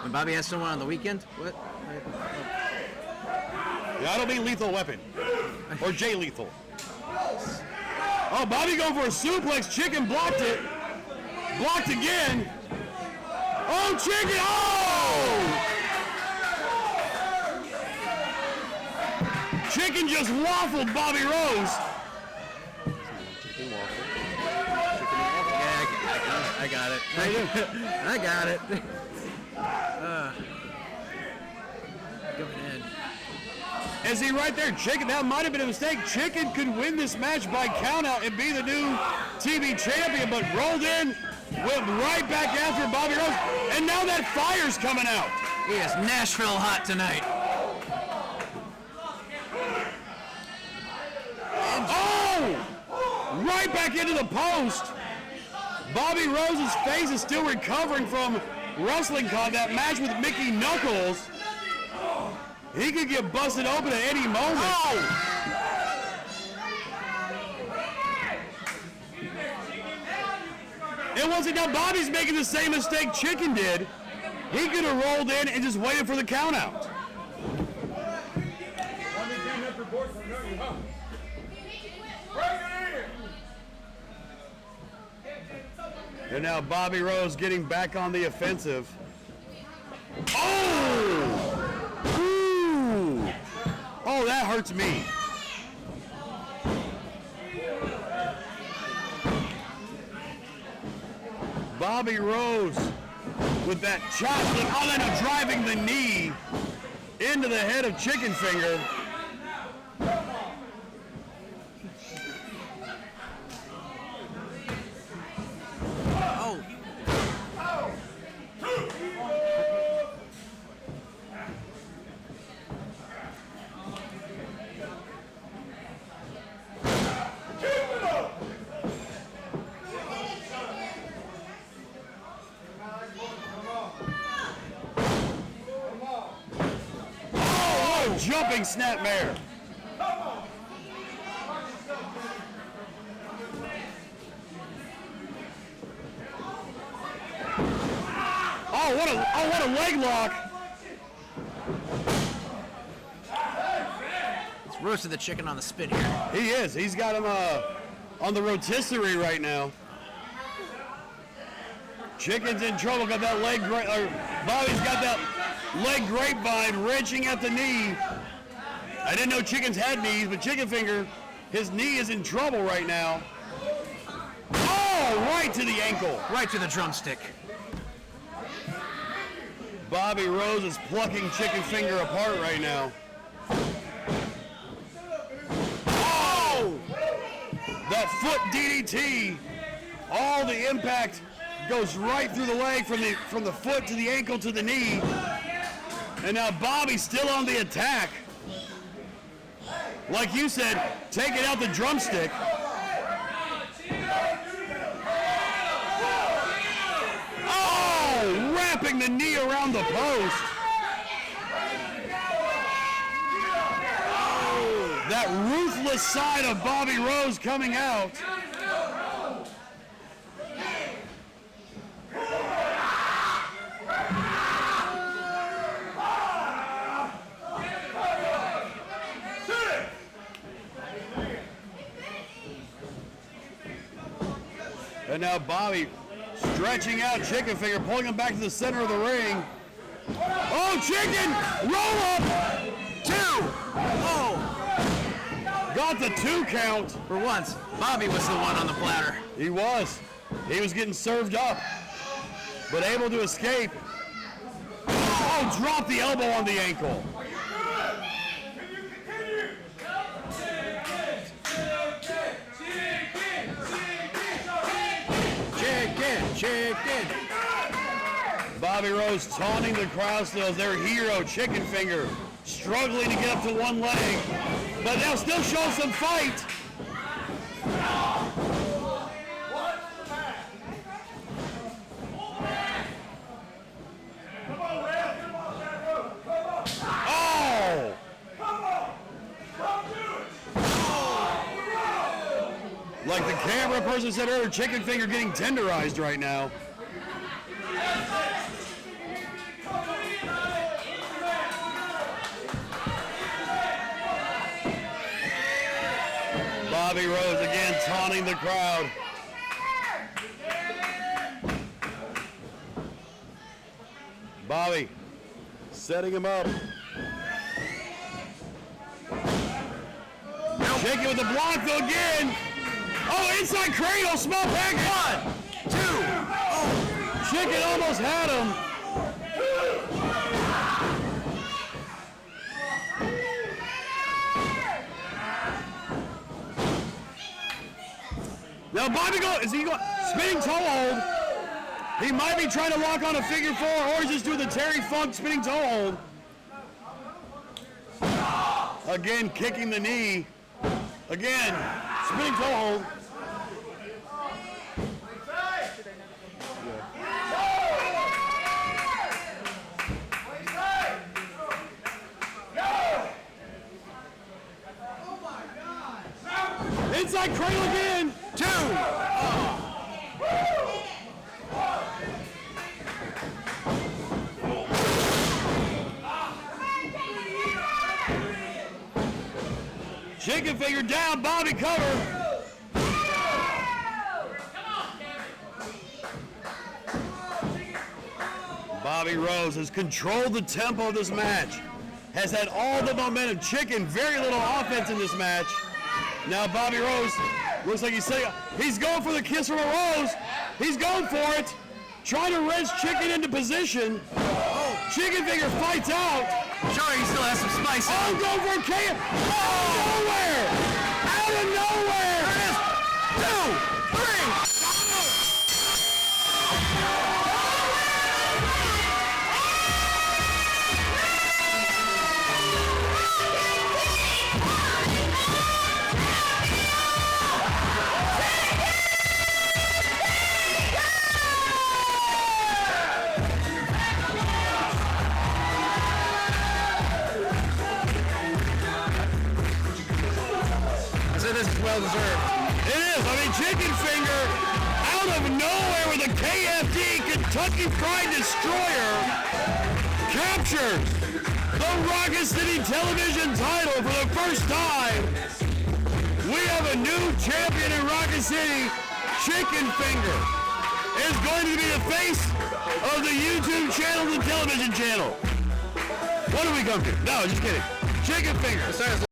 When Bobby has someone on the weekend? What? Yeah, I don't mean lethal weapon. Or Jay Lethal. Oh, Bobby going for a suplex. Chicken blocked it. Blocked again. Oh, Chicken. Oh! Chicken just waffled Bobby Rose. Chicken waffle. Yeah, I got it. I got it. Go ahead. Is he right there? Chicken, that might have been a mistake. Chicken could win this match by countout and be the new TV champion, but rolled in, went right back after Bobby Rose, and now that fire's coming out. He is Nashville hot tonight. Oh! Right back into the post. Bobby Rose's face is still recovering from wrestling that match with Mickey Knuckles. He could get busted open at any moment. Oh! And once again, Bobby's making the same mistake Chicken did. He could have rolled in and just waited for the count out. And now Bobby Rose getting back on the offensive. Oh! Ooh! Oh, that hurts me. Bobby Rose with that chop. Oh, then driving the knee into the head of Chicken Finger. jumping snapmare. Oh, what a leg lock. It's roasted the chicken on the spit here. He is. He's got him on the rotisserie right now. Chicken's in trouble. Got that leg. Bobby's got that leg grapevine wrenching at the knee. I didn't know chickens had knees, but Chicken Finger, his knee is in trouble right now. Oh, right to the ankle. Right to the drumstick. Bobby Rose is plucking Chicken Finger apart right now. Oh! That foot DDT. All the impact goes right through the leg from the foot to the ankle to the knee. And now Bobby's still on the attack. Like you said, taking out the drumstick. Oh, wrapping the knee around the post. That ruthless side of Bobby Rose coming out. And now Bobby stretching out Chicken Finger, pulling him back to the center of the ring. Oh, Chicken! Roll up! 2! Oh! Got the 2 count. For once, Bobby was the one on the platter. He was. He was getting served up, but able to escape. Oh, drop the elbow on the ankle. Chicken. Bobby Rose taunting the crowd still as their hero, Chicken Finger, struggling to get up to one leg, but now still showing some fight. Oh! Like the camera person said earlier, Chicken Finger getting tenderized right now. Bobby Rose again taunting the crowd. Bobby setting him up. Chicken with the block though again. Oh, inside cradle, small package. 1, 2. Oh, Chicken almost had him. Now Bobby is he going spinning toe hold? He might be trying to lock on a figure 4, or he's just doing the Terry Funk spinning toe hold. Again, kicking the knee. Again, spinning toe hold. Inside cradle again. 2. Chicken Finger down, Bobby cover. Bobby Rose has controlled the tempo of this match. Has had all the momentum. Chicken, very little offense in this match. Now Bobby Rose looks like he's going for the kiss from a rose. He's going for it. Trying to wrench Chicken into position. Chicken Finger fights out. Sure, he still has some spice. Oh, going for a KO. Out of nowhere. There it is. 2, 3. Finger out of nowhere with a KFD Kentucky Fried Destroyer captures the Rocket City television title for the first time. We have a new champion in Rocket City. Chicken Finger is going to be the face of the YouTube channel and television channel. What do we come to? No, just kidding. Chicken Finger.